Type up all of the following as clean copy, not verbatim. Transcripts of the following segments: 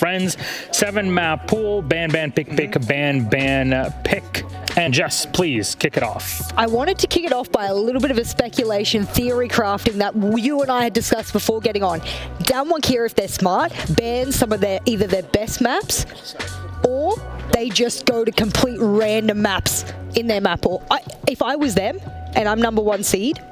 friends. 7-map pool, ban, pick, ban, pick. And Jess, please kick it off. I wanted to kick it off by a little bit of a speculation, theory crafting that you and I had discussed before getting on. DWG KIA, if they're smart, ban some of either their best maps, or they just go to complete random maps in their map pool. If I was them, and I'm number 1 seed,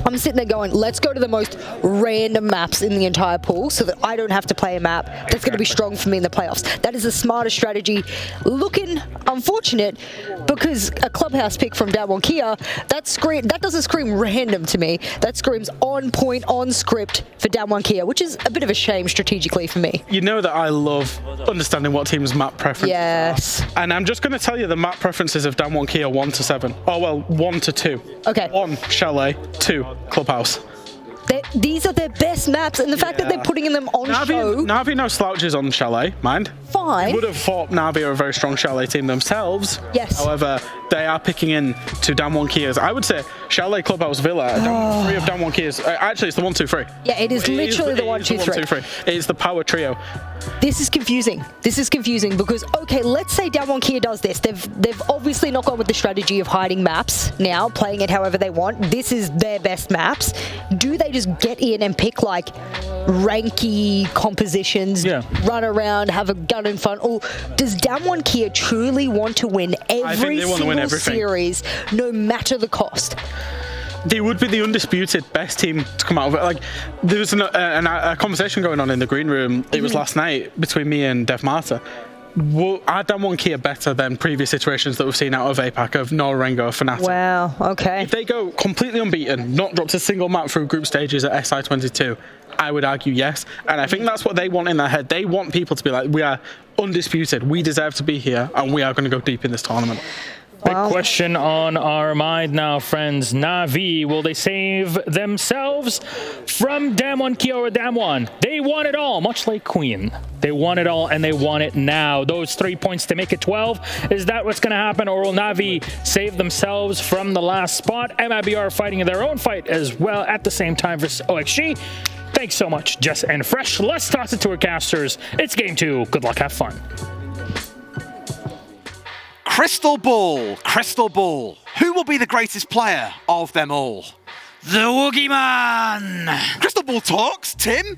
I'm sitting there going, let's go to the most random maps in the entire pool so that I don't have to play a map that's going to be strong for me in the playoffs. That is the smartest strategy. Looking unfortunate because a Clubhouse pick from DWG KIA, that doesn't scream random to me. That screams on point, on script for DWG KIA, which is a bit of a shame strategically for me. You know that I love understanding what teams' map preferences are. And I'm just going to tell you the map preferences of DWG KIA 1 to 7. Oh, well, 1 to 2. Okay. 1, Chalet. 2, Clubhouse. These are their best maps, and the fact that they're putting them on show. Na'Vi no slouches on Chalet, mind. Fine. You would have thought Na'Vi are a very strong Chalet team themselves. Yes. However, they are picking in to DWG KIA's. I would say Chalet, Clubhouse, Villa, 3 of DWG KIA's. Actually, it's the 1, 2, 3. Yeah, it is literally the 1, 2, 3. It's the power trio. This is confusing. This is confusing because, okay, let's say DWG KIA does this. They've obviously not gone with the strategy of hiding maps now, playing it however they want. This is their best maps. Do they just get in and pick like ranky compositions, run around, have a gun in front? Or does DWG KIA truly want to win every single series, no matter the cost? They would be the undisputed best team to come out of it. Like, there was a conversation going on in the green room. It was last night between me and Dev Marta. Are DWG KIA better than previous iterations that we've seen out of APAC, of Norengo, Fnatic? Wow, okay. If they go completely unbeaten, not dropped a single map through group stages at SI22, I would argue yes. And I think that's what they want in their head. They want people to be like, we are undisputed, we deserve to be here, and we are going to go deep in this tournament. Big question on our mind now, friends. Na'Vi, will they save themselves from DWG KIA or DWG? They want it all, much like Queen. They want it all, and they want it now. Those 3 points to make it 12. Is that what's going to happen, or will Na'Vi save themselves from the last spot? MIBR fighting their own fight as well at the same time for OXG. Thanks so much, Jess and Fresh. Let's toss it to our casters. It's game 2. Good luck, have fun. Crystal Ball. Who will be the greatest player of them all? The Woogie Man. Crystal Ball talks. Tim?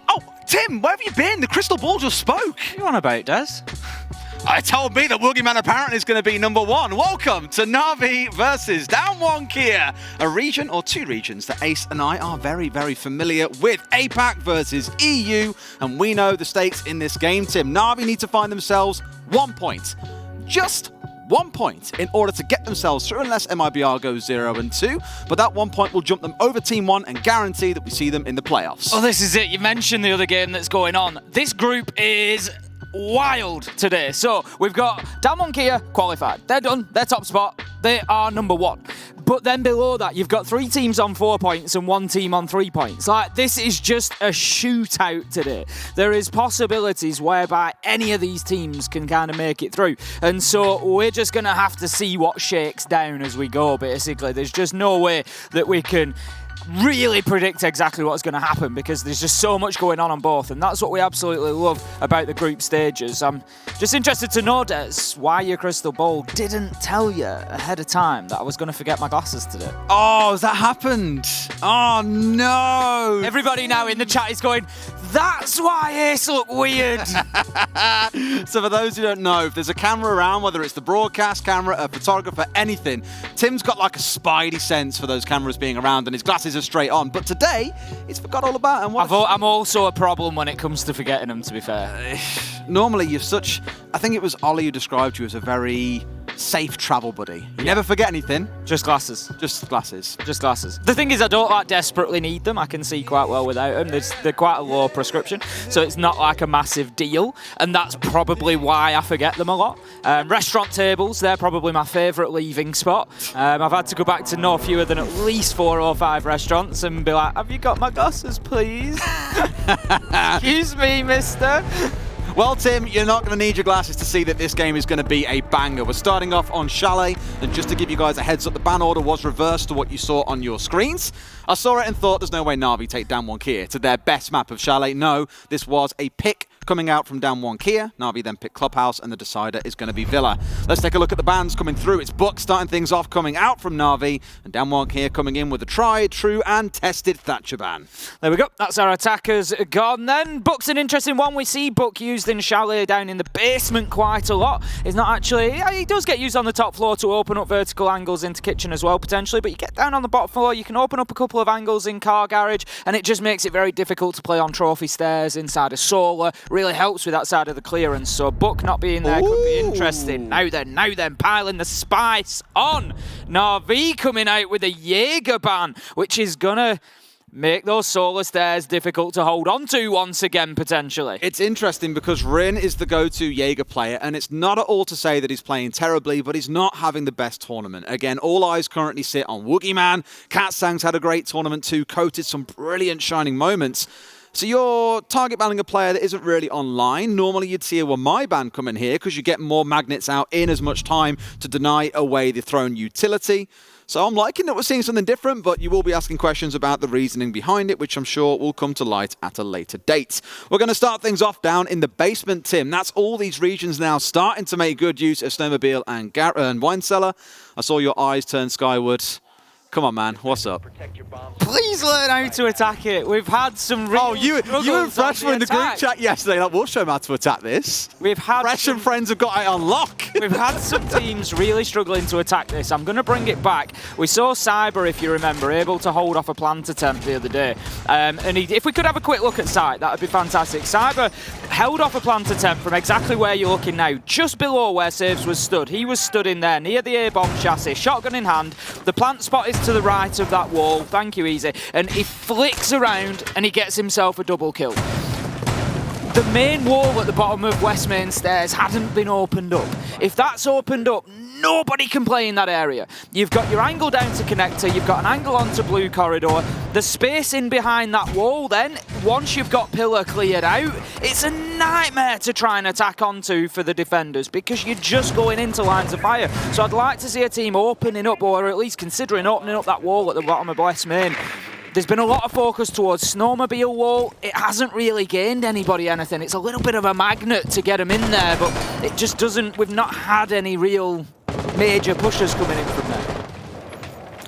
Oh, Tim, where have you been? The Crystal Ball just spoke. What are you on about, Des? I told me that Woogie Man apparently is going to be number 1. Welcome to Na'Vi versus DWG KIA, a region or 2 regions that Ace and I are very, very familiar with. APAC versus EU, and we know the stakes in this game, Tim. Na'Vi need to find themselves 1 point. Just 1 point in order to get themselves through, unless MIBR goes 0-2. But that 1 point will jump them over Team 1 and guarantee that we see them in the playoffs. Oh, this is it. You mentioned the other game that's going on. This group is wild today. So we've got DWG KIA qualified. They're done. They're top spot. They are number 1. But then below that, you've got 3 teams on 4 points and 1 team on 3 points. Like, this is just a shootout today. There is possibilities whereby any of these teams can kind of make it through. And so we're just going to have to see what shakes down as we go, basically. There's just no way that we can really predict exactly what's going to happen because there's just so much going on both, and that's what we absolutely love about the group stages. I'm just interested to know, Des, why your crystal ball didn't tell you ahead of time that I was going to forget my glasses today. Oh, has that happened? Oh, no. Everybody now in the chat is going, that's why Ace look weird. So for those who don't know, if there's a camera around, whether it's the broadcast camera, a photographer, anything, Tim's got like a spidey sense for those cameras being around, and his glasses are straight on. But today, he's forgot all about them. I'm also a problem when it comes to forgetting them, to be fair. Normally, you're such... I think it was Ollie who described you as a very safe travel buddy. You never forget anything. Just glasses. Just glasses. Just glasses. The thing is, I don't like desperately need them. I can see quite well without them. They're quite a low prescription, so it's not like a massive deal, and that's probably why I forget them a lot. Restaurant tables, they're probably my favourite leaving spot. I've had to go back to no fewer than at least 4 or 5 restaurants and be like, have you got my glasses, please? Excuse me, mister. Well, Tim, you're not going to need your glasses to see that this game is going to be a banger. We're starting off on Chalet, and just to give you guys a heads up, the ban order was reversed to what you saw on your screens. I saw it and thought there's no way Na'Vi take Damwon Kia to their best map of Chalet. No, this was a pick coming out from Damwon Kia. Na'Vi then picked Clubhouse, and the decider is going to be Villa. Let's take a look at the bans coming through. It's Buck starting things off, coming out from Na'Vi, and Damwon Kia coming in with a tried, true, and tested Thatcher ban. There we go. That's our attackers gone then. Buck's an interesting one. We see Buck used in Chalet down in the basement quite a lot. He's not actually... Yeah, he does get used on the top floor to open up vertical angles into kitchen as well, potentially, but you get down on the bottom floor, you can open up a couple of angles in car garage, and it just makes it very difficult to play on trophy stairs inside a solar. Really helps with that side of the clearance, so Buck not being there could be interesting. Now then, piling the spice on. Na'Vi coming out with a Jaeger ban, which is gonna make those solar stairs difficult to hold on to once again, potentially. It's interesting because Rin is the go-to Jaeger player, and it's not at all to say that he's playing terribly, but he's not having the best tournament. Again, all eyes currently sit on Woogieman. Katsang's had a great tournament too, coated some brilliant shining moments. So you're target banning a player that isn't really online. Normally you'd see a Wamai ban come in here because you get more magnets out in as much time to deny away the thrown utility. So I'm liking that we're seeing something different, but you will be asking questions about the reasoning behind it, which I'm sure will come to light at a later date. We're going to start things off down in the basement, Tim. That's all these regions now starting to make good use of Snowmobile and Wine Cellar. I saw your eyes turn skyward. Come on, man. What's up? Please learn how to attack it. We've had some real you and Fresh were in the group chat yesterday. Like, we'll show them how to attack this. We've had Fresh and friends have got it on lock. We've had some teams really struggling to attack this. I'm going to bring it back. We saw Cyber, if you remember, able to hold off a plant attempt the other day. If we could have a quick look at sight, that would be fantastic. Cyber held off a plant attempt from exactly where you're looking now, just below where Saves was stood. He was stood in there, near the A-bomb chassis, shotgun in hand. The plant spot is to the right of that wall. Thank you, Easy. And he flicks around and he gets himself a double kill. The main wall at the bottom of West Main Stairs hadn't been opened up. If that's opened up, nobody can play in that area. You've got your angle down to connector, you've got an angle onto blue corridor. The space in behind that wall then, once you've got pillar cleared out, it's a nightmare to try and attack onto for the defenders because you're just going into lines of fire. So I'd like to see a team opening up, or at least considering opening up that wall at the bottom of West Main. There's been a lot of focus towards Snowmobile wall. It hasn't really gained anybody anything. It's a little bit of a magnet to get them in there, but it just doesn't... We've not had any real major pushers coming in from there.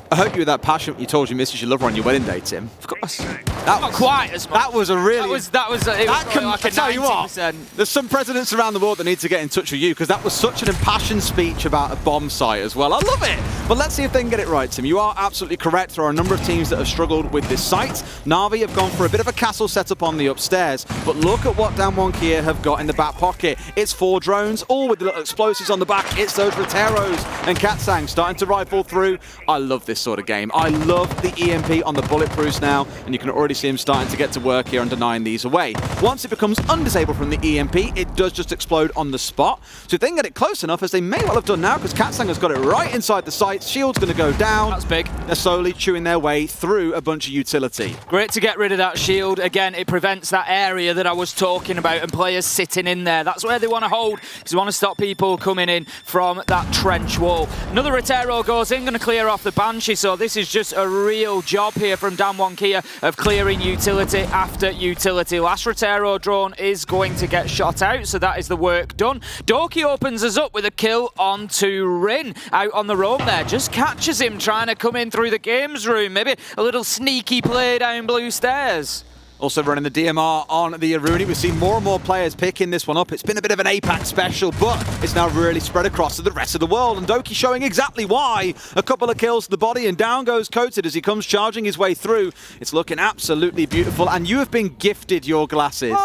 I hope you were that passionate you told your missus you love her on your wedding day, Tim. Of course. Not quite as much. That was a really... It was like a 90%. There's some presidents around the world that need to get in touch with you because that was such an impassioned speech about a bomb site as well. I love it. But let's see if they can get it right, Tim. You are absolutely correct. There are a number of teams that have struggled with this site. Na'Vi have gone for a bit of a castle setup on the upstairs, but look at what Damwon Kia have got in the back pocket. It's 4 drones, all with the little explosives on the back. It's those Roteros and Katsang starting to rifle through. I love this sort of game. I love the EMP on the bulletproofs now, and you can already see him starting to get to work here and denying these away. Once it becomes undisabled from the EMP, it does just explode on the spot. So if they can get it close enough, as they may well have done now, because Katsang has got it right inside the site, shield's going to go down. That's big. They're slowly chewing their way through a bunch of utility. Great to get rid of that shield. Again, it prevents that area that I was talking about and players sitting in there. That's where they want to hold, because they want to stop people coming in from that trench wall. Another Rotero goes in, going to clear off the Banshee, so this is just a real job here from Damwon Kia of clearing utility after utility. Last Rotero drone is going to get shot out, so that is the work done. Doki opens us up with a kill onto Rin. Out on the roam there, just catches him trying to come in through the games room. Maybe a little sneaky play down blue stairs. Also running the DMR on the Aruni. We've seen more and more players picking this one up. It's been a bit of an APAC special, but it's now really spread across to the rest of the world. And Doki showing exactly why. A couple of kills to the body, and down goes Coated as he comes charging his way through. It's looking absolutely beautiful, and you have been gifted your glasses.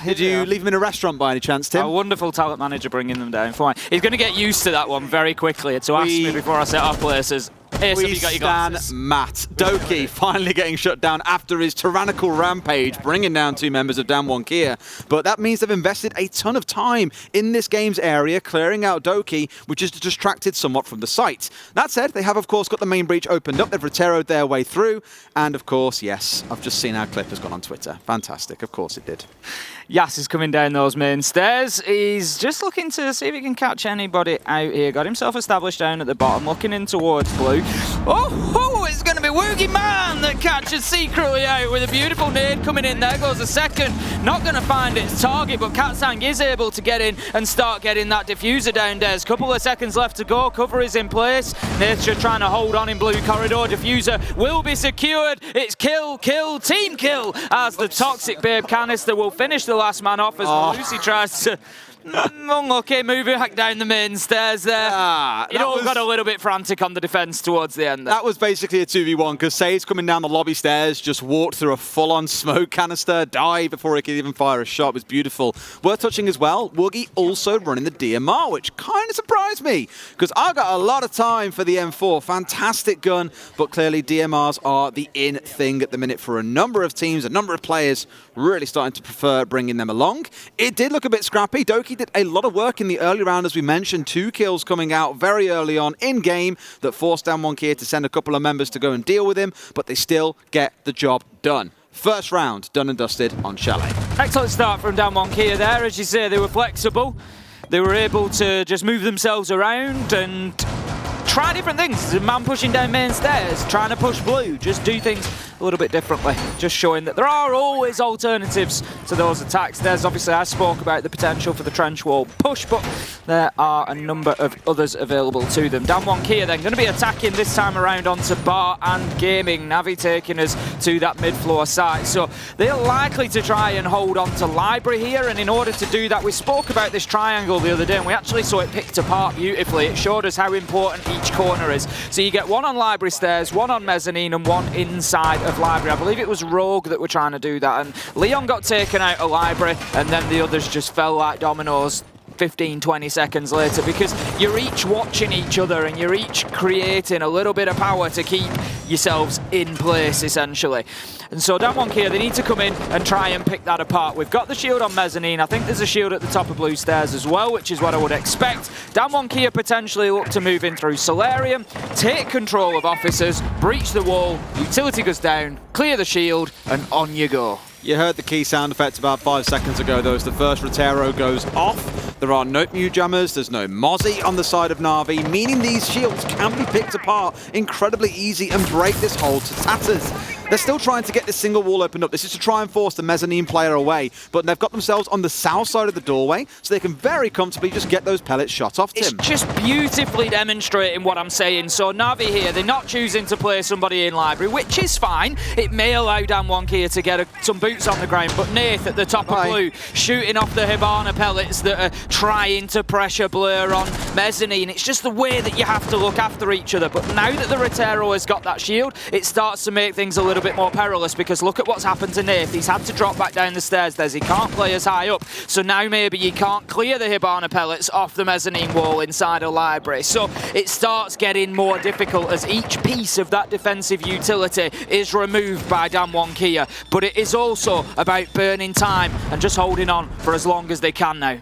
Did you leave them in a restaurant by any chance, Tim? A wonderful talent manager bringing them down. Fine. He's going to get used to that one very quickly to ask me before I set our places. We stand Matt. Doki finally getting shut down after his tyrannical rampage, bringing down 2 members of Damwon Kia. But that means they've invested a ton of time in this game's area, clearing out Doki, which is distracted somewhat from the site. That said, they have, of course, got the main breach opened up. They've Rotero'd their way through. And, of course, yes, I've just seen our clip has gone on Twitter. Fantastic. Of course it did. Yas is coming down those main stairs. He's just looking to see if he can catch anybody out here. Got himself established down at the bottom, looking in towards blue. Oh, it's going to be Woogie Man that catches secretly out with a beautiful nade coming in. There goes the second. Not going to find its target, but Katsang is able to get in and start getting that diffuser down there. Couple of seconds left to go. Cover is in place. Nature trying to hold on in blue corridor. Diffuser will be secured. It's kill, team kill, as the Toxic Babe canister will finish the last man off as Lucy tries to... Unlucky, moving back down the main stairs there. It all got a little bit frantic on the defence towards the end there. That was basically a 2v1 because Sade's coming down the lobby stairs, just walked through a full-on smoke canister, died before he could even fire a shot. It was beautiful. Worth touching as well, Woogie also running the DMR, which kind of surprised me because I got a lot of time for the M4. Fantastic gun, but clearly DMRs are the in thing at the minute for a number of teams, a number of players really starting to prefer bringing them along. It did look a bit scrappy. Doki did a lot of work in the early round, as we mentioned. 2 kills coming out very early on in-game that forced Damwon Kia to send a couple of members to go and deal with him, but they still get the job done. First round, done and dusted on Chalet. Excellent start from Damwon Kia there. As you say, they were flexible. They were able to just move themselves around and try different things. The man pushing down main stairs, trying to push blue, just do things a little bit differently, just showing that there are always alternatives to those attacks. There's obviously, I spoke about the potential for the trench wall push, but there are a number of others available to them. Damwon Kia then going to be attacking this time around onto Bar and Gaming. Navi taking us to that mid-floor site, so they're likely to try and hold on to Library here, and in order to do that, we spoke about this triangle the other day, and we actually saw it picked apart beautifully. It showed us how important each corner is. So you get one on Library stairs, one on mezzanine, and one inside of Library. I believe it was Rogue that were trying to do that, and Leon got taken out of Library, and then the others just fell like dominoes 15-20 seconds later, because you're each watching each other and you're each creating a little bit of power to keep yourselves in place, essentially. And so Damwon Kia, they need to come in and try and pick that apart. We've got the shield on mezzanine. I think there's a shield at the top of blue stairs as well, which is what I would expect. Damwon Kia potentially look to move in through Solarium, take control of officers, breach the wall, utility goes down, clear the shield, and on you go. You heard the key sound effect about 5 seconds ago, though, as the first Rotero goes off. There are no Mew Jammers, there's no Mozzie on the side of Na'Vi, meaning these shields can be picked apart incredibly easy and break this hold to tatters. They're still trying to get this single wall opened up. This is to try and force the mezzanine player away, but they've got themselves on the south side of the doorway, so they can very comfortably just get those pellets shot off, Tim. It's just beautifully demonstrating what I'm saying. So Na'Vi here, they're not choosing to play somebody in Library, which is fine. It may allow Damwon Kia to get some boots on the ground, but Nath at the top of blue, shooting off the Hibana pellets that are trying to pressure Blur on mezzanine. It's just the way that you have to look after each other. But now that the Rotero has got that shield, it starts to make things a little bit more perilous, because look at what's happened to Nath. He's had to drop back down the stairs. He can't play as high up, so now maybe you can't clear the Hibana pellets off the mezzanine wall inside a Library. So it starts getting more difficult as each piece of that defensive utility is removed by Damwon Kia. But it is also about burning time and just holding on for as long as they can now.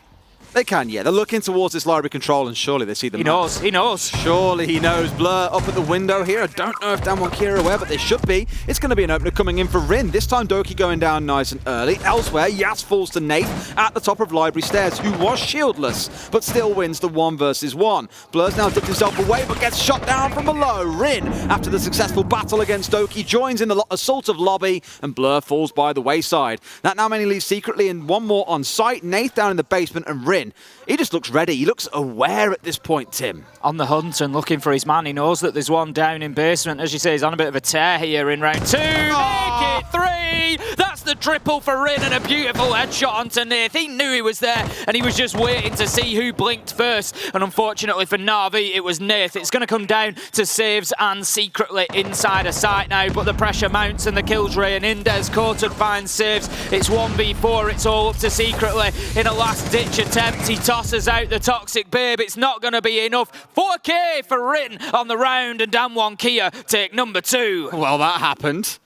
They can, yeah. They're looking towards this Library control, and surely they see the map. He knows. Surely he knows. Blur up at the window here. I don't know if Damwon Kia are aware, but they should be. It's going to be an opener coming in for Rin. This time Doki going down nice and early. Elsewhere, Yas falls to Nath at the top of Library stairs, who was shieldless, but still wins the 1 versus 1. Blur's now dipped himself away, but gets shot down from below. Rin, after the successful battle against Doki, joins in the assault of lobby, and Blur falls by the wayside. That now mainly leaves secretly and one more on site. Nath down in the basement, and Rin, he just looks ready. He looks aware at this point, Tim. On the hunt and looking for his man. He knows that there's one down in basement. As you say, he's on a bit of a tear here in round 2. Make it 3! That's the triple for Rin, and a beautiful headshot onto Nath. He knew he was there, and he was just waiting to see who blinked first. And unfortunately for Na'Vi, it was Nath. It's going to come down to saves and secretly inside a site now, but the pressure mounts and the kills Ray, and Indez Courted finds saves. It's 1v4. It's all up to secretly. In a last-ditch attempt, he tosses out the Toxic Babe. It's not going to be enough. 4K for Rin on the round, and Damwon Kia take number 2. Well, that happened.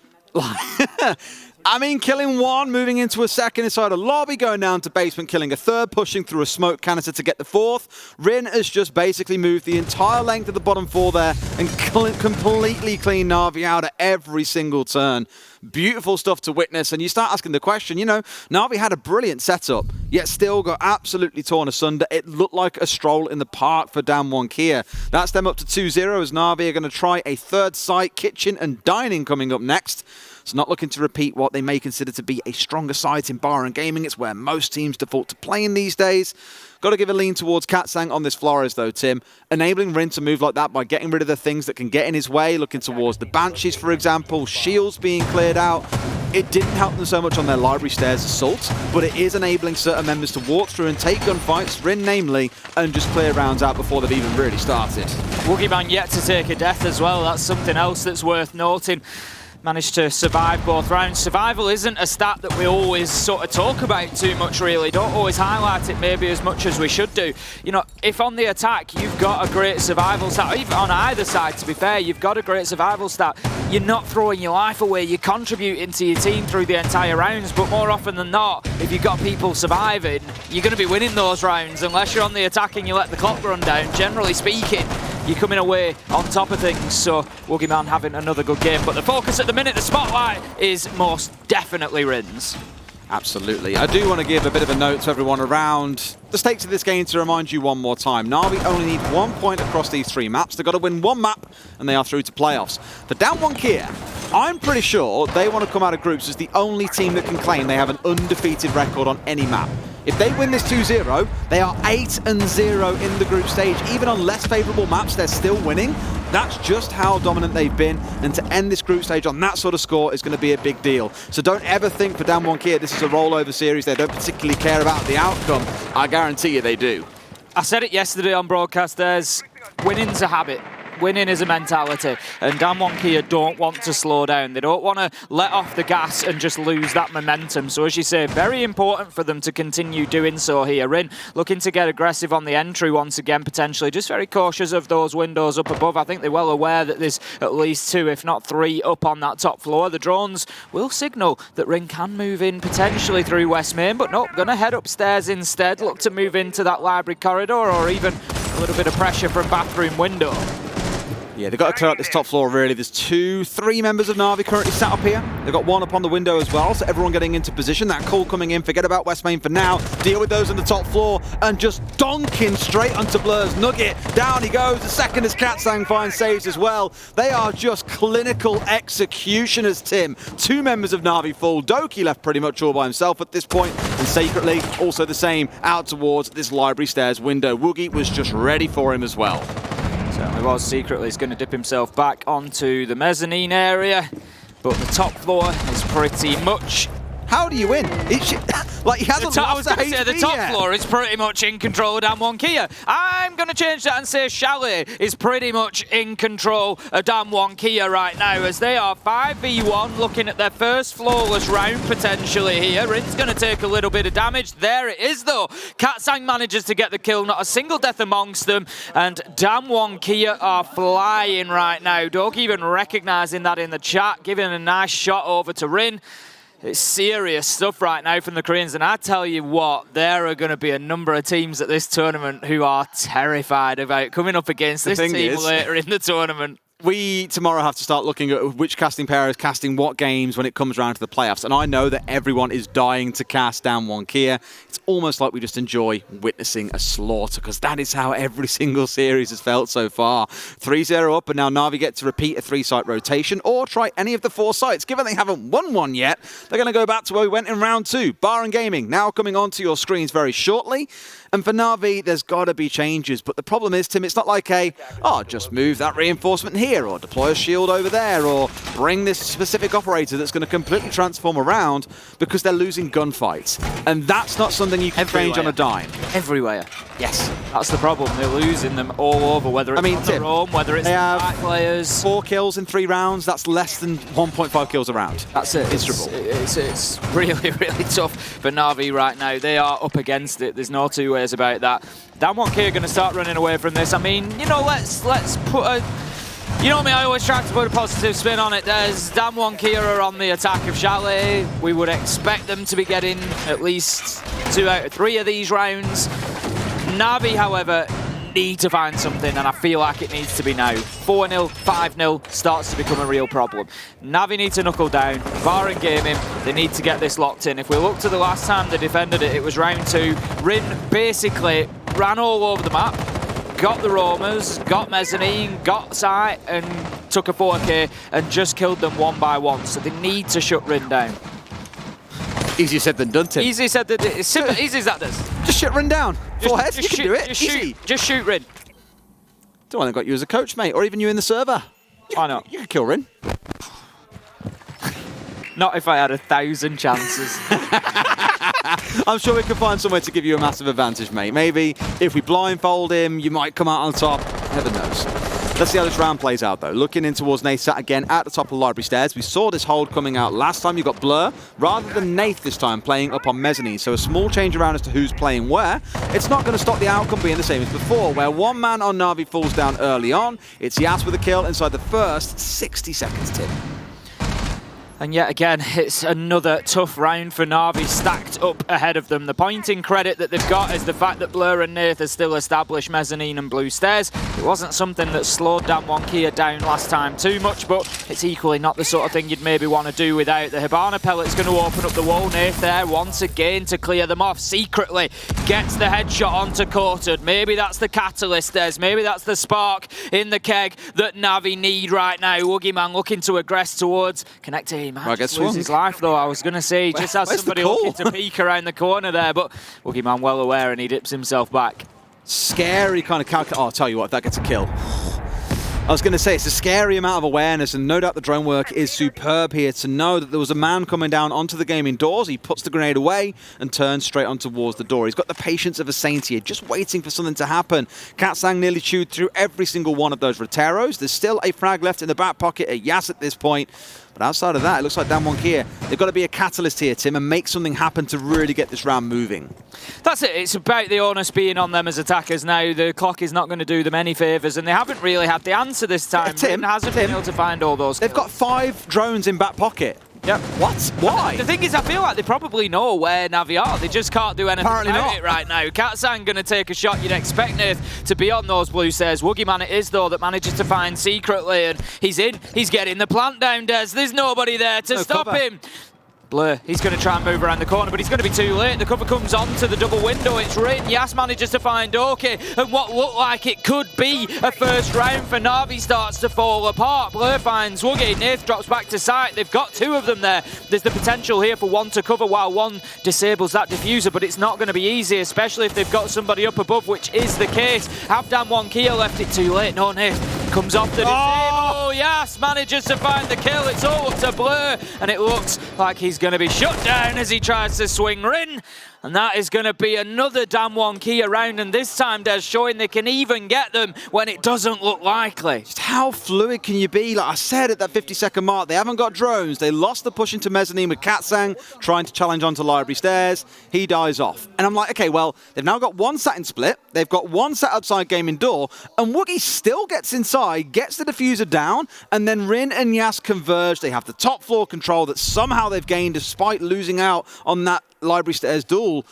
I mean, killing one, moving into a second inside a lobby, going down to basement, killing a third, pushing through a smoke canister to get the fourth. Rin has just basically moved the entire length of the bottom four there and completely cleaned Na'Vi out at every single turn. Beautiful stuff to witness, and you start asking the question, you know, Na'Vi had a brilliant setup, yet still got absolutely torn asunder. It looked like a stroll in the park for DWG KIA. That's them up to 2-0 as Na'Vi are going to try a third site, kitchen and dining coming up next. So not looking to repeat what they may consider to be a stronger site in bar and gaming. It's where most teams default to playing these days. Got to give a lean towards Katsang on this Flores though, Tim. Enabling Rin to move like that by getting rid of the things that can get in his way, looking towards the Banshees, for example, shields being cleared out. It didn't help them so much on their library stairs assault, but it is enabling certain members to walk through and take gunfights, Rin namely, and just clear rounds out before they've even really started. Woogieman yet to take a death as well. That's something else that's worth noting. Managed to survive both rounds. Survival isn't a stat that we always sort of talk about too much, really. Don't always highlight it maybe as much as we should do. You know, if on the attack you've got a great survival stat, even on either side, to be fair, you've got a great survival stat, you're not throwing your life away, you're contributing to your team through the entire rounds, but more often than not, if you've got people surviving, you're going to be winning those rounds, unless you're on the attack and you let the clock run down. Generally speaking, you're coming away on top of things, so Woogieman having another good game. But the focus at the minute, the spotlight, is most definitely Rin's. Absolutely. I do want to give a bit of a note to everyone around the stakes of this game to remind you one more time. Na'Vi only need 1 point across these 3 maps. They've got to win 1 map, and they are through to playoffs. For DWG KIA, I'm pretty sure they want to come out of groups as the only team that can claim they have an undefeated record on any map. If they win this 2-0, they are 8-0 in the group stage. Even on less favourable maps, they're still winning. That's just how dominant they've been, and to end this group stage on that sort of score is going to be a big deal. So don't ever think for DWG KIA this is a rollover series. They don't particularly care about the outcome. I guarantee you they do. I said it yesterday on broadcast, winning's a habit. Winning is a mentality, and DWG KIA don't want to slow down. They don't want to let off the gas and just lose that momentum. So as you say, very important for them to continue doing so here. Rin looking to get aggressive on the entry once again, potentially. Just very cautious of those windows up above. I think they're well aware that there's at least 2, if not 3, up on that top floor. The drones will signal that Rin can move in potentially through West Main, but nope, going to head upstairs instead. Look to move into that library corridor, or even a little bit of pressure from bathroom window. Yeah, they've got to clear out this top floor, really. There's 3 members of Na'Vi currently sat up here. They've got 1 up on the window as well, so everyone getting into position. That call coming in, forget about West Main for now. Deal with those on the top floor, and just donking straight onto Blur's Nugget. Down he goes. The second as Katsang finds saves as well. They are just clinical executioners, Tim. 2 members of Na'Vi full. Doki left pretty much all by himself at this point, and secretly, also the same, out towards this library stairs window. Woogie was just ready for him as well. Certainly was. Secretly he's going to dip himself back onto the mezzanine area, but the top floor is pretty much... How do you win? Like, he hasn't lost the HP the top yet. floor is pretty much in control of DWG KIA. I'm going to change that and say Chalet is pretty much in control of DWG KIA right now, as they are 5v1 looking at their first flawless round potentially here. Rin's going to take a little bit of damage. There it is though. Katsang manages to get the kill, not a single death amongst them, and DWG KIA are flying right now. Doki even recognising that in the chat, giving a nice shot over to Rin. It's serious stuff right now from the Koreans, and I tell you what, there are going to be a number of teams at this tournament who are terrified about coming up against this team later in the tournament. We tomorrow have to start looking at which casting pair is casting what games when it comes around to the playoffs. And I know that everyone is dying to cast DWG KIA. It's almost like we just enjoy witnessing a slaughter, because that is how every single series has felt so far. 3-0 up, and now Na'Vi get to repeat a 3-site rotation or try any of the 4 sites. Given they haven't won one yet, they're going to go back to where we went in round 2. Bar and Gaming now coming onto your screens very shortly. And for Na'Vi, there's got to be changes. But the problem is, Tim, it's not like just move that reinforcement here, or deploy a shield over there, or bring this specific operator that's going to completely transform around, because they're losing gunfights. And that's not something you can change on a dime. Everywhere. Yes. That's the problem. They're losing them all over, whether it's on their own, whether it's the players. 4 kills in 3 rounds. That's less than 1.5 kills a round. That's it. Miserable. It's really, really tough for Na'Vi right now. They are up against it. There's no 2 ways about that. DWG KIA are going to start running away from this. I mean, you know, let's put You know me, I always try to put a positive spin on it. There's Damwon KIA on the attack of Chalet. We would expect them to be getting at least 2 out of 3 of these rounds. Na'Vi, however, need to find something, and I feel like it needs to be now. 4-0, 5-0 starts to become a real problem. Na'Vi need to knuckle down. VAR and Gaming, they need to get this locked in. If we look to the last time they defended it, it was round 2. Rin basically ran all over the map, got the roamers, got mezzanine, got sight, and took a 4K and just killed them one by one. So they need to shut Rin down. Easier said than done, Tim. Easier said than it's simple, easy as that does. Just shut Rin down. Forehead, you can do it. Just shoot Rin. Don't want to got you as a coach, mate, or even you in the server. Why not? You could kill Rin. Not if I had 1,000 chances. I'm sure we can find somewhere to give you a massive advantage, mate. Maybe if we blindfold him, you might come out on top. Heaven knows. Let's see how this round plays out, though. Looking in towards Nath again at the top of the library stairs. We saw this hold coming out last time. You got Blur, rather than Nath this time, playing up on mezzanine. So a small change around as to who's playing where. It's not going to stop the outcome being the same as before, where one man on Na'Vi falls down early on. It's Yas with a kill inside the first 60 seconds, Tim. And yet again, it's another tough round for Na'Vi stacked up ahead of them. The pointing credit that they've got is the fact that Blur and Nath are still established mezzanine and blue stairs. It wasn't something that slowed Damwon KIA down last time too much, but it's equally not the sort of thing you'd maybe want to do without. The Hibana pellet's going to open up the wall. Nath there once again to clear them off secretly. Gets the headshot onto Courted. Maybe that's the catalyst, Des. Maybe that's the spark in the keg that Na'Vi need right now. Woogieman looking to aggress towards Connector. He might just lose his life, though. I was going to say, he just has somebody looking to peek around the corner there, but Woogieman well aware, and he dips himself back. Scary kind of calculation. Oh, I'll tell you what, if that gets a kill. I was going to say, it's a scary amount of awareness, and no doubt the drone work is superb here to know that there was a man coming down onto the game indoors. He puts the grenade away and turns straight on towards the door. He's got the patience of a saint here, just waiting for something to happen. Katsang nearly chewed through every single one of those Roteros. There's still a frag left in the back pocket at Yas at this point. But outside of that, it looks like Damwon KIA, they've got to be a catalyst here, Tim, and make something happen to really get this round moving. That's it. It's about the onus being on them as attackers now. The clock is not going to do them any favours, and they haven't really had the answer this time. Tim hasn't been able to find all those kills. They've got 5 drones in back pocket. Yep. What? Why? The thing is, I feel like they probably know where Na'Vi are. They just can't do anything Apparently about not. it right now. Katsang going to take a shot. You'd expect Nath to be on those blue stairs. Woogieman it is, though, that manages to find secretly, and he's in. He's getting the plant down, Des. There's nobody there to stop cover. him. Blur, he's going to try and move around the corner, but he's going to be too late. The cover comes onto the double window. It's Rin. Yas manages to find OK, and what looked like it could be a first round for Na'Vi starts to fall apart. Blur finds Woogie. Nath drops back to sight. They've got 2 of them there. There's the potential here for one to cover while one disables that diffuser, but it's not going to be easy, especially if they've got somebody up above, which is the case. Have Damwon KIA left it too late? No, Nath comes off the disable. Yas manages to find the kill. It's all up to Blur, and it looks like he's going to be shut down as he tries to swing Rin. And that is going to be another Damwon KIA round, and this time they're showing they can even get them when it doesn't look likely. Just how fluid can you be? Like I said at that 50-second mark, they haven't got drones. They lost the push into mezzanine with Katsang trying to challenge onto library stairs. He dies off. And I'm like, okay, well, they've now got 1 sat in split. They've got 1 sat outside gaming door, and Woogie still gets inside, gets the diffuser down, and then Rin and Yas converge. They have the top floor control that somehow they've gained despite losing out on that library stairs duel.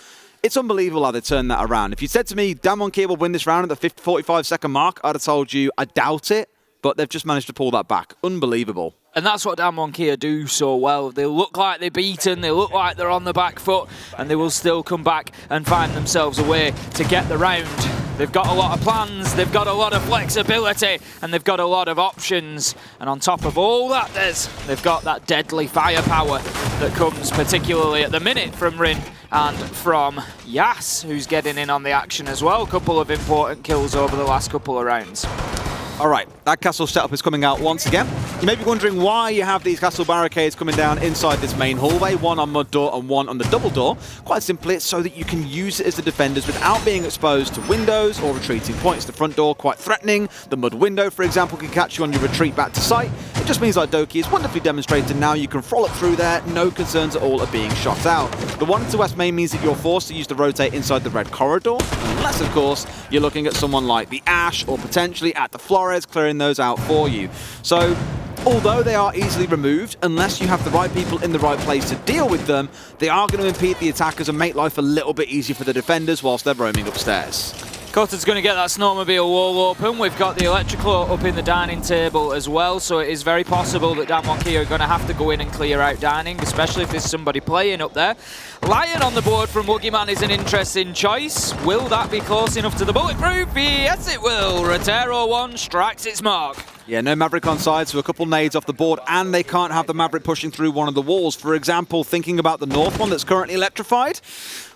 It's unbelievable how they turned that around. If you said to me, Damwon KIA will win this round at the 45-second mark, I'd have told you, I doubt it, but they've just managed to pull that back. Unbelievable. And that's what Damwon KIA do so well. They look like they're beaten, they look like they're on the back foot, and they will still come back and find themselves a way to get the round. They've got a lot of plans, they've got a lot of flexibility, and they've got a lot of options. And on top of all that, they've got that deadly firepower that comes particularly at the minute from Rin and from Yas, who's getting in on the action as well. A couple of important kills over the last couple of rounds. All right, that castle setup is coming out once again. You may be wondering why you have these castle barricades coming down inside this main hallway, 1 on mud door and 1 on the double door. Quite simply, it's so that you can use it as the defenders without being exposed to windows or retreating points. The front door quite threatening. The mud window, for example, can catch you on your retreat back to site. It just means, like Doki has wonderfully demonstrated now, you can frolic through there, no concerns at all of being shot out. The 1 into west main means that you're forced to use the rotate inside the red corridor, unless, of course, you're looking at someone like the Ash or potentially at the Florida. Suarez clearing those out for you. So, although they are easily removed, unless you have the right people in the right place to deal with them, they are going to impede the attackers and make life a little bit easier for the defenders whilst they're roaming upstairs. Cutter's going to get that snowmobile wall open. We've got the electrical up in the dining table as well, so it is very possible that Damwon Kia are going to have to go in and clear out dining, especially if there's somebody playing up there. Lion on the board from Woogieman is an interesting choice. Will that be close enough to the bulletproof? Yes, it will. Rotero 1 strikes its mark. Yeah, no Maverick on side, so a couple nades off the board, and they can't have the Maverick pushing through one of the walls. For example, thinking about the north one that's currently electrified,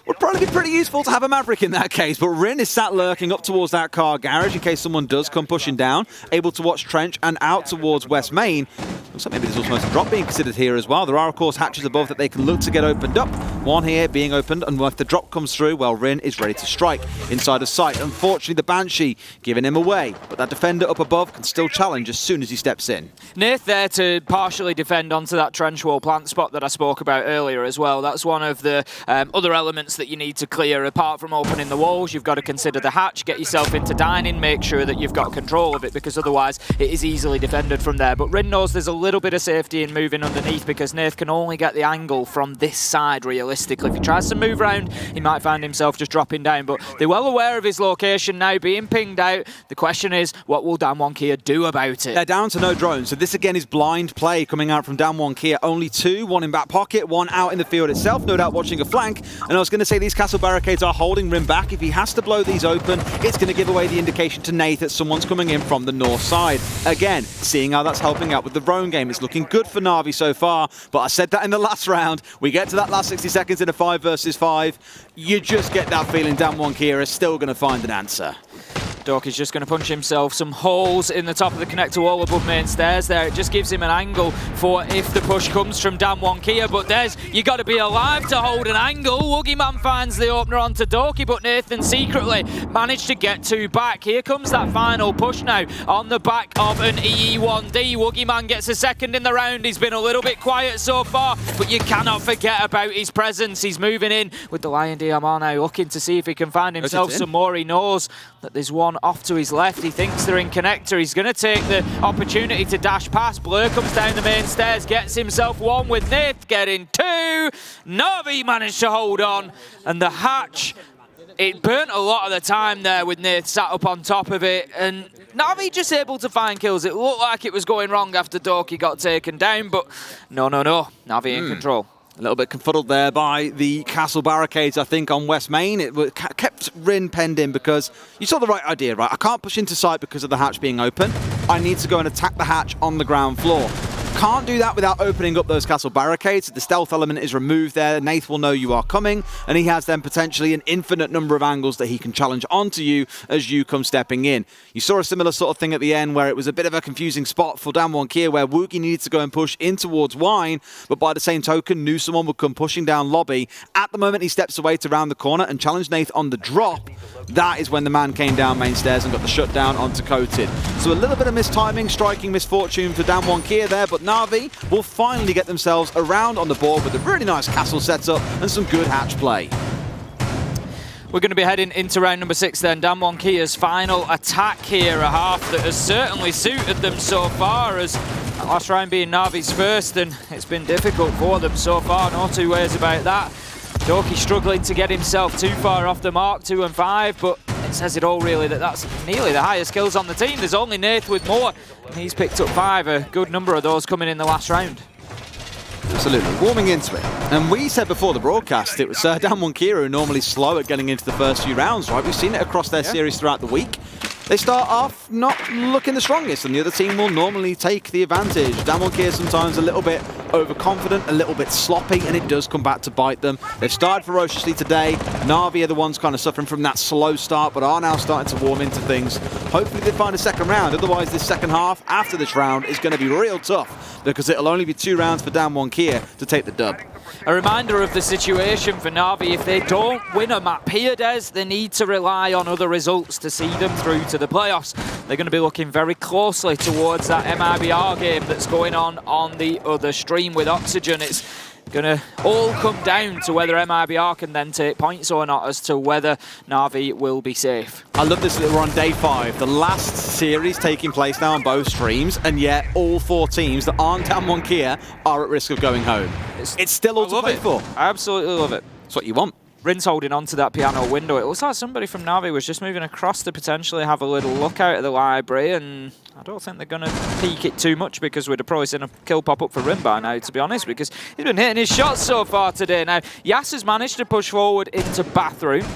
would probably be pretty useful to have a Maverick in that case, but Rin is sat lurking up towards that car garage in case someone does come pushing down, able to watch Trench and out towards West Main. Looks like maybe there's also a drop being considered here as well. There are, of course, hatches above that they can look to get opened up. One here being opened, and if the drop comes through, well, Rin is ready to strike inside of sight. Unfortunately, the Banshee giving him away, but that defender up above can still challenge as soon as he steps in. Nath there to partially defend onto that trench wall plant spot that I spoke about earlier as well. That's one of the other elements that you need to clear. Apart from opening the walls, you've got to consider the hatch, get yourself into dining, make sure that you've got control of it, because otherwise it is easily defended from there. But Rin knows there's a little bit of safety in moving underneath, because Nath can only get the angle from this side realistically. If he tries to move around, he might find himself just dropping down, but they're well aware of his location now, being pinged out. The question is, what will Damwon Kia do about it? They're down to no drones, so this again is blind play coming out from Damwon Kia. Only two, one in back pocket, one out in the field itself, no doubt watching a flank. And I was going to say these castle barricades are holding Rin back. If he has to blow these open, it's going to give away the indication to Nath that someone's coming in from the north side. Again, seeing how that's helping out with the drone game. It's looking good for Na'Vi so far, but I said that in the last round. We get to that last 60 seconds in a 5 versus 5. You just get that feeling Damwon Kia is still going to find an answer. Dorky's just going to punch himself some holes in the top of the connector wall above main stairs there. It just gives him an angle for if the push comes from Damwon Kia, but there's, you got to be alive to hold an angle. Woogieman finds the opener onto Dorky, but Nathan secretly managed to get two back. Here comes that final push now on the back of an EE1D. Woogieman gets a second in the round. He's been a little bit quiet so far, but you cannot forget about his presence. He's moving in with the Lion DMR now, looking to see if he can find himself some more. He knows that there's one off to his left. He thinks they're in connector. He's going to take the opportunity to dash past. Blur comes down the main stairs, gets himself one with Nath getting two. Na'Vi managed to hold on, and the hatch, it burnt a lot of the time there with Nath sat up on top of it, and Na'Vi just able to find kills. It looked like it was going wrong after Dorky got taken down, but no. Na'Vi in control. A little bit confuddled there by the castle barricades, I think, on West Main. It kept Rin penned in because you saw the right idea, right? I can't push into sight because of the hatch being open. I need to go and attack the hatch on the ground floor. Can't do that without opening up those castle barricades. The stealth element is removed there. Nath will know you are coming, and he has then potentially an infinite number of angles that he can challenge onto you as you come stepping in. You saw a similar sort of thing at the end where it was a bit of a confusing spot for Damwon Kia where Woogie needed to go and push in towards Wine, but by the same token knew someone would come pushing down lobby. At the moment he steps away to round the corner and challenge Nath on the drop. That is when the man came down main stairs and got the shutdown onto Coated. So a little bit of mistiming, striking misfortune for Damwon Kia there, but Na'Vi will finally get themselves around on the board with a really nice castle setup and some good hatch play. We're going to be heading into round number 6 then. Damwon Kia's final attack here, a half that has certainly suited them so far, as that last round being Na'Vi's first, and it's been difficult for them so far, no two ways about that. Dorky struggling to get himself too far off the mark, 2 and 5, but it says it all really that that's nearly the highest kills on the team. There's only Nath with more, and he's picked up 5, a good number of those coming in the last round. Absolutely, warming into it. And we said before the broadcast, it was Damwon Kia who are normally slow at getting into the first few rounds, right? We've seen it across their series throughout the week. They start off not looking the strongest, and the other team will normally take the advantage. Damwon Kia sometimes a little bit overconfident, a little bit sloppy, and it does come back to bite them. They've started ferociously today. Na'Vi are the ones kind of suffering from that slow start, but are now starting to warm into things. Hopefully they find a second round, otherwise this second half after this round is going to be real tough, because it'll only be 2 rounds for Damwon Kia to take the dub. A reminder of the situation for Na'Vi: if they don't win a map here, Des, they need to rely on other results to see them through to the playoffs. They're going to be looking very closely towards that MIBR game that's going on the other stream with Oxygen. It's Gonna all come down to whether MIBR can then take points or not as to whether Na'Vi will be safe. I love this that we're on day 5, the last series taking place now on both streams, and yet all 4 teams that aren't Damwon Kia are at risk of going home. It's still all to play for. I absolutely love it. That's what you want. Rin's holding on to that piano window. It looks like somebody from Na'Vi was just moving across to potentially have a little look out at the library, and I don't think they're going to peek it too much because we'd have probably seen a kill pop up for Rin by now, to be honest, because he's been hitting his shots so far today. Now, Yas has managed to push forward into Bathroom,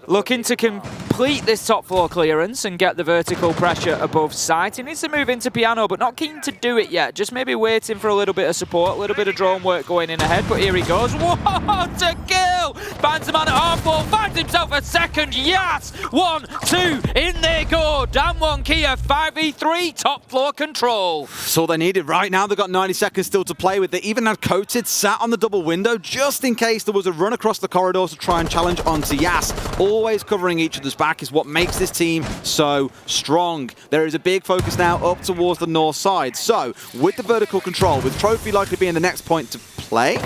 looking to complete this top floor clearance and get the vertical pressure above site. He needs to move into piano, but not keen to do it yet. Just maybe waiting for a little bit of support, a little bit of drone work going in ahead. But here he goes. What a kill! Finds the man at half wall, finds himself a second. Yes! 1, 2, in they go. Damwon Kia 5v3 top floor control. That's all they needed. Right now, they've got 90 seconds still to play with. They even had Coated sat on the double window just in case there was a run across the corridors to try and challenge onto Yas. Always covering each other's back is what makes this team so strong. There is a big focus now up towards the north side. So, with the vertical control, with Trophy likely being the next point to play,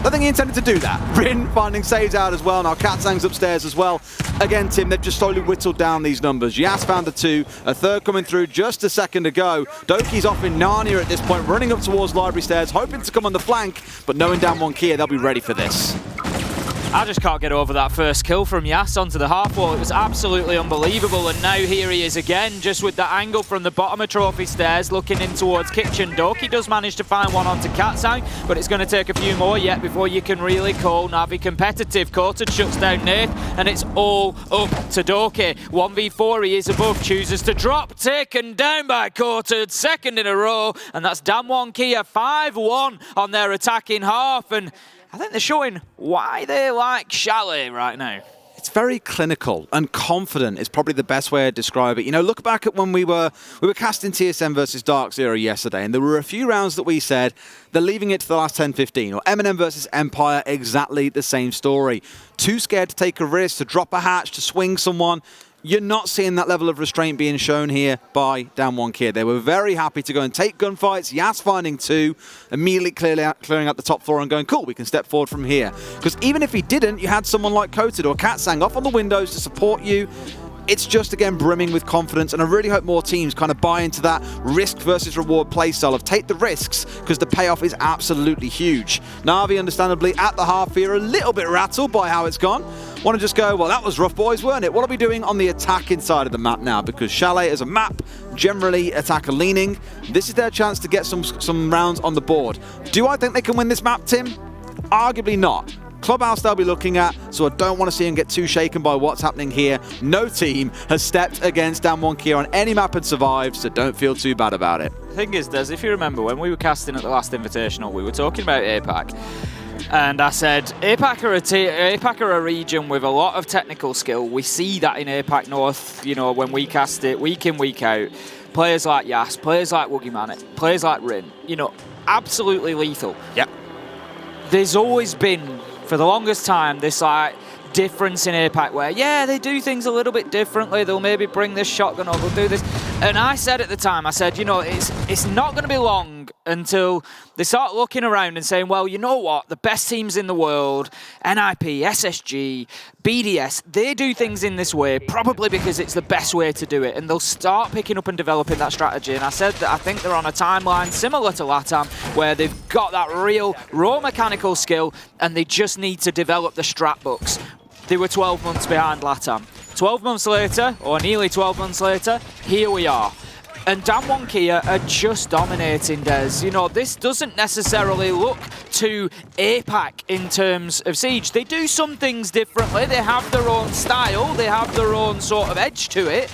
I think he intended to do that. Rin finding saves out as well. Now Katsang's upstairs as well. Again, Tim, they've just slowly whittled down these numbers. Yas found the 2, a third coming through just a second ago. Doki's off in Narnia at this point, running up towards library stairs, hoping to come on the flank, but knowing Damwon Kia, they'll be ready for this. I just can't get over that first kill from Yas onto the half wall. It was absolutely unbelievable, and now here he is again, just with that angle from the bottom of Trophy stairs, looking in towards Kitchen. Doki does manage to find one onto Katsang, but it's going to take a few more yet before you can really call Na'Vi competitive. Coated shuts down Nath, and it's all up to Doki. 1v4, he is above, chooses to drop, taken down by Coated, second in a row, and that's Damwon Kia 5-1 on their attacking half, and I think they're showing why they like Chalet right now. It's very clinical and confident is probably the best way to describe it. You know, look back at when we were casting TSM versus Dark Zero yesterday, and there were a few rounds that we said they're leaving it to the last 10-15, or M&M versus Empire, exactly the same story. Too scared to take a risk, to drop a hatch, to swing someone. You're not seeing that level of restraint being shown here by Damwon Kia. They were very happy to go and take gunfights. Yas finding 2, immediately clearing out the top floor and going, cool, we can step forward from here. Because even if he didn't, you had someone like Coated or Katsang off on the windows to support you. It's just, again, brimming with confidence, and I really hope more teams kind of buy into that risk versus reward playstyle of take the risks, because the payoff is absolutely huge. Na'Vi, understandably, at the half here, a little bit rattled by how it's gone. Want to just go, well, that was rough, boys, weren't it? What are we doing on the attacking side of the map now? Because Chalet as a map, generally attacker leaning. This is their chance to get some rounds on the board. Do I think they can win this map, Tim? Arguably not. Clubhouse they'll be looking at, so I don't want to see him get too shaken by what's happening here. No team has stepped against Damwon Kia on any map and survived, so don't feel too bad about it. The thing is, Des, if you remember, when we were casting at the last Invitational, we were talking about APAC. And I said, APAC are a region with a lot of technical skill. We see that in APAC North, you know, when we cast it week in, week out. Players like Yas, players like Woogieman, players like Rin, you know, absolutely lethal. Yep. There's always been, for the longest time, this like difference in APAC where, yeah, they do things a little bit differently. They'll maybe bring this shotgun or they'll do this. And I said at the time, I said, you know, it's not going to be long until they start looking around and saying, well, you know what? The best teams in the world, NIP, SSG, BDS, they do things in this way probably because it's the best way to do it. And they'll start picking up and developing that strategy. And I said that I think they're on a timeline similar to LATAM where they've got that real raw mechanical skill and they just need to develop the strat books. They were 12 months behind LATAM. 12 months later, or nearly 12 months later, here we are. And Damwon Kia are just dominating, Des. You know, this doesn't necessarily look to APAC in terms of Siege. They do some things differently. They have their own style. They have their own sort of edge to it.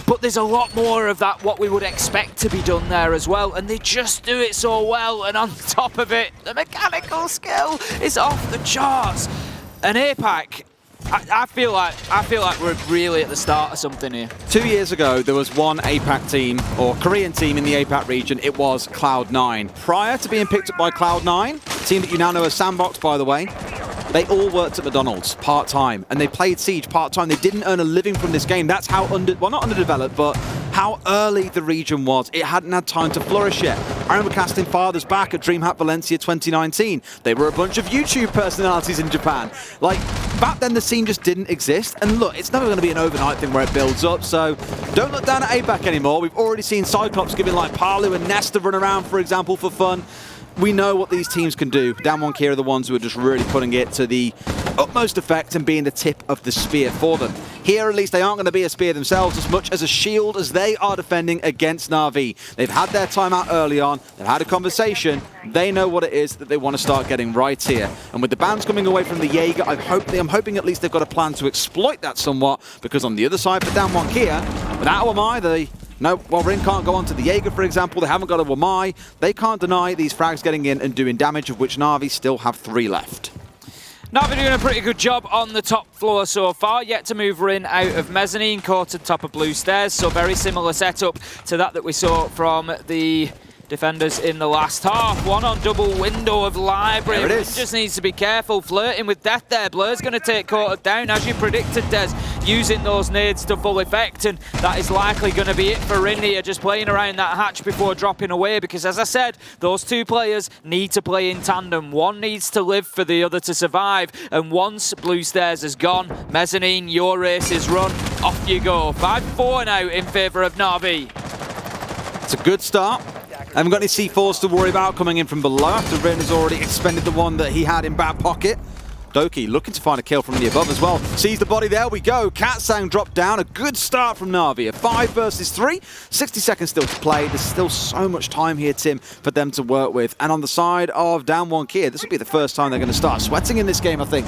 But there's a lot more of that, what we would expect to be done there as well. And they just do it so well. And on top of it, the mechanical skill is off the charts. And APAC, I feel like we're really at the start of something here. 2 years ago, there was one APAC team, or Korean team in the APAC region. It was Cloud9. Prior to being picked up by Cloud9, team that you now know as Sandbox, by the way, they all worked at McDonald's part-time, and they played Siege part-time. They didn't earn a living from this game. That's how, well, not underdeveloped, but how early the region was. It hadn't had time to flourish yet. I remember casting Fathers back at DreamHack Valencia 2019. They were a bunch of YouTube personalities in Japan. Like, back then the scene just didn't exist. And look, it's never going to be an overnight thing where it builds up, so don't look down at APAC anymore. We've already seen Cyclops giving like Palu and Nesta run around, for example, for fun. We know what these teams can do. Damwon KIA are the ones who are just really putting it to the utmost effect and being the tip of the spear for them. Here, at least, they aren't going to be a spear themselves as much as a shield as they are defending against Na'Vi. They've had their time out early on. They've had a conversation. They know what it is that they want to start getting right here. And with the bans coming away from the Jaeger, I'm hoping at least they've got a plan to exploit that somewhat, because on the other side for Damwon KIA, without Wamai, Rin can't go onto the Jaeger, for example. They haven't got a Wamai. They can't deny these frags getting in and doing damage, of which Na'Vi still have 3 left. Na'Vi doing a pretty good job on the top floor so far, yet to move Rin out of mezzanine, caught at top of blue stairs, so very similar setup to that we saw from the defenders in the last half. One on double window of library. There it is. Just needs to be careful, flirting with death there. Blur's going to take quarter down, as you predicted, Des, using those nades to full effect, and that is likely going to be it for Rin here, just playing around that hatch before dropping away, because as I said, those 2 players need to play in tandem. One needs to live for the other to survive, and once blue stairs is gone, mezzanine, your race is run, off you go. 5-4 now in favour of Na'Vi. It's a good start. Haven't got any C4s to worry about coming in from below after Rin has already expended the one that he had in back pocket. Doki looking to find a kill from the above as well. Sees the body, there we go. Katsang dropped down. A good start from Na'Vi. A 5 versus 3. 60 seconds still to play. There's still so much time here, Tim, for them to work with. And on the side of Damwon KIA, this will be the first time they're going to start sweating in this game, I think.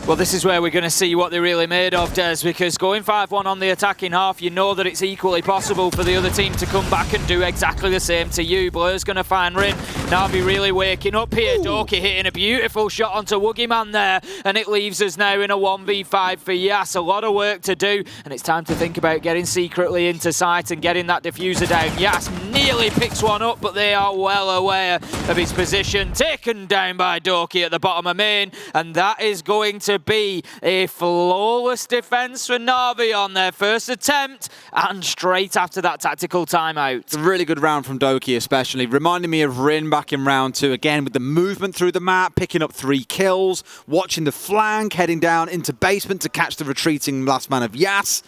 Well, this is where we're going to see what they're really made of, Des, because going 5-1 on the attacking half, you know that it's equally possible for the other team to come back and do exactly the same to you. Blur's going to find Rin. Na'Vi really waking up here. Ooh. Doki hitting a beautiful shot onto Woogieman there, and it leaves us now in a 1v5 for Yas. A lot of work to do, and it's time to think about getting secretly into sight and getting that diffuser down. Yas nearly picks one up, but they are well aware of his position. Taken down by Doki at the bottom of main, and that is going to be a flawless defense for Na'Vi on their first attempt, and straight after that tactical timeout. It's a really good round from Doki, especially reminding me of Rin back in round 2 again, with the movement through the map, picking up 3 kills, watching the flank, heading down into basement to catch the retreating last man of Yas.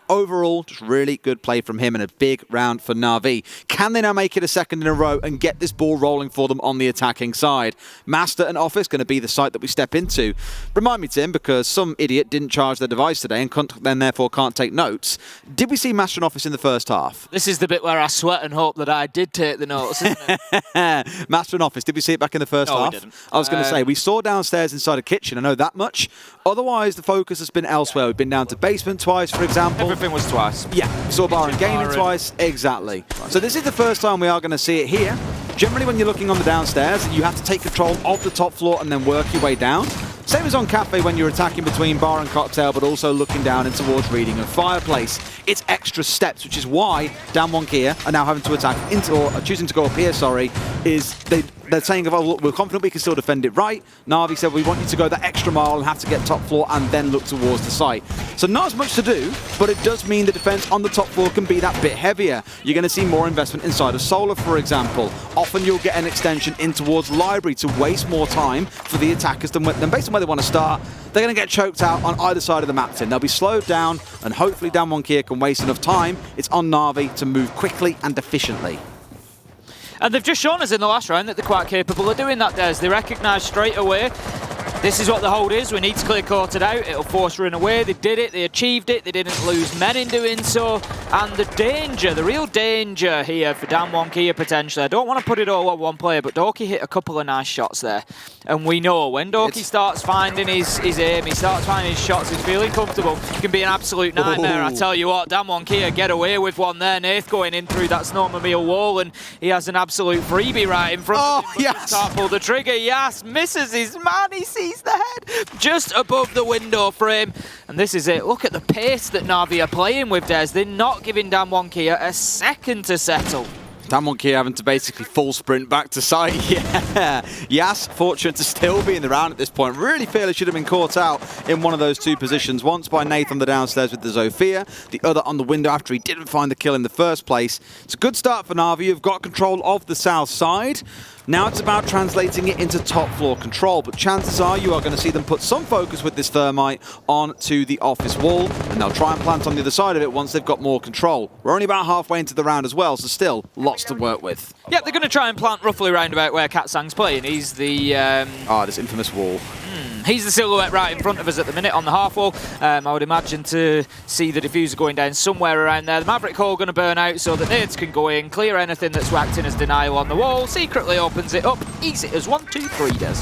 Overall, just really good play from him and a big round for Na'Vi. Can they now make it a second in a row and get this ball rolling for them on the attacking side? Master and Office going to be the site that we step into. Remind me, Tim, because some idiot didn't charge their device today and then therefore can't take notes. Did we see Master and Office in the first half? This is the bit where I sweat and hope that I did take the notes, isn't it? Master and Office, did we see it back in the first half? We didn't. I was going to say, we saw downstairs inside a kitchen, I know that much. Otherwise, the focus has been elsewhere. We've been down to basement twice, for example. Everything was twice. Yeah, we saw Bar and Gaming twice. Exactly. So this is the first time we are going to see it here. Generally, when you're looking on the downstairs, you have to take control of the top floor and then work your way down. Same as on Cafe when you're attacking between bar and cocktail, but also looking down and towards reading and fireplace. It's extra steps, which is why Damwon KIA are now having to attack into, or choosing to go up here, is they're saying, oh, look, we're confident we can still defend it right. Na'Vi said, we want you to go that extra mile and have to get top floor and then look towards the site. So not as much to do, but it does mean the defense on the top floor can be that bit heavier. You're going to see more investment inside of Solar, for example. Often you'll get an extension in towards Library to waste more time for the attackers than based on where they want to start. They're going to get choked out on either side of the map, Tim. They'll be slowed down, and hopefully Damwon KIA can waste enough time. It's on Na'Vi to move quickly and efficiently. And they've just shown us in the last round that they're quite capable of doing that, Des. They recognise straight away, this is what the hold is. We need to clear quartered out. It'll force Rin away. They did it. They achieved it. They didn't lose men in doing so. And the danger, the real danger here for Damwon KIA potentially, I don't want to put it all on one player, but Doki hit a couple of nice shots there. And we know when Doki starts finding his aim, he starts finding his shots, he's feeling comfortable, it can be an absolute nightmare. I tell you what, Damwon KIA get away with one there. Nath going in through that snowmobile wall, and he has an absolute freebie right in front of him. Yes. Can't pull the trigger. Yes, misses his man. He sees the head just above the window frame. And this is it. Look at the pace that Na'Vi are playing with, Des. They're not giving Damwon KIA a second to settle. Damwon Kia having to basically full sprint back to site. Yeah. Yas, fortunate to still be in the round at this point. Really feel he should have been caught out in one of those two positions. Once by Nath on the downstairs with the Zofia, the other on the window after he didn't find the kill in the first place. It's a good start for Na'Vi, who've got control of the south side. Now it's about translating it into top floor control, but chances are you are going to see them put some focus with this thermite onto the office wall, and they'll try and plant on the other side of it once they've got more control. We're only about halfway into the round as well, so still lots to work with. Yep, they're going to try and plant roughly round about where Katsang's playing. He's the... this infamous wall. He's the silhouette right in front of us at the minute on the half wall. I would imagine to see the diffuser going down somewhere around there. The Maverick Hole going to burn out so that Nades can go in, clear anything that's acting as denial on the wall, secretly opens it up, easy as 1, 2, 3 does.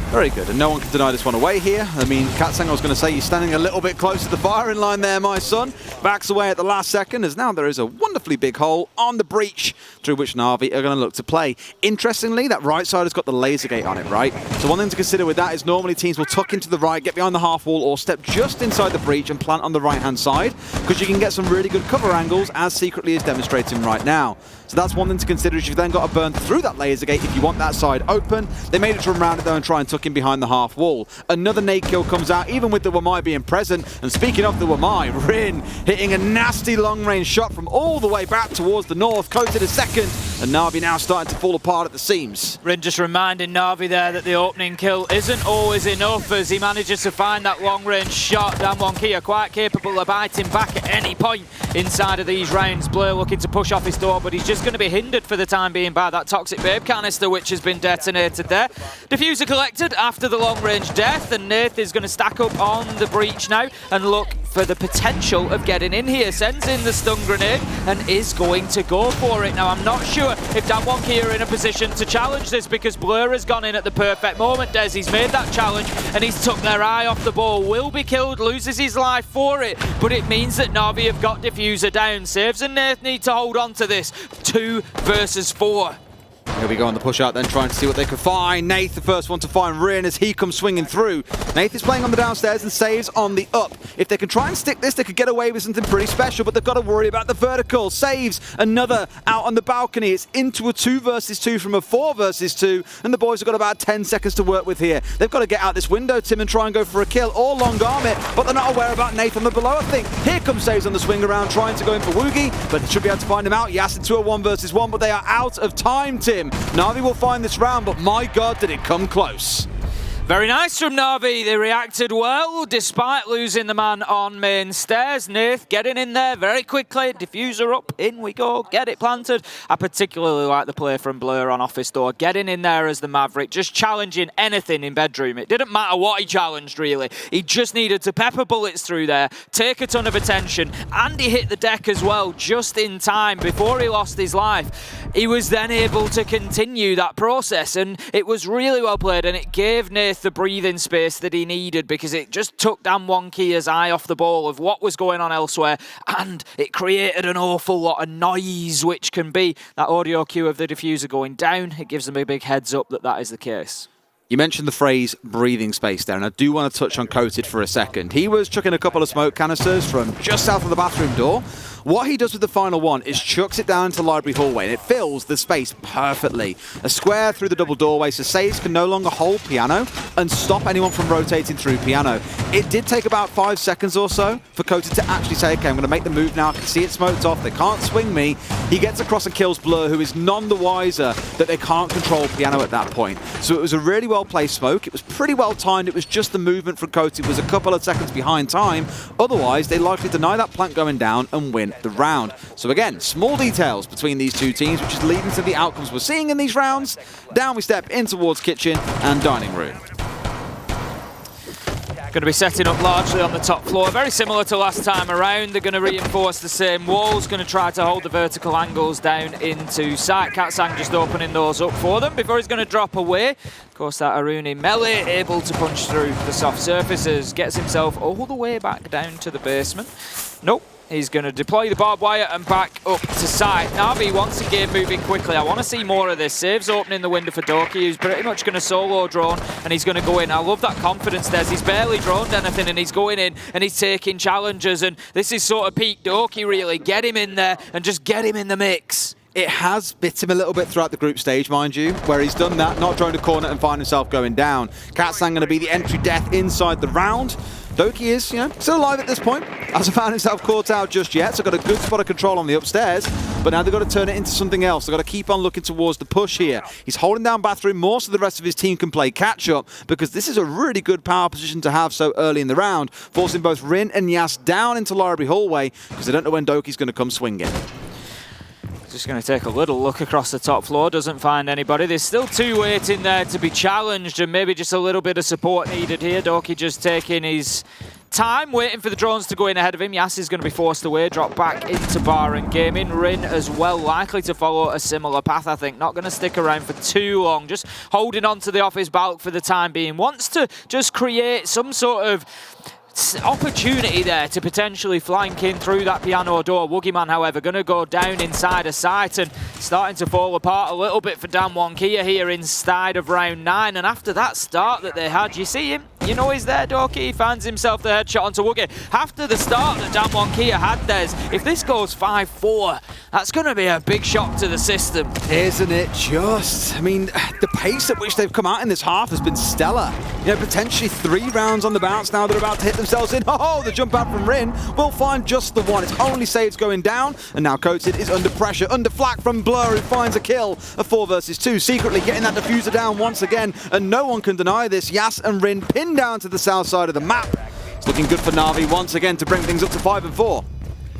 Very good, and no one can deny this one away here. I mean, Katsang, I was going to say, you're standing a little bit close to the firing line there, my son. Backs away at the last second, as now there is a wonderfully big hole on the breach through which Na'Vi are going to look to play. Interestingly, that right side has got the laser gate on it, right? So one thing to consider with that is normally teams will tuck into the right, get behind the half wall, or step just inside the breach and plant on the right-hand side, because you can get some really good cover angles, as Secretly is demonstrating right now. So that's one thing to consider, is you've then got to burn through that laser gate if you want that side open. They made it to run around it though and try and tuck in behind the half wall. Another nade kill comes out, even with the Wamai being present. And speaking of the Wamai, Rin hitting a nasty long-range shot from all the way back towards the north. Coated a second, and Na'Vi now starting to fall apart at the seams. Rin just reminding Na'Vi there that the opening kill isn't always enough as he manages to find that long-range shot. Damwon Kia quite capable of biting back at any point inside of these rounds. Blur looking to push off his door, but he's just going to be hindered for the time being by that Toxic Babe canister which has been detonated there. Diffuser collected after the long-range death, and Nath is going to stack up on the breach now and look for the potential of getting in here. Sends in the stun grenade and is going to go for it. Now, I'm not sure if Damwon Kia are in a position to challenge this because Blur has gone in at the perfect moment. Des, he's made that challenge and he's took their eye off the ball. Will be killed, loses his life for it, but it means that Na'Vi have got Diffuser down. Saves and Nath need to hold on to this. 2 versus 4. Here we go on the push out then, trying to see what they can find. Nath, the first one to find Rin as he comes swinging through. Nath is playing on the downstairs and saves on the up. If they can try and stick this, they could get away with something pretty special, but they've got to worry about the vertical. Saves another out on the balcony. It's into a 2 versus 2 from a 4 versus 2, and the boys have got about 10 seconds to work with here. They've got to get out this window, Tim, and try and go for a kill or long arm it, but they're not aware about Nath on the below, I think. Here comes Saves on the swing around, trying to go in for Woogie, but they should be able to find him out. Yes, into a 1 versus 1, but they are out of time, Tim. Na'Vi will find this round, but my God, did it come close. Very nice from Na'Vi. They reacted well despite losing the man on main stairs. Nath getting in there very quickly. Diffuser up, in we go, get it planted. I particularly like the play from Blur on office door. Getting in there as the Maverick, just challenging anything in bedroom. It didn't matter what he challenged really. He just needed to pepper bullets through there, take a ton of attention, and he hit the deck as well just in time before he lost his life. He was then able to continue that process, and it was really well played, and it gave Nath the breathing space that he needed because it just took Damwon Kia's eye off the ball of what was going on elsewhere, and it created an awful lot of noise, which can be that audio cue of the diffuser going down. It gives them a big heads up that that is the case. You mentioned the phrase breathing space there, and I do want to touch on Coated for a second. He was chucking a couple of smoke canisters from just south of the bathroom door. What he does with the final one is chucks it down into the library hallway, and it fills the space perfectly. A square through the double doorway, so Saves can no longer hold piano and stop anyone from rotating through piano. It did take about 5 seconds or so for Coated to actually say, okay, I'm going to make the move now. I can see it smoked off. They can't swing me. He gets across and kills Blur, who is none the wiser that they can't control piano at that point. So it was a really well-placed smoke. It was pretty well timed. It was just the movement from Coated was a couple of seconds behind time. Otherwise, they likely deny that plant going down and win the round. So again, small details between these two teams, which is leading to the outcomes we're seeing in these rounds. Down we step in towards kitchen and dining room. Going to be setting up largely on the top floor, very similar to last time around. They're going to reinforce the same walls, going to try to hold the vertical angles down into sight. Katsang just opening those up for them before he's going to drop away. Of course, that Aruni melee able to punch through the soft surfaces, gets himself all the way back down to the basement. Nope. He's going to deploy the barbed wire and back up to side. Na'Vi wants the game moving quickly. I want to see more of this. Saves opening the window for Doki, who's pretty much going to solo drone, and he's going to go in. I love that confidence there. He's barely droned anything, and he's going in, and he's taking challenges, and this is sort of peak Doki, really. Get him in there, and just get him in the mix. It has bit him a little bit throughout the group stage, mind you, where he's done that, not thrown a corner and find himself going down. Katsang going to be the entry death inside the round. Doki is, still alive at this point. Hasn't found himself caught out just yet, so got a good spot of control on the upstairs. But now they've got to turn it into something else. They've got to keep on looking towards the push here. He's holding down Bathroom more so the rest of his team can play catch-up, because this is a really good power position to have so early in the round, forcing both Rin and Yas down into Library Hallway, because they don't know when Doki's going to come swinging. Just going to take a little look across the top floor, doesn't find anybody. There's still two waiting there to be challenged, and maybe just a little bit of support needed here. Doki just taking his time, waiting for the drones to go in ahead of him. Yas is going to be forced away, drop back into Bar and Gaming. Rin as well, likely to follow a similar path, I think. Not going to stick around for too long, just holding on to the office bulk for the time being. Wants to just create some sort of opportunity there to potentially flank in through that piano door. Woogieman, however, going to go down inside a sight and starting to fall apart a little bit for Damwon Kia here inside of round 9. And after that start that they had, you see him, you know he's there, Doki. He finds himself the headshot onto Woogie. After the start that Damwon Kia had, if this goes 5-4, that's going to be a big shock to the system. Isn't it just? I mean, the pace at which they've come out in this half has been stellar. Potentially 3 rounds on the bounce now. They're about to hit themselves in. Oh, the jump out from Rin will find just the one. It's only Sage going down, and now Coated is under pressure, under flak from Blur, who finds a kill. A 4 versus 2, secretly getting that diffuser down once again, and no one can deny this. Yas and Rin pinned down to the south side of the map. It's looking good for Na'Vi once again to bring things up to 5-4.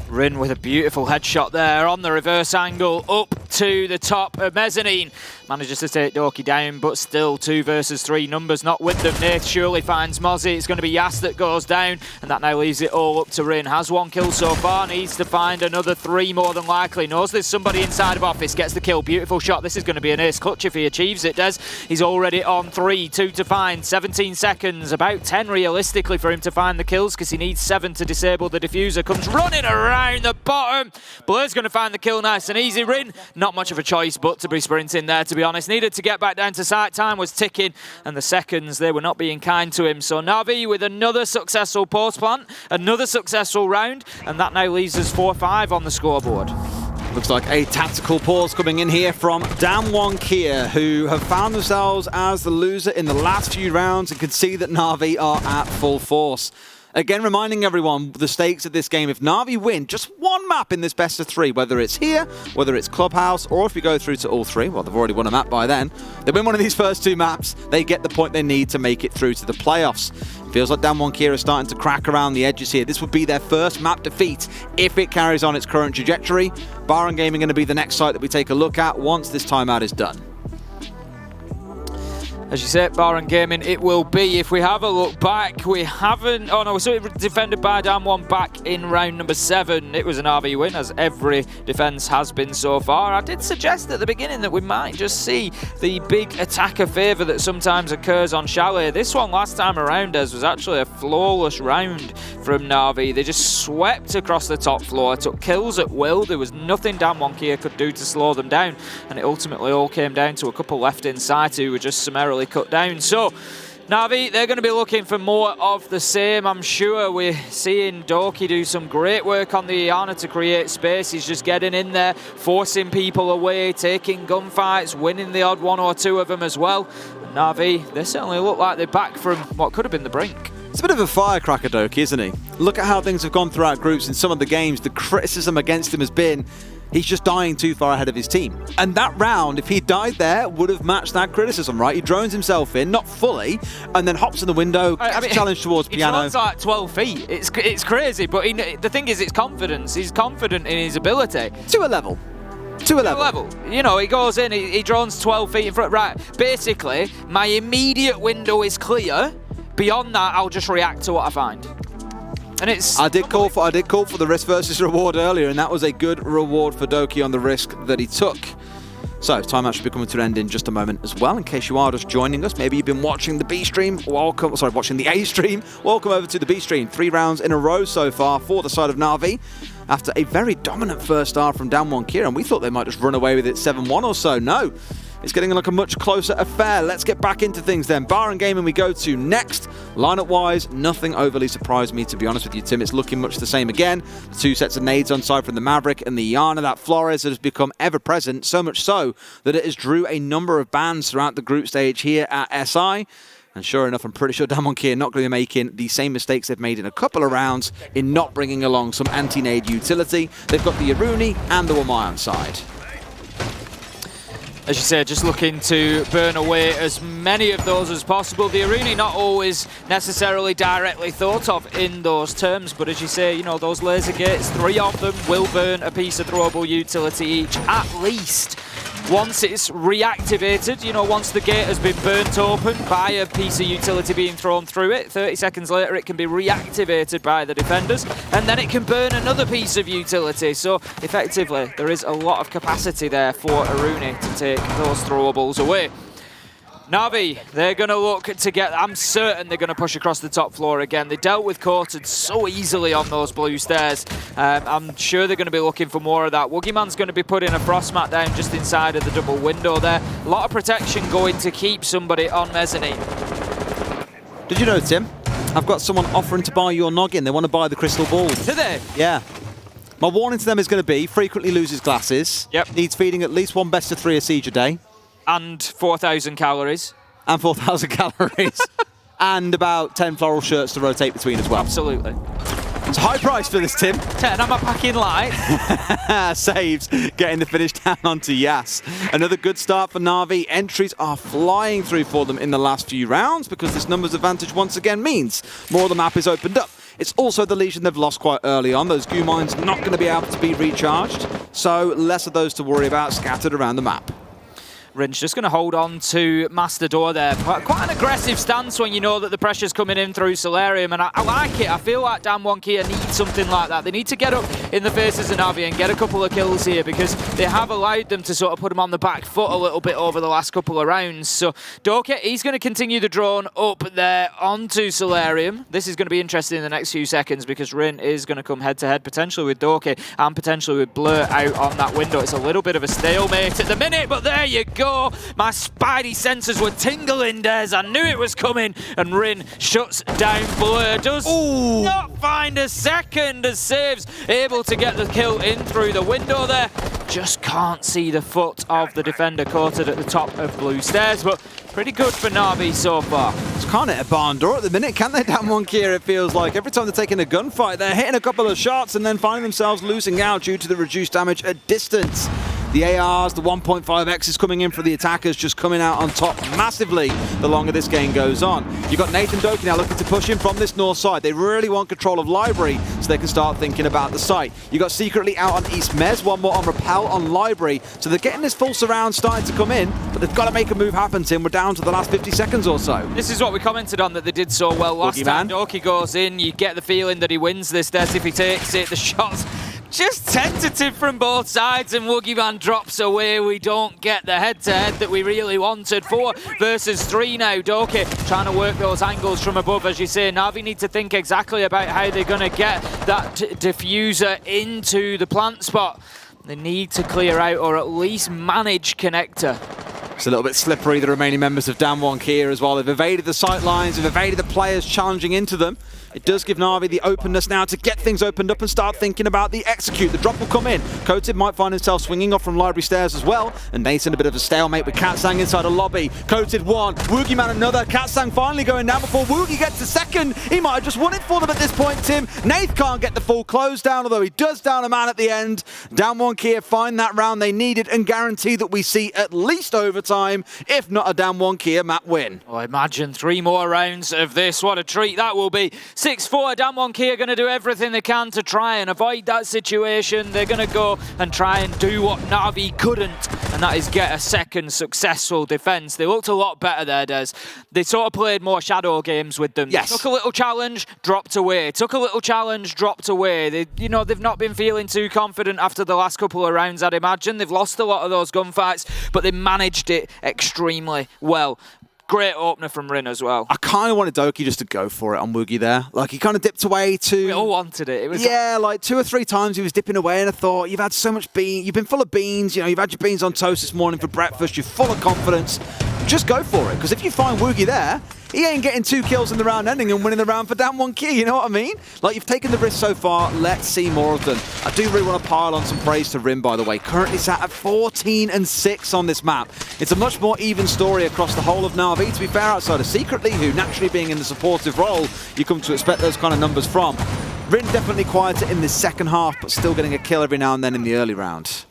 Rin with a beautiful headshot there on the reverse angle up to the top of mezzanine. Manages to take Doki down, but still 2 versus 3 numbers not with them. Nath surely finds Mozzie. It's going to be Yas that goes down, and that now leaves it all up to Rin. Has 1 kill so far, needs to find another 3 more than likely. Knows there's somebody inside of office, gets the kill. Beautiful shot. This is going to be an ace clutch if he achieves it, Des. He's already on 3, 2 to find, 17 seconds, about 10 realistically for him to find the kills, because he needs 7 to disable the diffuser. Comes running around the bottom. Blur's going to find the kill nice and easy. Rin, not much of a choice but to be sprinting there, to be honest. Needed to get back down to sight. Time was ticking, and the seconds, they were not being kind to him. So Na'Vi with another successful post plant, another successful round, and that now leaves us 4-5 on the scoreboard. Looks like a tactical pause coming in here from Damwon Kia, who have found themselves as the loser in the last few rounds and can see that Na'Vi are at full force. Again, reminding everyone the stakes of this game. If Na'Vi win just 1 map in this best of 3, whether it's here, whether it's Clubhouse, or if we go through to all 3, well, they've already won a map by then. They win one of these first 2 maps, they get the point they need to make it through to the playoffs. It feels like Damwon Kia is starting to crack around the edges here. This would be their first map defeat if it carries on its current trajectory. Baron Gaming going to be the next site that we take a look at once this timeout is done. As you said, Bar and Gaming, it will be. If we have a look back, we haven't... Oh, no, so it was defended by Damwon back in round number 7. It was an RV win, as every defence has been so far. I did suggest at the beginning that we might just see the big attacker favour that sometimes occurs on Chalet. This one last time around us was actually a flawless round from Na'Vi. They just swept across the top floor, took kills at will. There was nothing Damwon Kia could do to slow them down, and it ultimately all came down to a couple left inside who were just summarily cut down. So Na'Vi, they're going to be looking for more of the same. I'm sure we're seeing Doki do some great work on the Iana to create space. He's just getting in there, forcing people away, taking gunfights, winning the odd 1 or 2 of them as well. Na'Vi, they certainly look like they're back from what could have been the brink. It's a bit of a firecracker, Doki, isn't he? Look at how things have gone throughout groups in some of the games. The criticism against him has been he's just dying too far ahead of his team. And that round, if he died there, would have matched that criticism, right? He drones himself in, not fully, and then hops in the window, gets a challenge towards Piano. He drones like 12 feet. It's crazy, but the thing is, it's confidence. He's confident in his ability. To a level. To a level. You know, he goes in, he drones 12 feet in front. Right, basically, my immediate window is clear. Beyond that, I'll just react to what I find. And it's... I did call for the risk versus reward earlier, and that was a good reward for Doki on the risk that he took. So, timeout should be coming to an end in just a moment as well. In case you are just joining us, maybe you've been watching the B stream, watching the A stream. Welcome over to the B stream. 3 rounds in a row so far for the side of Na'Vi, after a very dominant first half from Damwon Kia, and we thought they might just run away with it 7-1 or so. No. it's getting like a much closer affair. Let's get back into things then. Bar and Gaming we go to next. Lineup-wise, nothing overly surprised me, to be honest with you, Tim. It's looking much the same again. The 2 sets of nades on side from the Maverick and the Iana. That Flores that has become ever-present, so much so that it has drew a number of bans throughout the group stage here at SI. And sure enough, I'm pretty sure Damwon KIA are not going to be making the same mistakes they've made in a couple of rounds in not bringing along some anti-nade utility. They've got the Aruni and the Wamai on side. As you said, just looking to burn away as many of those as possible. The Aruni not always necessarily directly thought of in those terms, but as you say, you know, those laser gates, 3 of them will burn a piece of throwable utility each, at least. Once it's reactivated, you know, once the gate has been burnt open by a piece of utility being thrown through it, 30 seconds later it can be reactivated by the defenders, and then it can burn another piece of utility. So effectively, there is a lot of capacity there for Aruni to take those throwables away. Na'Vi, they're going to look to get... I'm certain they're going to push across the top floor again. They dealt with Courted so easily on those blue stairs. I'm sure they're going to be looking for more of that. Woogieman's going to be putting a frost mat down just inside of the double window there. A lot of protection going to keep somebody on mezzanine. Did you know, Tim? I've got someone offering to buy your noggin. They want to buy the crystal ball. Do they? Yeah. My warning to them is going to be frequently loses glasses. Yep. Needs feeding at least 1 best of 3 a siege a day. And 4,000 calories. And 4,000 calories. And about 10 floral shirts to rotate between as well. Absolutely. It's a high price for this, Tim. 10, I'm a packing light. Saves, getting the finish down onto Yas. Another good start for Na'Vi. Entries are flying through for them in the last few rounds because this numbers advantage once again means more of the map is opened up. It's also the Legion they've lost quite early on. Those goo mines not going to be able to be recharged. So less of those to worry about scattered around the map. Rinch just going to hold on to Master Door there. Quite an aggressive stance when you know that the pressure's coming in through Solarium, and I like it. I feel like Damwon KIA need something like that. They need to get up in the faces of Na'Vi and get a couple of kills here because they have allowed them to sort of put them on the back foot a little bit over the last couple of rounds. So Doke, he's going to continue the drone up there onto Solarium. This is going to be interesting in the next few seconds because Rin is going to come head-to-head potentially with Doke and potentially with Blur out on that window. It's a little bit of a stalemate at the minute, but there you go. My spidey senses were tingling, Des. I knew it was coming. And Rin shuts down Blur. Does not find a second as Saves able to get the kill in through the window there. Just can't see the foot of the defender Courted at the top of blue stairs, but pretty good for Na'Vi so far. Just can't hit a barn door at the minute, can they, Damwon KIA? It feels like every time they're taking a gunfight, they're hitting a couple of shots and then finding themselves losing out due to the reduced damage at distance. The ARs, the 1.5X is coming in for the attackers, just coming out on top massively the longer this game goes on. You've got Nathan Doki now looking to push in from this north side. They really want control of Library so they can start thinking about the site. You've got Secretly out on East Mez, one more on Repel on Library. So they're getting this full surround starting to come in, but they've got to make a move happen, Tim. We're down to the last 50 seconds or so. This is what we commented on, that they did so well last time. Doki goes in, you get the feeling that he wins this, Des, if he takes it. The shots just tentative from both sides, and Woogieman drops away. We don't get the head-to-head that we really wanted. 4 versus 3 now. Doki trying to work those angles from above, as you say. Na'Vi need to think exactly about how they're going to get that diffuser into the plant spot. They need to clear out or at least manage connector. It's a little bit slippery, the remaining members of Damwon KIA as well. They've evaded the sight lines, they've evaded the players challenging into them. It does give Na'Vi the openness now to get things opened up and start thinking about the execute. The drop will come in. Coated might find himself swinging off from Library Stairs as well. And Nathan a bit of a stalemate with Katsang inside a lobby. Coated 1, Woogieman another. Katsang finally going down before Woogie gets the second. He might have just won it for them at this point, Tim. Nath can't get the full close down, although he does down a man at the end. Damwon KIA find that round they needed and guarantee that we see at least overtime, if not a Damwon KIA map win. Oh, imagine 3 more rounds of this. What a treat that will be. 6-4, Damwon KIA are going to do everything they can to try and avoid that situation. They're going to go and try and do what Na'Vi couldn't, and that is get a second successful defence. They looked a lot better there, Des. They sort of played more shadow games with them. Yes. They took a little challenge, dropped away. Took a little challenge, dropped away. They've not been feeling too confident after the last couple of rounds, I'd imagine. They've lost a lot of those gunfights, but they managed it extremely well. Great opener from Rin as well. I kind of wanted Doki just to go for it on Woogie there. Like, he kind of dipped away to... We all wanted it. It was like 2 or 3 times he was dipping away, and I thought, you've had so much bean, you've been full of beans, you know, you've had your beans on toast this morning for breakfast, you're full of confidence. Just go for it, because if you find Woogie there, he ain't getting 2 kills in the round ending and winning the round for Damwon Kia, you know what I mean? Like, you've taken the risk so far, let's see more of them. I do really want to pile on some praise to Rim, by the way. Currently sat at 14-6 on this map. It's a much more even story across the whole of Na'Vi, to be fair, outside of Secretly, who naturally being in the supportive role, you come to expect those kind of numbers from. Rin definitely quieter in the second half, but still getting a kill every now and then in the early round.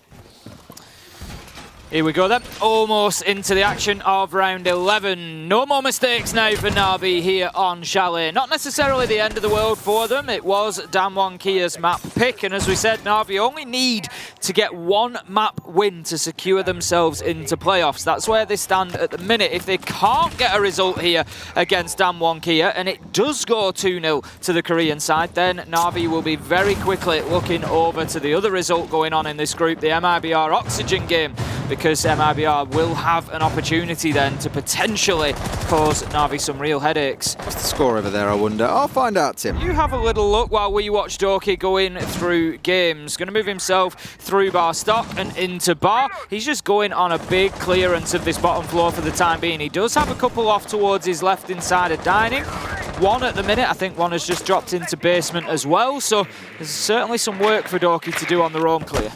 Here we go then, almost into the action of round 11. No more mistakes now for Na'Vi here on Chalet. Not necessarily the end of the world for them. It was Damwon Kia's map pick, and as we said, Na'Vi only need to get 1 map win to secure themselves into playoffs. That's where they stand at the minute. If they can't get a result here against Damwon Kia, and it does go 2-0 to the Korean side, then Na'Vi will be very quickly looking over to the other result going on in this group, the MIBR Oxygen game, because MIBR will have an opportunity then to potentially cause Na'Vi some real headaches. What's the score over there, I wonder? I'll find out, Tim. You have a little look while we watch Doki going through games. Going to move himself through bar stock and into bar. He's just going on a big clearance of this bottom floor for the time being. He does have a couple off towards his left inside of dining. 1 at the minute. I think 1 has just dropped into basement as well. So there's certainly some work for Doki to do on the roam clear.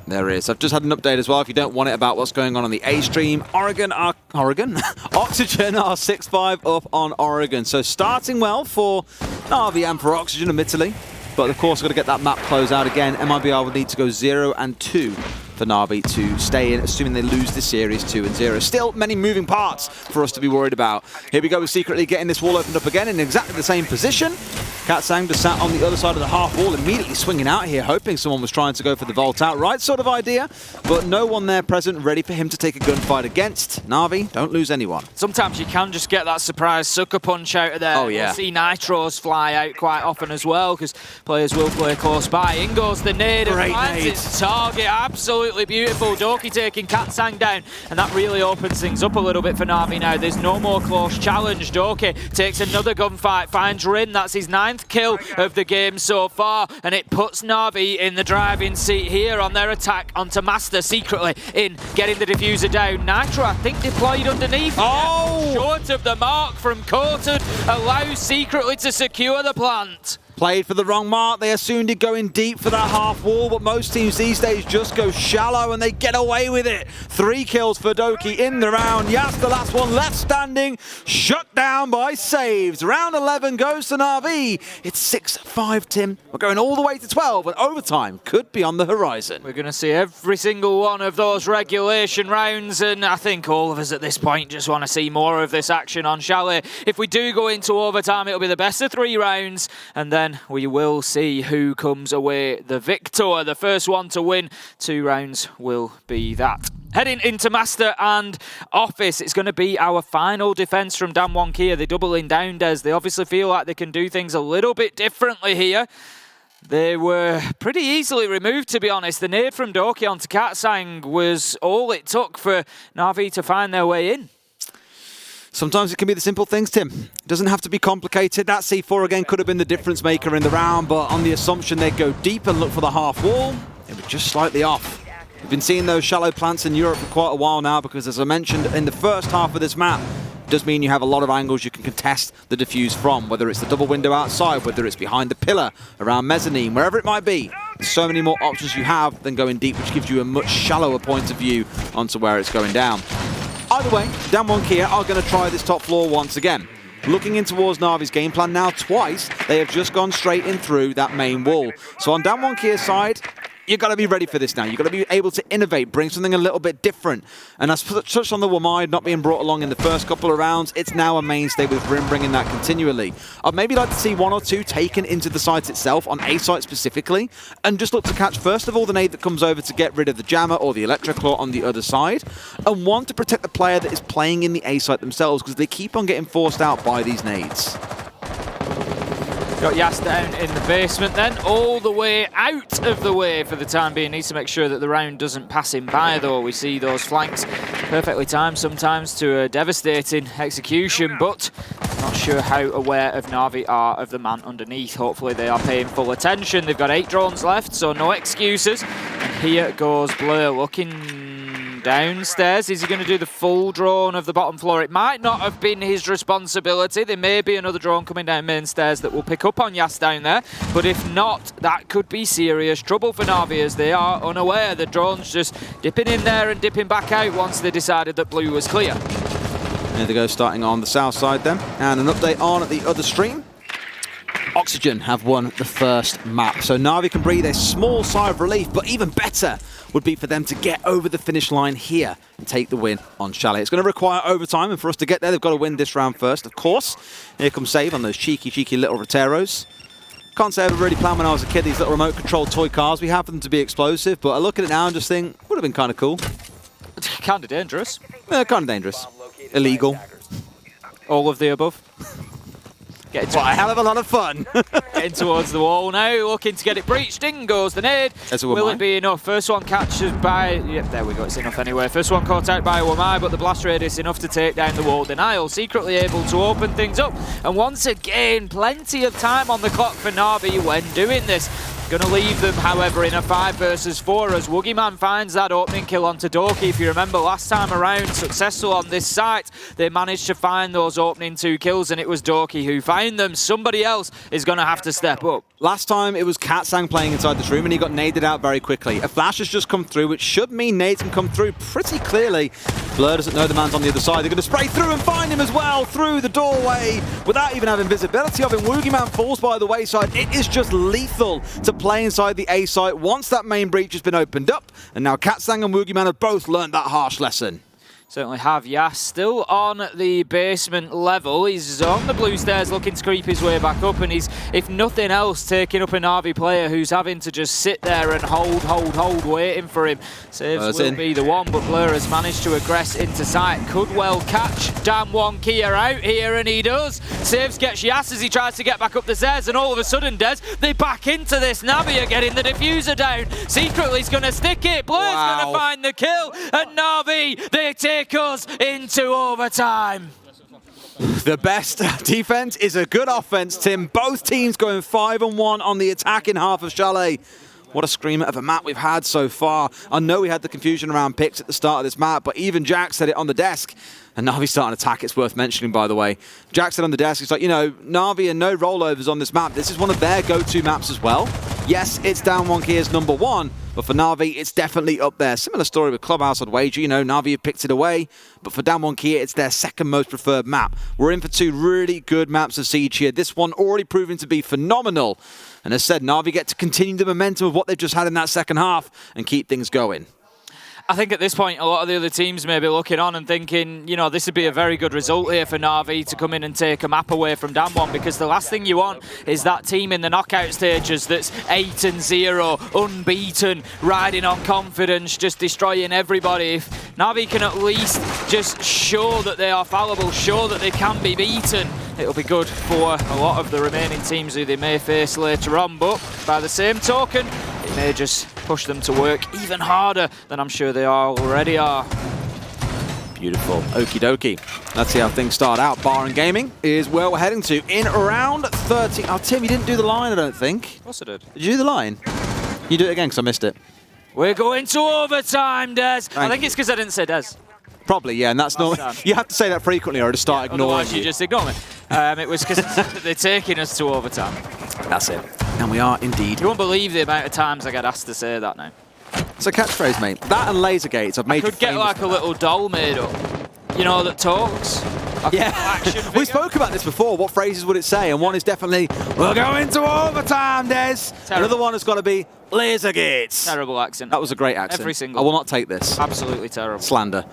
There is. I've just had an update as well, if you don't want it, about what's going on the A stream. Oxygen are 6-5 up on Oregon. So starting well for Na'Vi and for Oxygen, admittedly. But of course, we've got to get that map closed out again. MIBR will need to go 0-2 for Na'Vi to stay in, assuming they lose this series 2-0. Still many moving parts for us to be worried about. Here we go with Secretly getting this wall opened up again in exactly the same position. Katsang just sat on the other side of the half wall, immediately swinging out here, hoping someone was trying to go for the vault out. Right sort of idea, but no one there present ready for him to take a gunfight against. Na'Vi, don't lose anyone. Sometimes you can just get that surprise sucker punch out of there. Oh, yeah. We'll see nitros fly out quite often as well, because players will play close by. In goes the nade and finds its target. Absolutely beautiful. Doki taking Katsang down, and that really opens things up a little bit for Na'Vi now. There's no more close challenge. Doki takes another gunfight, finds Rin. That's his 9th kill of the game so far, and it puts Na'Vi in the driving seat here on their attack onto Master. Secretly in getting the diffuser down. Nitro, I think, deployed underneath. Oh! Short of the mark from Coated, allows Secretly to secure the plant. Played for the wrong mark. They assumed he'd go in deep for that half wall, but most teams these days just go shallow and they get away with it. 3 kills for Doki in the round. Yes, the last one left standing, shut down by saves. Round 11 goes to Na'Vi. It's 6-5, Tim. We're going all the way to 12, and overtime could be on the horizon. We're going to see every single one of those regulation rounds, and I think all of us at this point just want to see more of this action on Chalet. If we do go into overtime, it'll be the best of 3 rounds, and then we will see who comes away the victor. The first one to win 2 rounds will be that. Heading into Master and Office, it's going to be our final defense from Damwon Kia. They're doubling down, Des. They obviously feel like they can do things a little bit differently here. They were pretty easily removed, to be honest. The nade from Doki onto Katsang was all it took for Na'Vi to find their way in. Sometimes it can be the simple things, Tim. It doesn't have to be complicated. That C4 again could have been the difference maker in the round, but on the assumption they'd go deep and look for the half wall, it was just slightly off. We've been seeing those shallow plants in Europe for quite a while now because, as I mentioned, in the first half of this map, it does mean you have a lot of angles you can contest the defuse from, whether it's the double window outside, whether it's behind the pillar, around mezzanine, wherever it might be. There's so many more options you have than going deep, which gives you a much shallower point of view onto where it's going down. Either way, Damwon Kia are going to try this top floor once again. Looking in towards Na'Vi's game plan now twice, they have just gone straight in through that main wall. So on Damwon Kia's side, you've got to be ready for this now. You've got to be able to innovate, bring something a little bit different. And as touched on the Wamide not being brought along in the first couple of rounds, it's now a mainstay with Rim bringing that continually. I'd maybe like to see 1 or 2 taken into the site itself, on A site specifically, and just look to catch first of all the nade that comes over to get rid of the jammer or the Electroclaw on the other side, and 1 to protect the player that is playing in the A site themselves, because they keep on getting forced out by these nades. Got Yas down in the basement then, all the way out of the way for the time being. Needs to make sure that the round doesn't pass him by though. We see those flanks perfectly timed sometimes to a devastating execution, but not sure how aware of Na'Vi are of the man underneath. Hopefully they are paying full attention. They've got 8 drones left, so no excuses. And here goes Blur looking downstairs. Is he going to do the full drone of the bottom floor? It might not have been his responsibility. There may be another drone coming down main stairs that will pick up on Yas down there, but if not, that could be serious trouble for Na'Vi as they are unaware. The drone's just dipping in there and dipping back out once they decided that blue was clear. There they go, starting on the south side then. And an update on at the other stream. Oxygen have won the first map, so Na'Vi can breathe a small sigh of relief, but even better would be for them to get over the finish line here and take the win on Chalet. It's going to require overtime, and for us to get there, they've got to win this round first, of course. Here comes Save on those cheeky little Roteros. Can't say I ever really planned when I was a kid, these little remote-controlled toy cars. We happen them to be explosive, but I look at it now and just think, would have been kind of cool. Kind of dangerous. Yeah, kind of dangerous. Illegal. All of the above. But a hell of a lot of fun. Getting towards the wall now, looking to get it breached. In goes the nade. Will it be enough? First one catches by... Yep, there we go, it's enough anyway. First one caught out by Wamai, but the blast radius enough to take down the wall. Denial secretly able to open things up. And once again, plenty of time on the clock for Na'Vi when doing this. Going to leave them, however, in a 5 versus 4 as Woogieman finds that opening kill onto Doki. If you remember last time around, successful on this site, they managed to find those opening 2 kills and it was Doki who found them. Somebody else is going to have to step up. Last time it was Katsang playing inside this room and he got naded out very quickly. A flash has just come through, which should mean nades can come through pretty clearly. Blur doesn't know the man's on the other side. They're going to spray through and find him as well through the doorway without even having visibility of him. Woogieman falls by the wayside. It is just lethal to play inside the A site once that main breach has been opened up. And now Katsang and Woogieman have both learned that harsh lesson. Certainly have. Yas still on the basement level. He's on the blue stairs looking to creep his way back up, and he's, if nothing else, taking up a Na'Vi player who's having to just sit there and hold, waiting for him. Saves will be the one, but Blur has managed to aggress into sight. Could well catch Damwon Kia out here, and he does. Saves gets Yas as he tries to get back up the stairs, and all of a sudden, Des, they back into this. Na'Vi are getting the diffuser down. Secretly, he's going to stick it. Blur's going to find the kill, and Na'Vi, they take us into overtime. The best defense is a good offense, Tim. Both teams going 5-1 on the attacking half of Chalet. What a screamer of a map we've had so far. I know we had the confusion around picks at the start of this map, but even Jack said it on the desk. And Na'Vi's starting to attack, it's worth mentioning, by the way. Jack said on the desk, he's like, you know, Na'Vi and no rollovers on this map. This is one of their go-to maps as well. Yes, it's Damwon Kia's #1, but for Na'Vi, it's definitely up there. Similar story with Clubhouse, I'd wager. You know, Na'Vi have picked it away, but for Damwon Kia, it's their second most preferred map. We're in for 2 really good maps of Siege here. This one already proving to be phenomenal. And as said, Na'Vi get to continue the momentum of what they've just had in that second half and keep things going. I think at this point, a lot of the other teams may be looking on and thinking, you know, this would be a very good result here for Na'Vi to come in and take a map away from Damwon, because the last thing you want is that team in the knockout stages that's 8-0, unbeaten, riding on confidence, just destroying everybody. If Na'Vi can at least just show that they are fallible, show that they can be beaten, it'll be good for a lot of the remaining teams who they may face later on. But by the same token, it may just push them to work even harder than I'm sure they already are. Beautiful. Okie dokie. Let's see how things start out. Bar and Gaming is where we're heading to in round 13. Oh, Tim, you didn't do the line, I don't think. Of course I did. Did you do the line? You do it again, because I missed it. We're going to overtime, Des. I think it's because I didn't say Des. Probably, yeah, and that's not. You have to say that frequently or to start ignoring otherwise you just ignore me. It was because they're taking us to overtime. That's it. And we are indeed. You won't believe the amount of times I get asked to say that now. It's a catchphrase, mate. That and laser gates I've made. I could get like a little doll made up, you know, that talks. Yeah, action we spoke about this before. What phrases would it say? And one is definitely, we're going to overtime, Des. Terrible. Another one has got to be, laser gates. Terrible accent. That was a great accent. Every single I will not take this. Absolutely terrible. Slander.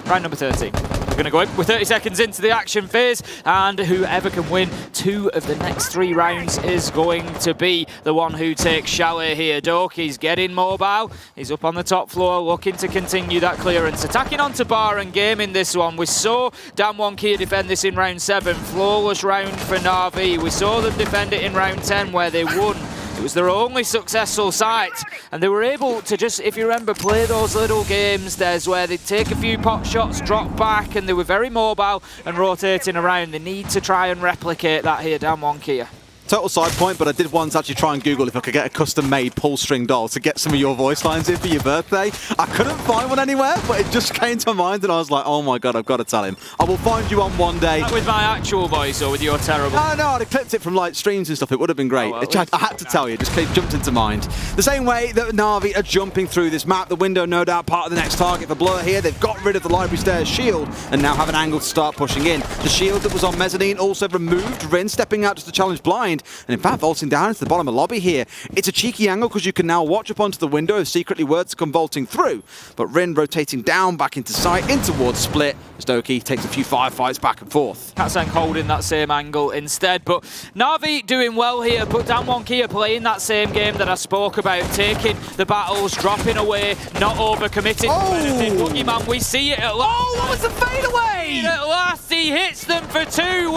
Round number 13. going to go in. We're 30 seconds into the action phase, and whoever can win 2 of the next 3 rounds is going to be the one who takes Chalet here. Doki's getting mobile. He's up on the top floor, looking to continue that clearance. Attacking onto Bar and Game in this one. We saw DWG KIA defend this in round 7. Flawless round for Na'Vi. We saw them defend it in round 10 where they won. It was their only successful site, and they were able to just, if you remember, play those little games. There's where they'd take a few pot shots, drop back, and they were very mobile and rotating around. They need to try and replicate that here, DWG KIA. Total side point, but I did once actually try and Google if I could get a custom-made pull string doll to get some of your voice lines in for your birthday. I couldn't find one anywhere, but it just came to mind, and I was like, oh my god, I've got to tell him. I will find you one one day. With my actual voice or with your terrible? No, I'd have clipped it from like streams and stuff. It would have been great. Oh, well, I had to tell you, it just jumped into mind. The same way that Na'Vi are jumping through this map, the window no doubt part of the next target for Blur here. They've got rid of the library stairs shield and now have an angle to start pushing in. The shield that was on Mezzanine also removed. Rin stepping out just to challenge Blind, and in fact, vaulting down into the bottom of the lobby here. It's a cheeky angle because you can now watch up onto the window if secretly were to come vaulting through. But Rin rotating down back into sight, in towards Split, as Doki takes a few firefights back and forth. Katsang holding that same angle instead, but Na'Vi doing well here, but DWG KIA playing that same game that I spoke about, taking the battles, dropping away, not overcommitting to anything. Boogeyman, we see it at last. Oh, what was the fadeaway? At last he hits them for 2.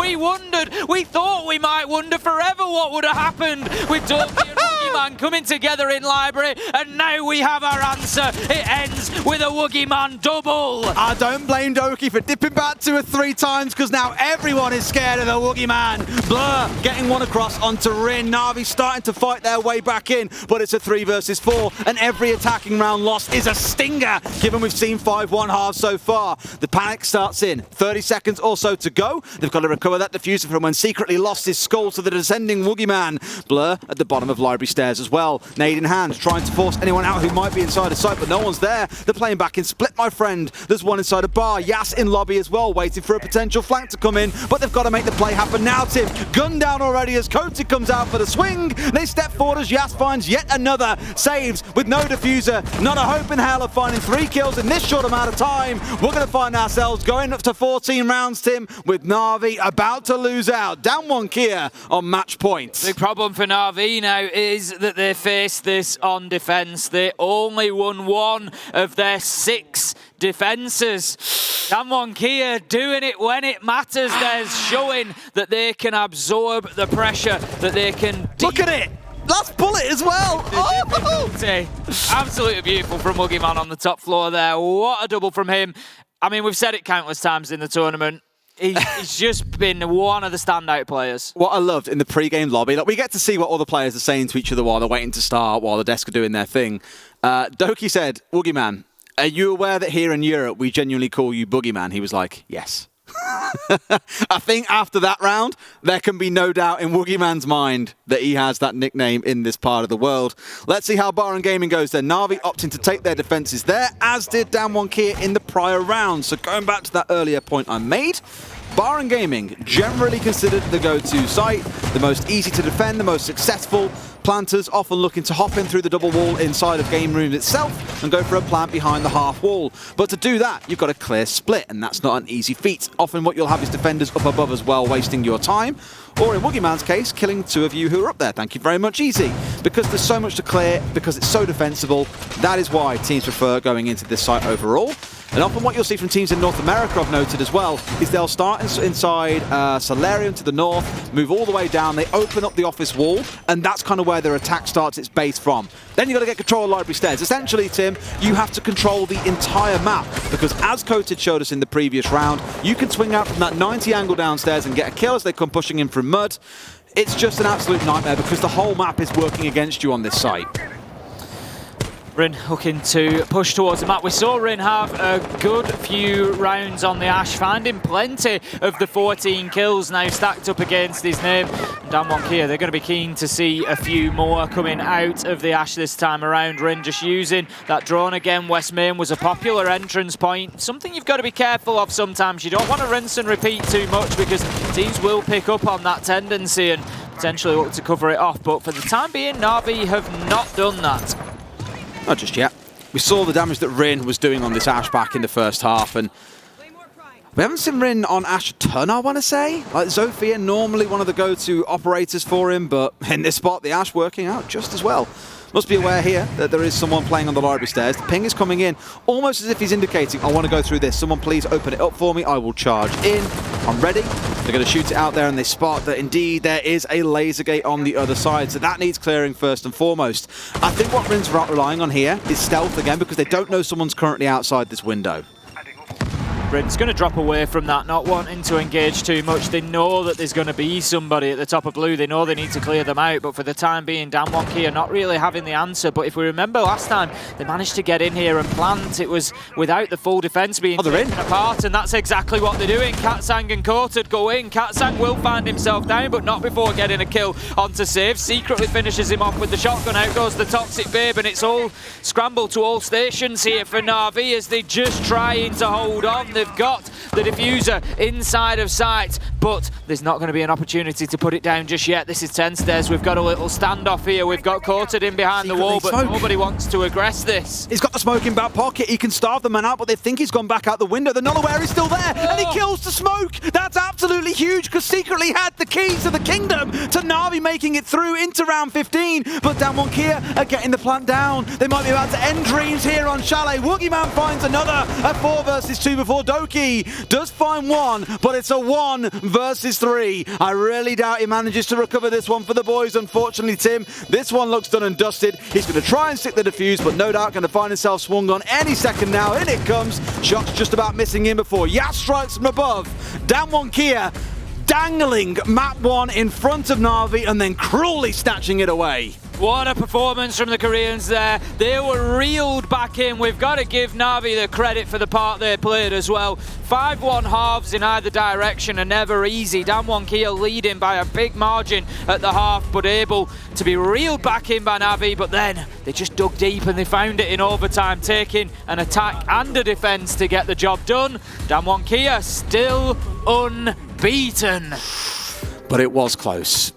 We thought we might wonder forever what would have happened with Doki and Woogieman coming together in library, and now we have our answer. It ends with a Woogieman double. I don't blame Doki for dipping back 2 or 3 times, because now everyone is scared of the Woogieman. Blur getting one across onto Rin. Na'Vi starting to fight their way back in, but it's a 3 versus 4, and every attacking round lost is a stinger, given we've seen 5-1 halves so far. The panic starts in. 30 seconds or so to go. They've got to recover that diffuser from when secretly lost his skull to the descending Woogieman. Blur at the bottom of library stairs as well. Nade in hand, trying to force anyone out who might be inside of sight, but no one's there. They're playing back in Split, my friend. There's one inside a bar. Yas in lobby as well, waiting for a potential flank to come in, but they've got to make the play happen now, Tim. Gun down already as Coty comes out for the swing. They step forward as Yas finds yet another. Saves with no diffuser. Not a hope in hell of finding 3 kills in this short amount of time. We're going to find ourselves going up to 14 rounds, Tim, with Na'Vi about to lose out. DWG KIA on match point. Big problem for Na'Vi now is that they face this on defense. They only won 1 of their 6 defenses. DWG KIA doing it when it matters. They're showing that they can absorb the pressure, that they can... Look at it! Last bullet as well! Oh! Absolutely beautiful from Woogieman on the top floor there. What a double from him. I mean, we've said it countless times in the tournament. He's just been one of the standout players. What I loved in the pre-game lobby, like we get to see what all the players are saying to each other while they're waiting to start, while the desk are doing their thing. Doki said, Woogieman, are you aware that here in Europe we genuinely call you Boogeyman? He was like, yes. I think after that round, there can be no doubt in Woogieman's mind that he has that nickname in this part of the world. Let's see how Bar and Gaming goes then. Na'Vi opting to take their defenses there, as did DWG KIA in the prior round. So going back to that earlier point I made, Bar and Gaming generally considered the go-to site, the most easy to defend, the most successful. Planters often looking to hop in through the double wall inside of game room itself and go for a plant behind the half wall. But to do that, you've got to clear Split, and that's not an easy feat. Often what you'll have is defenders up above as well, wasting your time. Or in Woogieman's case, killing 2 of you who are up there. Thank you very much, easy. Because there's so much to clear, because it's so defensible, that is why teams prefer going into this site overall. And often what you'll see from teams in North America, I've noted as well, is they'll start inside Solarium to the north, move all the way down, they open up the office wall, and that's kind of where their attack starts its base from. Then you've got to get control of library stairs. Essentially, Tim, you have to control the entire map, because as Coated showed us in the previous round, you can swing out from that 90 angle downstairs and get a kill as they come pushing in from mud. It's just an absolute nightmare because the whole map is working against you on this site. Rin looking to push towards the map. We saw Rin have a good few rounds on the Ash, finding plenty of the 14 kills now stacked up against his name. DWG KIA, they're going to be keen to see a few more coming out of the Ash this time around. Rin just using that drone again. West Main was a popular entrance point. Something you've got to be careful of sometimes. You don't want to rinse and repeat too much because teams will pick up on that tendency and potentially look to cover it off. But for the time being, Na'Vi have not done that. Not just yet. We saw the damage that Rin was doing on this Ash back in the first half, and We haven't seen Rin on Ash a ton, I want to say. Like Zofia, normally one of the go-to operators for him, but in this spot, the Ash working out just as well. Must be aware here that there is someone playing on the library stairs. The ping is coming in, almost as if he's indicating, I want to go through this. Someone please open it up for me. I will charge in. I'm ready. They're going to shoot it out there, and they spot that indeed there is a laser gate on the other side. So that needs clearing first and foremost. I think what Rin's relying on here is stealth again, because they don't know someone's currently outside this window. Rin's going to drop away from that, not wanting to engage too much. They know that there's going to be somebody at the top of blue. They know they need to clear them out, but for the time being, Damwon Kia not really having the answer. But if we remember last time, they managed to get in here and plant. It was without the full defence being taken apart, and that's exactly what they're doing. Katsang and Coated go in. Katsang will find himself down, but not before getting a kill onto Save. Secretly finishes him off with the shotgun. Out goes the Toxic Babe, and it's all scramble to all stations here for Na'Vi as they just trying to hold on. They've got the diffuser inside of sight, but there's not going to be an opportunity to put it down just yet. This is 10 stairs. We've got a little standoff here. We've got Coated in behind the wall, but nobody wants to aggress this. He's got the smoke in back pocket. He can starve the man out, but they think he's gone back out the window. They're not aware he's still there, and he kills the smoke. That's absolutely huge, because secretly had the keys to the kingdom to Na'Vi making it through into round 15, but Damwon Kia are getting the plant down. They might be about to end dreams here on Chalet. Woogieman finds another. A 4 versus 2 before Doki does find one, but it's a 1 versus 3. I really doubt he manages to recover this one for the boys. Unfortunately, Tim, this one looks done and dusted. He's going to try and stick the defuse, but no doubt going to find himself swung on any second now. In it comes. Shots just about missing him before Yas strikes from above. Damwon Kia dangling map 1 in front of Na'Vi and then cruelly snatching it away. What a performance from the Koreans there. They were reeled back in. We've got to give Na'Vi the credit for the part they played as well. 5-1 halves in either direction are never easy. Damwon Kia leading by a big margin at the half, but able to be reeled back in by Na'Vi. But then they just dug deep and they found it in overtime, taking an attack and a defence to get the job done. Damwon Kia still unbeaten. But it was close.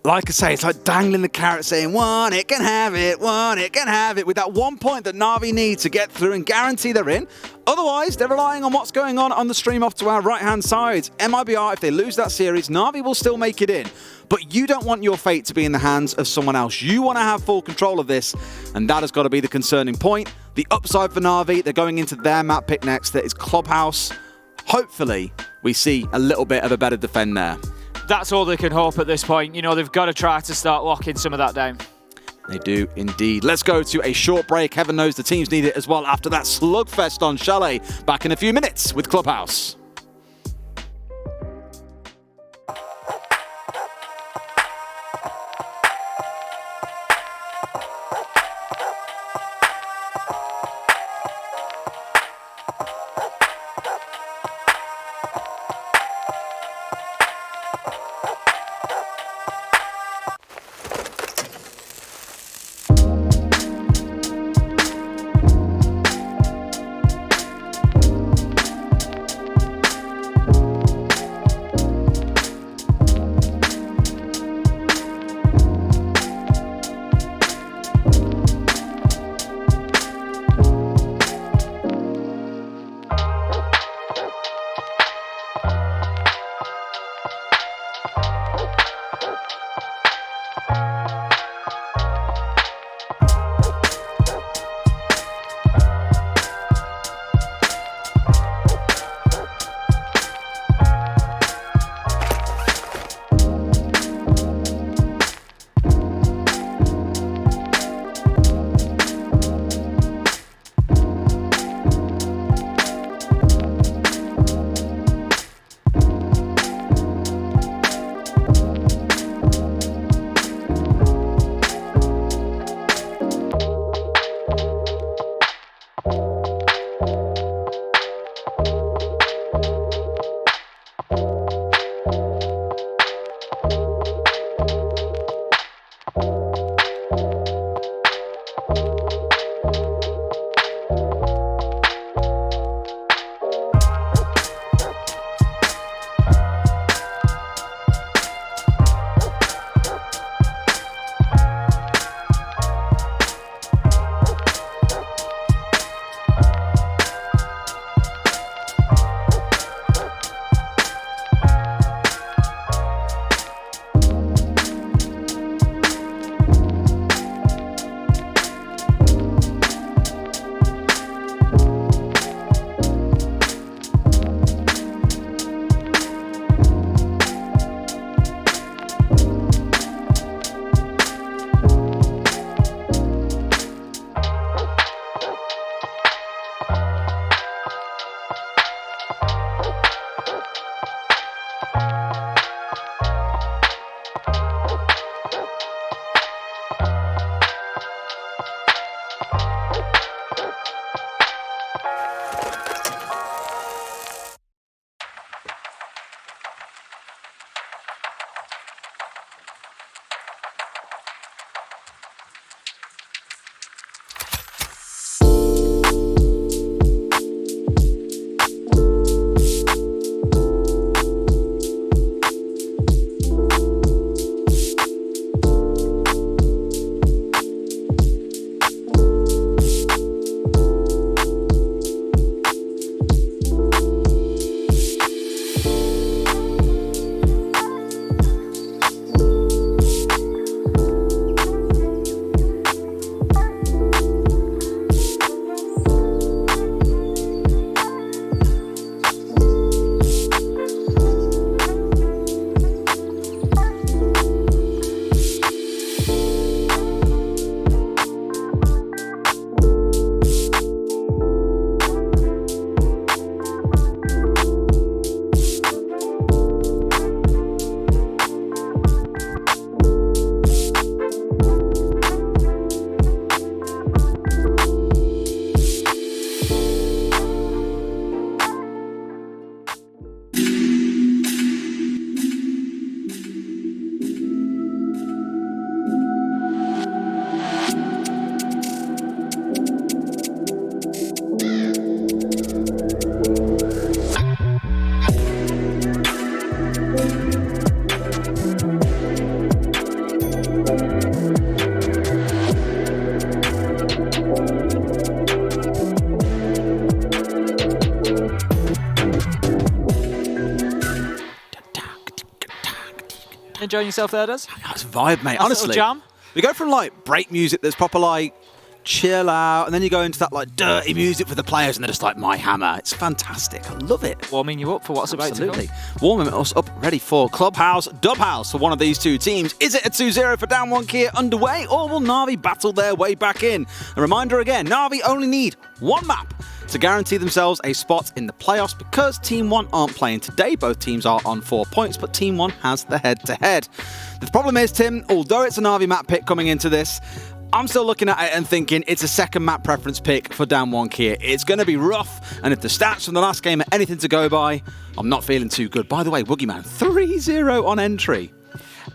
Like I say, it's like dangling the carrot saying, one, it can have it, one, it can have it, with that 1 point that Na'Vi need to get through and guarantee they're in. Otherwise, they're relying on what's going on the stream off to our right-hand side. MIBR, if they lose that series, Na'Vi will still make it in. But you don't want your fate to be in the hands of someone else. You want to have full control of this, and that has got to be the concerning point. The upside for Na'Vi, they're going into their map pick next. That is Clubhouse. Hopefully, we see a little bit of a better defend there. That's all they can hope at this point. You know, they've got to try to start locking some of that down. They do indeed. Let's go to a short break. Heaven knows the teams need it as well after that slugfest on Chalet. Back in a few minutes with Clubhouse. enjoying yourself there, Des? That's a vibe, mate. Nice Honestly, little jam. we go from like break music that's proper like chill out, and then you go into that like dirty music for the players, and they're just like My Hammer. It's fantastic. I love it. Warming you up for what's about to Absolutely. come. Warming us up, ready for Clubhouse, Dubhouse for one of these two teams. Is it a 2-0 for Down 1 Kia underway, or will Na'Vi battle their way back in? A reminder again, Na'Vi only need one map to guarantee themselves a spot in the playoffs because Team 1 aren't playing today. Both teams are on 4 points, but Team 1 has the head-to-head. The problem is, Tim, although it's a Na'Vi map pick coming into this, I'm still looking at it and thinking it's a second map preference pick for Down 1 Kia. It's going to be rough, and if the stats from the last game are anything to go by, I'm not feeling too good. By the way, Woogieman, 3-0 on entry.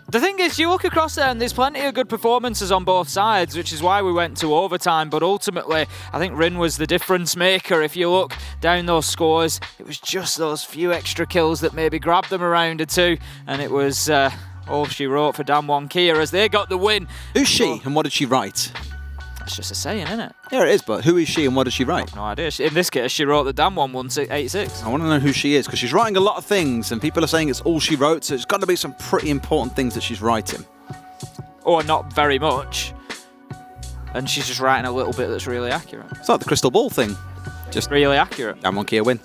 The thing is, you look across there and there's plenty of good performances on both sides, which is why we went to overtime. But ultimately, I think Rin was the difference maker. If you look down those scores, it was just those few extra kills that maybe grabbed them a round or two. And it was all she wrote for Down 1 Kia as they got the win. Who's she and what did she write? That's just a saying, isn't it? Yeah, it is, but who is she and what does she write? No idea. In this case, she wrote that Down 1 won 86. I want to know who she is because she's writing a lot of things and people are saying it's all she wrote, so it's got to be some pretty important things that she's writing. Or not very much. And she's just writing a little bit that's really accurate. It's like the crystal ball thing. Just Really accurate. Down 1 Kia win.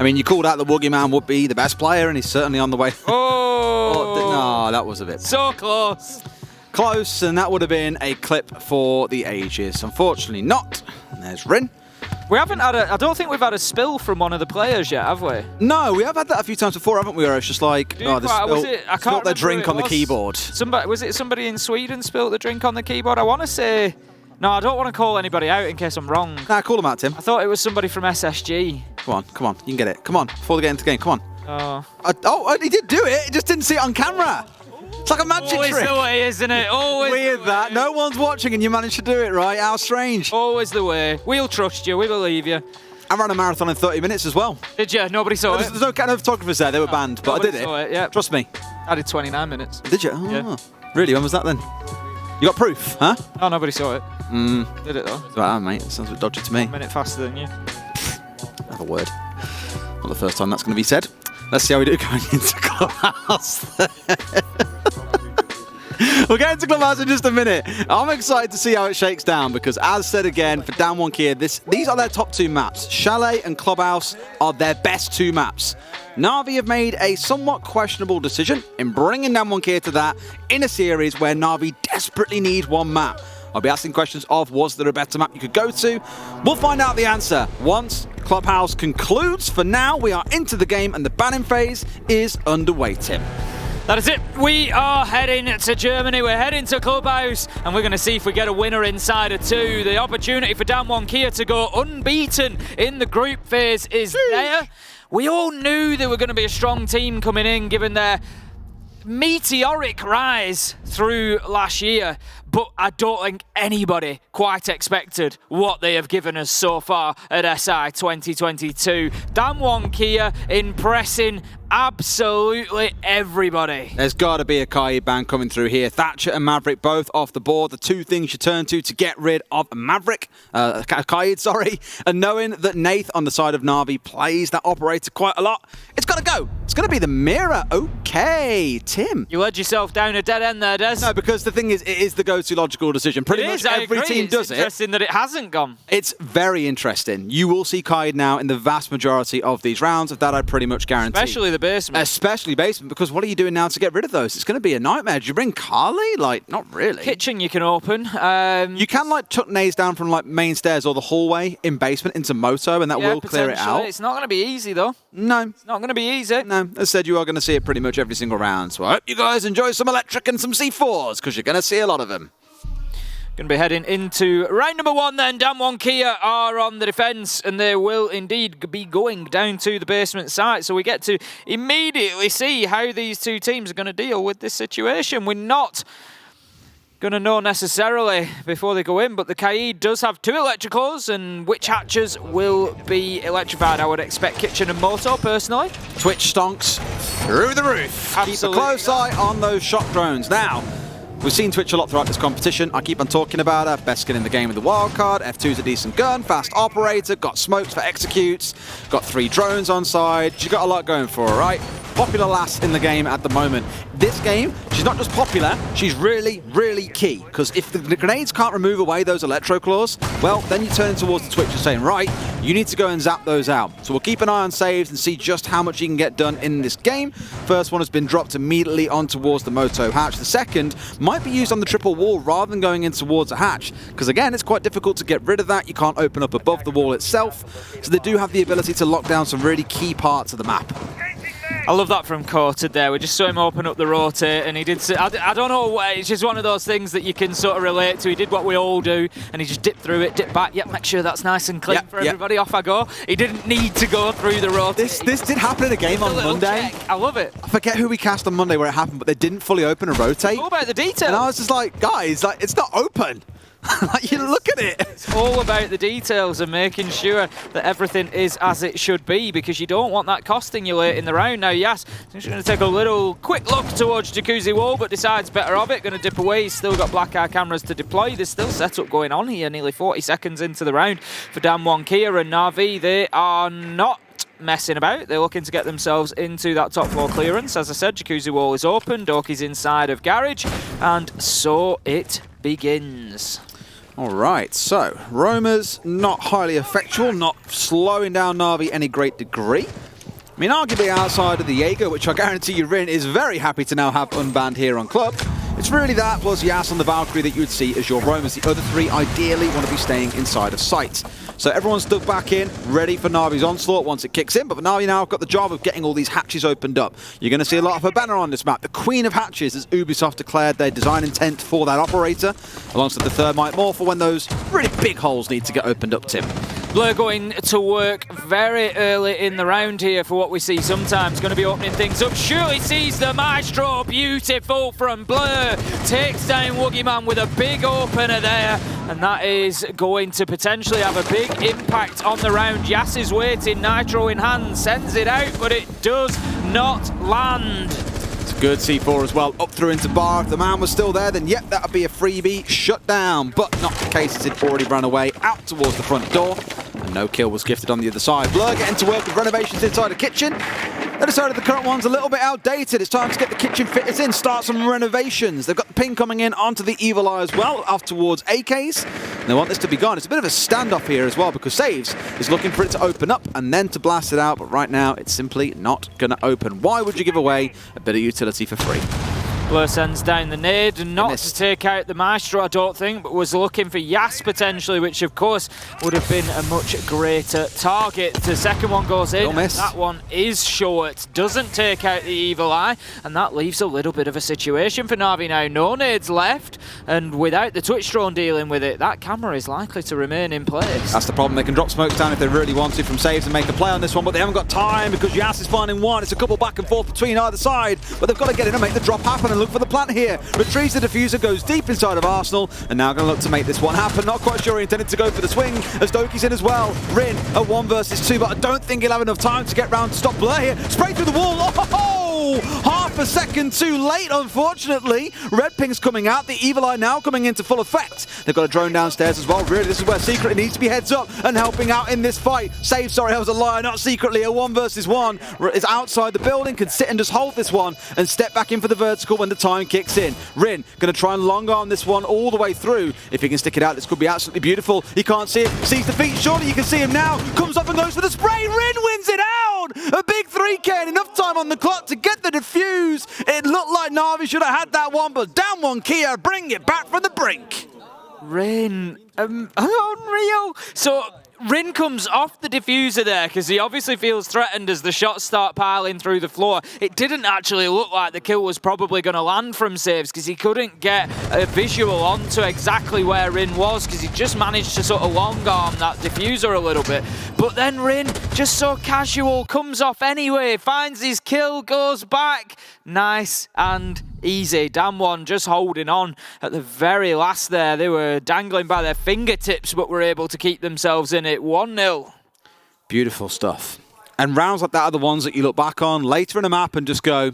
I mean, you called out the Woogieman would be the best player and he's certainly on the way. Oh! No, that was a bit So close. close, and that would have been a clip for the ages. Unfortunately not. And there's Rin. We haven't had I don't think we've had a spill from one of the players yet, have we? No, we have had that a few times before, haven't we? Where it's just like, Dude, oh, they was it? I can't spilled their remember drink who on it the was. keyboard. Was it somebody in Sweden spilled the drink on the keyboard? I want to say... No, I don't want to call anybody out in case I'm wrong. Nah, call them out, Tim. I thought it was somebody from SSG. Come on, you can get it. Come on, before they get into the game, come on. Oh. He did do it, he just didn't see it on camera. It's like a magic Always trick. the way, isn't it? Always Weird the that. way. No one's watching and you managed to do it, right? How strange. Always the way. We'll trust you. We believe you. I ran a marathon in 30 minutes as well. Did you? Nobody saw There's it. no kind of photographers there, they were banned, but I Nobody did saw it. it, yeah. Trust me. I did 29 minutes. Did you? Oh, Yeah. Really? When was that then? You got proof, huh? Oh, nobody saw it. Did it though? It's about that, mate. It sounds a bit dodgy to me. A minute faster than you. Have a word. Not the first time that's going to be said. Let's see how we do going into Clubhouse. We'll get into Clubhouse in just a minute. I'm excited to see how it shakes down because, as said again, for Down 1 Kia, these are their top 2 maps. Chalet and Clubhouse are their best 2 maps. Na'Vi have made a somewhat questionable decision in bringing Down 1 Kia to that in a series where Na'Vi desperately need one map. I'll be asking questions of, was there a better map you could go to? We'll find out the answer once Clubhouse concludes. For now, we are into the game and the banning phase is underway, Tim. That is it. We are heading to Germany. We're heading to Clubhouse, and we're going to see if we get a winner inside of 2. The opportunity for Down 1 Kia to go unbeaten in the group phase is there. We all knew they were going to be a strong team coming in, given their meteoric rise through last year, but I don't think anybody quite expected what they have given us so far at SI 2022. Down 1 Kia impressing absolutely everybody. There's got to be a KIA ban coming through here. Thatcher and Maverick both off the board. The 2 things you turn to get rid of Maverick, KIA, sorry. And knowing that Nath on the side of Na'Vi plays that operator quite a lot, it's got to go. It's going to be the mirror. Okay, Tim. You led yourself down a dead end there, Des. No, because the thing is, it is the go-to logical decision. Pretty much every team does it. It's interesting that it hasn't gone. It's very interesting. You will see KIA now in the vast majority of these rounds. Of that, I pretty much guarantee. Especially the basement. Especially basement, because what are you doing now to get rid of those? It's going to be a nightmare. Do you bring Carly? Like, not really. Kitchen you can open. You can, like, tuck nays down from, like, main stairs or the hallway in basement into Moto, and that will clear it out. It's not going to be easy, though. No. It's not going to be easy. No. As said, you are going to see it pretty much every single round. So I hope you guys enjoy some electric and some C4s, because you're going to see a lot of them. Going to be heading into round number 1 then. Down 1 Kia are on the defence, and they will indeed be going down to the basement site. So we get to immediately see how these 2 teams are going to deal with this situation. We're not going to know necessarily before they go in, but the KIA does have 2 electricals, and which hatches will be electrified? I would expect Kitchen and Moto, personally. Twitch stonks through the roof. Absolutely. Keep a close eye on those shock drones. Now, we've seen Twitch a lot throughout this competition. I keep on talking about her. Best skin in the game with the wildcard. F2's a decent gun. Fast operator. Got smokes for executes. Got 3 drones on side. She got a lot going for her, right? popular lass in the game at the moment. This game, she's not just popular, she's really, really key. Because if the grenades can't remove away those electro claws, well, then you turn towards the Twitch and saying, right, you need to go and zap those out. So we'll keep an eye on saves and see just how much you can get done in this game. First one has been dropped immediately on towards the Moto hatch. The second might be used on the triple wall rather than going in towards a hatch. Because again, it's quite difficult to get rid of that. You can't open up above the wall itself. So they do have the ability to lock down some really key parts of the map. I love that from Courted there. We just saw him open up the rotate, and he did. I don't know. It's just one of those things that you can sort of relate to. He did what we all do, and he just dipped through it, dipped back. Yep, make sure that's nice and clean for everybody. Off I go. He didn't need to go through the rotate. This did happen in a game on Monday. Check. I love it. I forget who we cast on Monday where it happened, but they didn't fully open a rotate. All about the detail. And I was just like, guys, like it's not open. Like, you look at it. It's all about the details and making sure that everything is as it should be, because you don't want that costing you late in the round. Now, yes, he's going to take a little quick look towards Jacuzzi Wall, but decides better of it. Going to dip away. He's still got black eye cameras to deploy. There's still setup going on here, nearly 40 seconds into the round for Damwon Kia and Na'Vi. They are not messing about. They're looking to get themselves into that top floor clearance. As I said, Jacuzzi Wall is open. Doki's inside of Garage, and so it begins. All right, so Roma's not highly effectual, not slowing down Na'Vi any great degree. I mean, arguably outside of the Jaeger, which I guarantee you Rin is very happy to now have unbanned here on Club. It's really that plus Yas on the Valkyrie that you would see as your Romas. The other three ideally want to be staying inside of sight. So everyone's dug back in, ready for Na'Vi's onslaught once it kicks in. But Na'Vi now have got the job of getting all these hatches opened up. You're going to see a lot of her banner on this map. The Queen of Hatches, as Ubisoft declared their design intent for that operator, alongside the Thermite Morph for when those really big holes need to get opened up, Tim. Blur going to work very early in the round here for what we see sometimes. Going to be opening things up. Surely sees the Maestro. Beautiful from Blur. Takes down Woogieman with a big opener there. And that is going to potentially have a big impact on the round. Yas is waiting. Nitro in hand. Sends it out, but it does not land. It's a good C4 as well. Up through into bar. If the man was still there, then yep, that would be a freebie. Shut down. But not the case as it already ran away out towards the front door. And no kill was gifted on the other side. Blur getting to work with renovations inside the kitchen. They decided the current one's a little bit outdated. It's time to get the kitchen fitters in, start some renovations. They've got the ping coming in onto the Evil Eye as well, off towards AKs. And they want this to be gone. It's a bit of a standoff here as well, because Saves is looking for it to open up and then to blast it out. But right now, it's simply not going to open. Why would you give away a bit of utility for free? Blur sends down the nade, not to take out the Maestro, I don't think, but was looking for Yas potentially, which of course would have been a much greater target. The second one goes in, that one is short, doesn't take out the Evil Eye, and that leaves a little bit of a situation for Na'Vi now. No nades left, and without the Twitch drone dealing with it, that camera is likely to remain in place. That's the problem. They can drop smokes down if they really want to from Saves and make a play on this one, but they haven't got time because Yas is finding one. It's a couple back and forth between either side, but they've got to get in and make the drop happen and look for the plant here. Retrieves the diffuser, goes deep inside of Arsenal, and now going to look to make this one happen. Not quite sure he intended to go for the swing, as Doki's in as well. Rin at 1 versus 2, but I don't think he'll have enough time to get round to stop Blur here. Spray through the wall. Oh! Half a second too late, unfortunately. Red ping's coming out. The Evil Eye now coming into full effect. They've got a drone downstairs as well. Really, this is where Secret needs to be heads up and helping out in this fight. Save, sorry, I was a liar, not Secretly. A 1 versus 1 is outside the building, can sit and just hold this one and step back in for the vertical when the time kicks in. Rin going to try and long arm this one all the way through. If he can stick it out, this could be absolutely beautiful. He can't see it. Sees the feet. Surely you can see him now. Comes up and goes for the spray. Rin wins it out. A big 3K and enough time on the clock to get the defuse. It looked like Na'Vi should have had that one, but Damwon Kia bring it back from the brink. Rin, unreal. So Rin comes off the diffuser there because he obviously feels threatened as the shots start piling through the floor. It didn't actually look like the kill was probably going to land from Saves because he couldn't get a visual onto exactly where Rin was because he just managed to sort of long arm that diffuser a little bit. But then Rin, just so casual, comes off anyway, finds his kill, goes back. Nice and easy. Damwon just holding on at the very last there. They were dangling by their fingertips but were able to keep themselves in it. 1-0. Beautiful stuff. And rounds like that are the ones that you look back on later in a map and just go,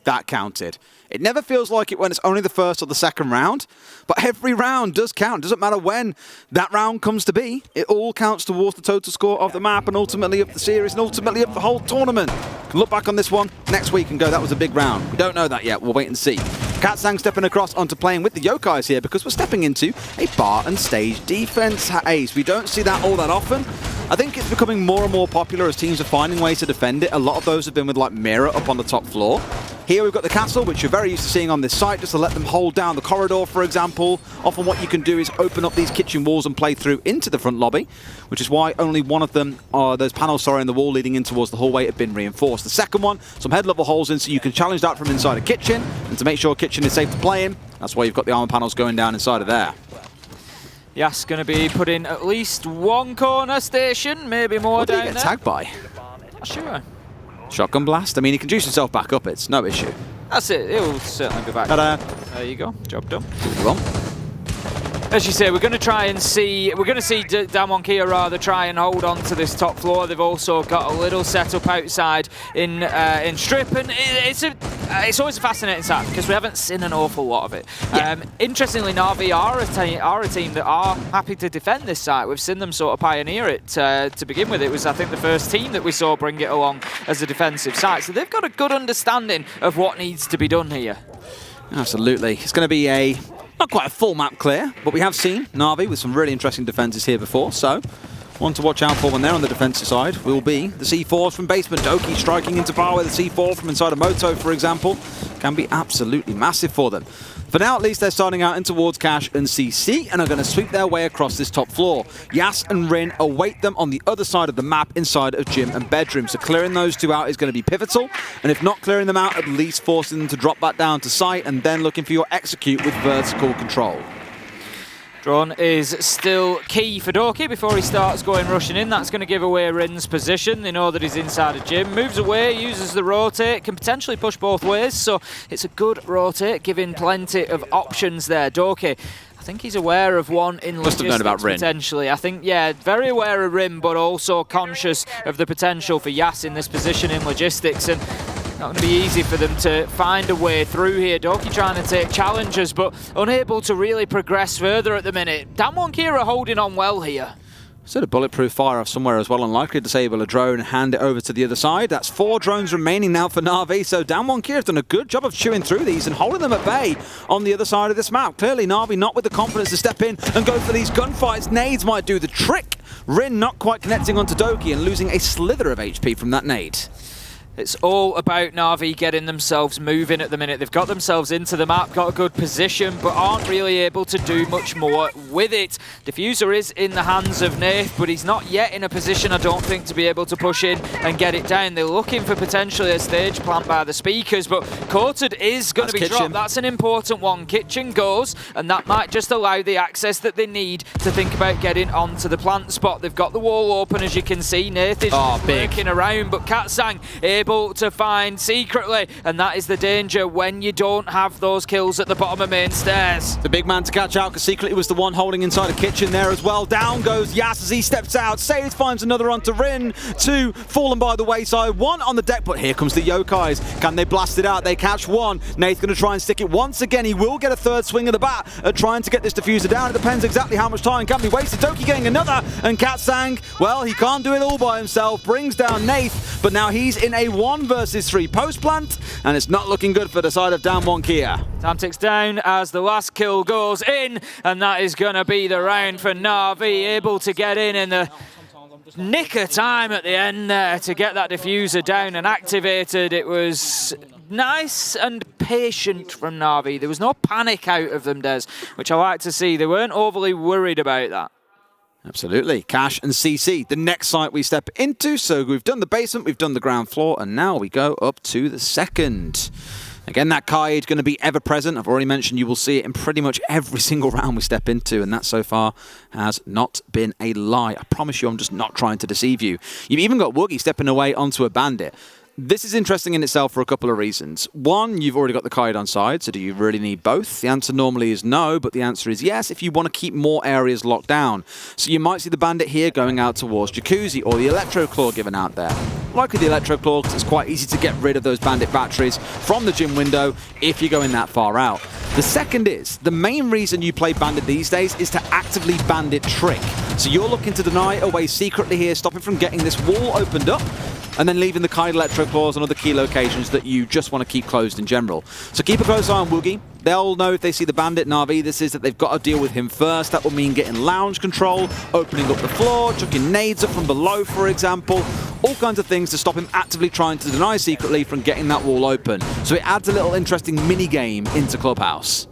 that counted. It never feels like it when it's only the first or the second round, but every round does count. Doesn't matter when that round comes to be. It all counts towards the total score of the map and ultimately of the series and ultimately of the whole tournament. Can look back on this one next week and go, that was a big round. We don't know that yet. We'll wait and see. Katsang stepping across onto playing with the Yokais here because we're stepping into a bar and stage defense, Ace. We don't see that all that often. I think it's becoming more and more popular as teams are finding ways to defend it. A lot of those have been with like Mira up on the top floor. Here we've got the castle, which you're very used to seeing on this site, just to let them hold down the corridor, for example. Often what you can do is open up these kitchen walls and play through into the front lobby, which is why only one of them, those panels, in the wall leading in towards the hallway have been reinforced. The second one, some head level holes in so you can challenge that from inside a kitchen, and to make sure a kitchen is safe to play in, that's why you've got the armor panels going down inside of there. Yes, going to be putting at least one corner station, maybe more what did down he get there. tagged by? Not sure. Shotgun blast? I mean, he can juice himself back up, it's no issue. That's it, he'll certainly be back. Ta-da. There you go, job done. Well, As you say, we're going to try and see, Damwon Kia rather try and hold on to this top floor. They've also got a little setup outside in Strip, and it's always a fascinating side because we haven't seen an awful lot of it. Yeah. Interestingly, Na'Vi are a team that are happy to defend this site. We've seen them sort of pioneer it to begin with. It was, I think, the first team that we saw bring it along as a defensive site. So they've got a good understanding of what needs to be done here. Absolutely. It's going to be not quite a full map clear, but we have seen Na'Vi with some really interesting defenses here before, so one to watch out for when they're on the defensive side will be the C4s from basement. Doki striking into bar with the C4 from inside of Moto, for example, can be absolutely massive for them. For now, at least, they're starting out in towards Cash and CC and are going to sweep their way across this top floor. Yas and Rin await them on the other side of the map inside of gym and bedroom. So clearing those two out is going to be pivotal. And if not clearing them out, at least forcing them to drop back down to site and then looking for your execute with vertical control. Drone is still key for Doki before he starts rushing in. That's going to give away Rin's position. They know that he's inside a gym. Moves away, uses the rotate, can potentially push both ways. So it's a good rotate, giving plenty of options there. Doki, I think he's aware of one in Must have known about Rin. Potentially. I think, yeah, very aware of Rin, but also conscious of the potential for Yas in this position in logistics. And not going to be easy for them to find a way through here. Doki trying to take challenges, but unable to really progress further at the minute. Damwon Kia are holding on well here. Sort of bulletproof fire off somewhere as well. Unlikely to disable a drone and hand it over to the other side. That's 4 drones remaining now for Na'Vi. So Damwon Kia have done a good job of chewing through these and holding them at bay on the other side of this map. Clearly Na'Vi not with the confidence to step in and go for these gunfights. Nades might do the trick. Rin not quite connecting onto Doki and losing a slither of HP from that nade. It's all about Na'Vi getting themselves moving at the minute. They've got themselves into the map, got a good position, but aren't really able to do much more with it. Diffuser is in the hands of Nath, but he's not yet in a position, I don't think, to be able to push in and get it down. They're looking for potentially a stage plant by the speakers, but Coated is going to be dropped. That's an important one. Kitchen goes, and that might just allow the access that they need to think about getting onto the plant spot. They've got the wall open, as you can see. Nath is working around, but Katsang able to find secretly, and that is the danger when you don't have those kills at the bottom of main stairs. The big man to catch out because secretly was the one holding inside the kitchen there as well. Down goes Yas as he steps out. Saves finds another onto Rin. 2 fallen by the wayside. 1 on the deck, but here comes the Yokais. Can they blast it out? They catch 1. Nate's going to try and stick it once again. He will get a 3rd swing of the bat at trying to get this diffuser down. It depends exactly how much time can be wasted. Doki getting another, and Katsang, well, he can't do it all by himself. Brings down Nath, but now he's in a 1 versus 3 post plant, and it's not looking good for the side of Damwon Kia. Time ticks down as the last kill goes in, and that is going to be the round for Na'Vi, able to get in the nick of time at the end there to get that diffuser down and activated. It was nice and patient from Na'Vi. There was no panic out of them, Des, which I like to see. They weren't overly worried about that. Absolutely. Cash and CC, the next site we step into. So we've done the basement, we've done the ground floor, and now we go up to the second. Again, that KIA is going to be ever present. I've already mentioned you will see it in pretty much every single round we step into, and that so far has not been a lie. I promise you, I'm just not trying to deceive you. You've even got Woogie stepping away onto a bandit. This is interesting in itself for a couple of reasons. One, you've already got the KIA on side, so do you really need both? The answer normally is no, but the answer is yes if you want to keep more areas locked down. So you might see the bandit here going out towards Jacuzzi or the Electro Claw given out there. likely the Electro Claw, because it's quite easy to get rid of those bandit batteries from the gym window if you're going that far out. The second is, the main reason you play bandit these days is to actively bandit trick. So you're looking to deny away secretly here, stopping from getting this wall opened up, and then leaving the Kite Electro Claws on other key locations that you just want to keep closed in general. So keep a close eye on Woogie. They'll know if they see the bandit Na'Vi, this is that they've got to deal with him first. That will mean getting lounge control, opening up the floor, chucking nades up from below, for example. All kinds of things to stop him actively trying to deny secretly from getting that wall open. So it adds a little interesting mini-game into Clubhouse.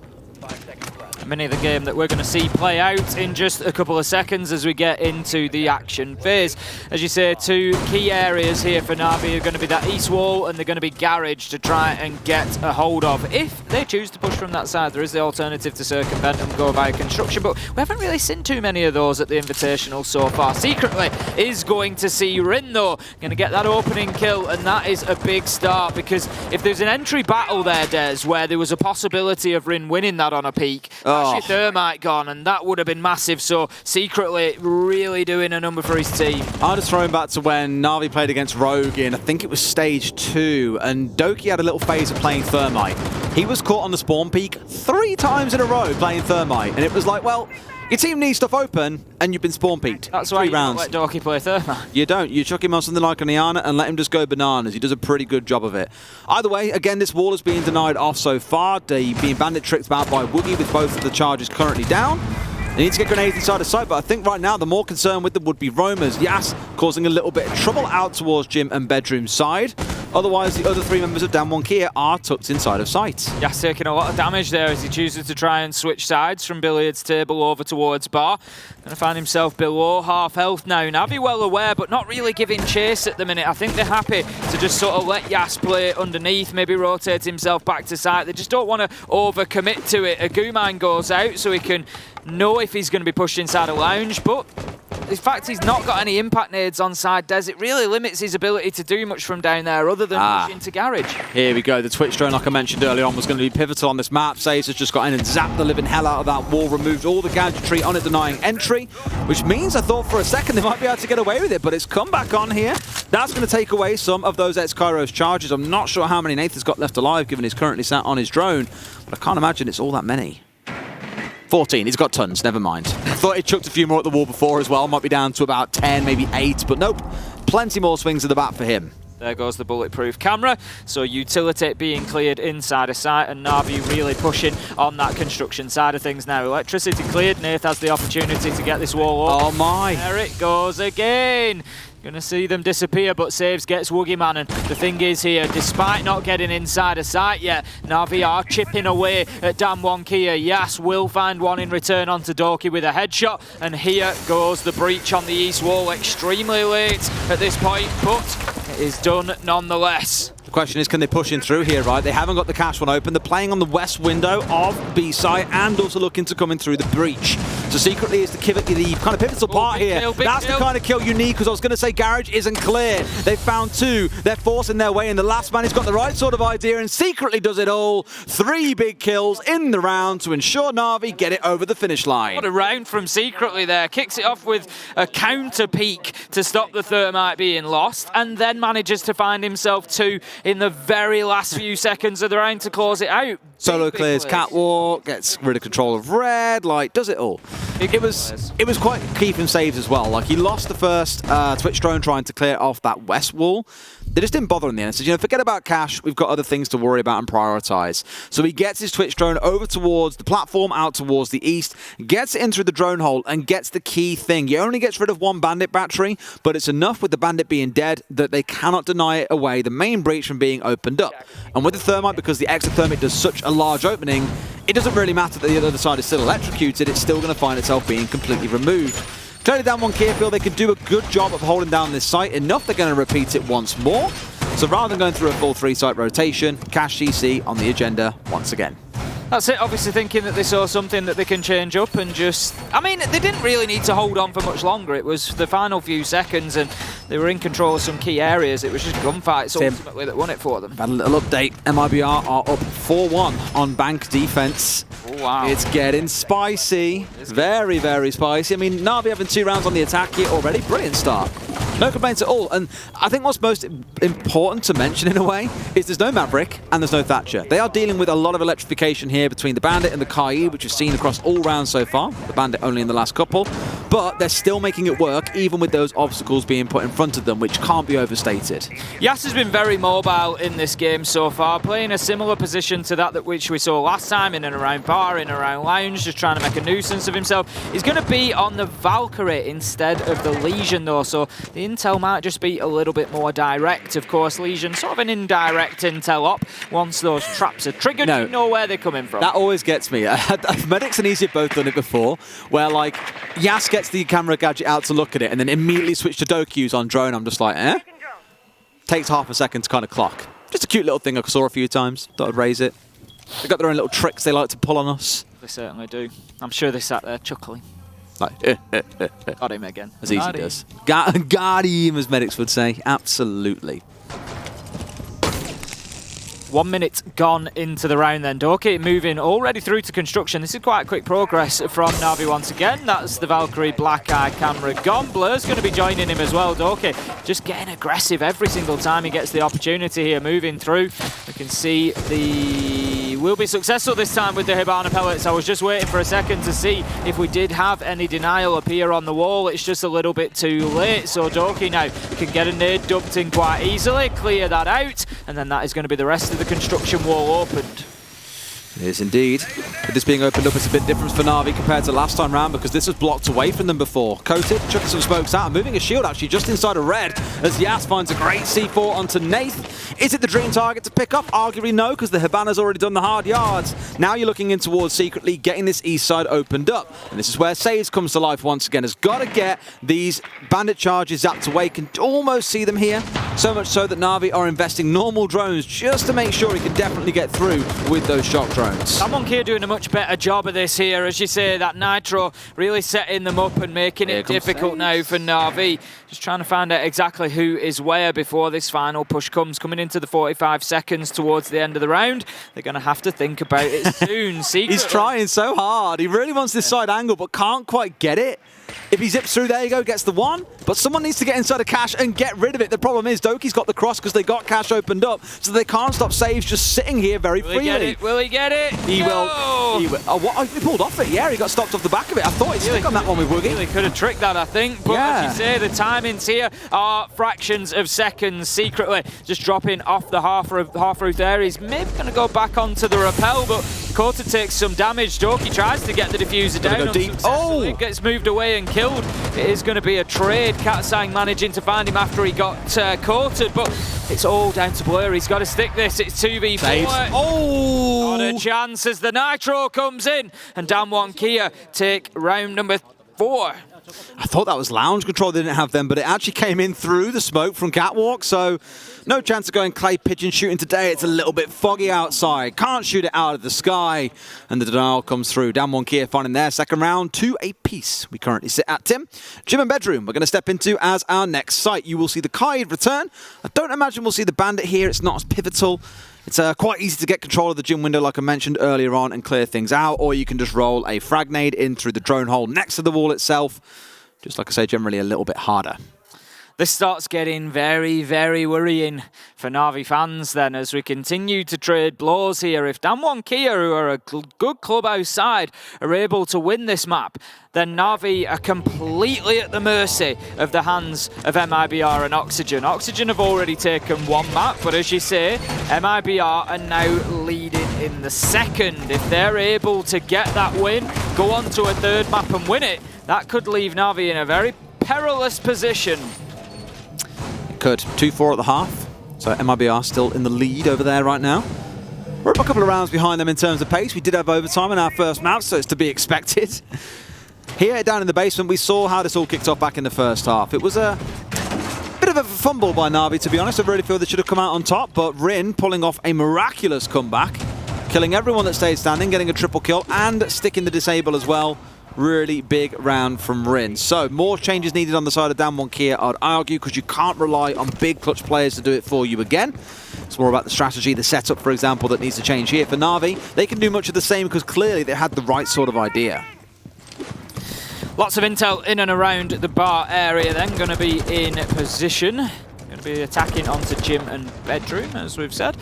Mini of the game that we're going to see play out in just a couple of seconds as we get into the action phase. As you say, two key areas here for Na'Vi are going to be that east wall, and they're going to be garage to try and get a hold of. If they choose to push from that side, there is the alternative to circumvent and go via construction, but we haven't really seen too many of those at the Invitational so far. Secretly is going to see Rin, though, going to get that opening kill, and that is a big start, because if there's an entry battle there, Des, where there was a possibility of Rin winning that on a peak, that's your thermite gone, and that would have been massive. So secretly really doing a number for his team. I'll just throw him back to when Na'Vi played against Rogue in, I think it was stage 2, and Doki had a little phase of playing thermite. He was caught on the spawn peak 3 times in a row playing thermite, and it was like, well, your team needs stuff open, and you've been spawn peaked. That's why you don't let Doki play thermite. You don't. You chuck him on something like an Iana and let him just go bananas. He does a pretty good job of it. Either way, again, this wall is being denied off so far. They're being bandit tricked out by Woogie with both of the charges currently down. They need to get grenades inside the site, but I think right now the more concern with them would be roamers. Yas causing a little bit of trouble out towards gym and bedroom side. Otherwise, the other 3 members of DWG KIA are tucked inside of sight. Yas taking a lot of damage there as he chooses to try and switch sides from billiards table over towards bar. Going to find himself below half health now. Na'Vi well aware, but not really giving chase at the minute. I think they're happy to just sort of let Yas play underneath, maybe rotate himself back to site. They just don't want to overcommit to it. A Gumine goes out so he can know if he's going to be pushed inside a lounge, but the fact he's not got any impact nades on side, Des, it really limits his ability to do much from down there other than push into garage. Here we go. The Twitch drone, like I mentioned earlier on, was going to be pivotal on this map. Saves has just got in and zapped the living hell out of that wall, removed all the gadgetry on it, denying entry, which means I thought for a second they might be able to get away with it, but it's come back on here. That's going to take away some of those ex-Kairos charges. I'm not sure how many Nathan's got left alive, given he's currently sat on his drone, but I can't imagine it's all that many. 14, he's got tons, never mind. I thought he chucked a few more at the wall before as well, might be down to about 10, maybe 8, but nope, plenty more swings at the bat for him. There goes the bulletproof camera, so utility being cleared inside a site, and Na'Vi really pushing on that construction side of things now. Electricity cleared, Nath has the opportunity to get this wall up. Oh my. There it goes again. Gonna see them disappear, but saves gets Woogie Man, and the thing is here, despite not getting inside a site yet, Na'Vi are chipping away at DWG KIA. Yas will find one in return onto Doki with a headshot, and here goes the breach on the east wall, extremely late at this point, but it is done nonetheless. The question is, can they push in through here, right? They haven't got the cash one open. They're playing on the west window of B site and also looking to come in through the breach. So secretly is the kind of pivotal part here. That's the kind of kill you need, because I was going to say garage isn't clear. They've found 2. They're forcing their way in. The last man has got the right sort of idea and secretly does it all. 3 big kills in the round to ensure Na'Vi get it over the finish line. What a round from secretly there. Kicks it off with a counter peak to stop the thermite being lost, and then manages to find himself 2 in the very last few seconds of the round to close it out. Solo clears catwalk, gets rid of control of red, like, does it all. It was quite key from saves as well. Like, he lost the first Twitch drone trying to clear off that west wall. They just didn't bother in the end. Said, forget about cash. We've got other things to worry about and prioritize. So he gets his Twitch drone over towards the platform, out towards the east, gets it in through the drone hole, and gets the key thing. He only gets rid of 1 bandit battery, but it's enough with the bandit being dead that they cannot deny it away, the main breach from being opened up. And with the thermite, because the exothermic does such a large opening, it doesn't really matter that the other side is still electrocuted. It's still going to find itself being completely removed. Clearly DWG KIA feel they could do a good job of holding down this site, enough they're going to repeat it once more. So rather than going through a full 3-site rotation, Cash CC on the agenda once again. That's it, obviously thinking that they saw something that they can change up and just... I mean, they didn't really need to hold on for much longer. It was the final few seconds, and they were in control of some key areas. It was just gunfights ultimately that won it for them. Had a little update. MIBR are up 4-1 on bank defense. Oh, wow. It's getting spicy. Very, very spicy. I mean, Na'Vi having 2 rounds on the attack here already. Brilliant start. No complaints at all. And I think what's most important to mention in a way is there's no Maverick and there's no Thatcher. They are dealing with a lot of electrification here between the Bandit and the KIA, which we've seen across all rounds so far. The Bandit only in the last couple. But they're still making it work, even with those obstacles being put in front of them, which can't be overstated. Yas has been very mobile in this game so far, playing a similar position to that which we saw last time, in and around bar, in and around lounge, just trying to make a nuisance of himself. He's going to be on the Valkyrie instead of the Legion though, so the intel might just be a little bit more direct. Of course, Legion, sort of an indirect intel op. Once those traps are triggered, you know where they're coming from. That always gets me. Medics and Easy have both done it before, where like Yas gets the camera gadget out to look at it and then immediately switch to Doku's on drone. I'm just like, eh? Takes half a second to kind of clock. Just a cute little thing I saw a few times. Thought I'd raise it. They've got their own little tricks they like to pull on us. They certainly do. I'm sure they sat there chuckling. Like, Got him again. as Easy does. Got him, as medics would say. Absolutely. 1 minute gone into the round then. Doki moving already through to construction. This is quite quick progress from Na'Vi once again. That's the Valkyrie Black Eye camera gone. Blur's going to be joining him as well. Doki just getting aggressive every single time he gets the opportunity here, moving through. We can see will be successful this time with the Hibana pellets. I was just waiting for a second to see if we did have any denial appear on the wall. It's just a little bit too late, so Doki now can get a nade dumped in quite easily, clear that out, and then that is going to be the rest of the construction wall opened. It is indeed. With this being opened up, it's a bit different for Na'Vi compared to last time round because this was blocked away from them before. Coated, chucking some smokes out, and moving a shield actually just inside of red as Yas finds a great C4 onto Nath. Is it the dream target to pick up? Arguably no, because the Hibana's already done the hard yards. Now you're looking in towards secretly getting this east side opened up. And this is where Saves comes to life once again. Has got to get these bandit charges zapped away. Can almost see them here. So much so that Na'Vi are investing normal drones just to make sure he can definitely get through with those shock drones. Someone here doing a much better job of this here, as you say, that Nitro really setting them up and making it difficult now for Na'Vi. Just trying to find out exactly who is where before this final push comes. Coming into the 45 seconds towards the end of the round, they're going to have to think about it soon. He's trying so hard. He really wants this side angle, but can't quite get it. If he zips through, there you go, gets the one. But someone needs to get inside of Cash and get rid of it. The problem is Doki's got the cross because they got Cash opened up, so they can't stop Saves just sitting here very freely. Will he get it? Will he get it? He will. Oh, what? He pulled off it. Yeah, he got stopped off the back of it. I thought he'd stick on that one with Woogie. Really could have tricked that, I think. But as you say, the timings here are fractions of seconds. Secretly just dropping off the half roof there. He's maybe going to go back onto the rappel, but Kota takes some damage. Doki tries to get the diffuser down. Go deep. Oh! Gets moved away and killed. It is going to be a trade. Katsang managing to find him after he got coated, but it's all down to Blur. He's got to stick this. It's 2v4. Oh! Not a chance as the Nitro comes in, and DWG KIA take round number 4. I thought that was lounge control. They didn't have them, but it actually came in through the smoke from Catwalk, so no chance of going clay pigeon shooting today. It's a little bit foggy outside. Can't shoot it out of the sky, and the denial comes through. DWG KIA finding their second round to a piece. We currently sit at Tim. Gym and bedroom we're going to step into as our next site. You will see the KIA return. I don't imagine we'll see the Bandit here. It's not as pivotal. It's quite easy to get control of the gym window like I mentioned earlier on and clear things out, or you can just roll a frag nade in through the drone hole next to the wall itself. Just like I say, generally a little bit harder. This starts getting very, very worrying for Na'Vi fans then as we continue to trade blows here. If DWG KIA, who are a good Clubhouse side, are able to win this map, then Na'Vi are completely at the mercy of the hands of MIBR and Oxygen. Oxygen have already taken one map, but as you say, MIBR are now leading in the second. If they're able to get that win, go on to a third map and win it, that could leave Na'Vi in a very perilous position. Could. 2-4 at the half. So MIBR still in the lead over there right now. We're up a couple of rounds behind them in terms of pace. We did have overtime in our first map, so it's to be expected. Here down in the basement, we saw how this all kicked off back in the first half. It was a bit of a fumble by Na'Vi, to be honest. I really feel they should have come out on top, but Rin pulling off a miraculous comeback, killing everyone that stayed standing, getting a triple kill and sticking the disable as well. really big round from Rin. So more changes needed on the side of Damwon Kia, I'd argue, because you can't rely on big clutch players to do it for you again. It's more about the strategy, the setup, for example, that needs to change here. For Na'Vi, they can do much of the same because clearly they had the right sort of idea. Lots of intel in and around the bar area then. Going to be in position. Going to be attacking onto gym and bedroom, as we've said.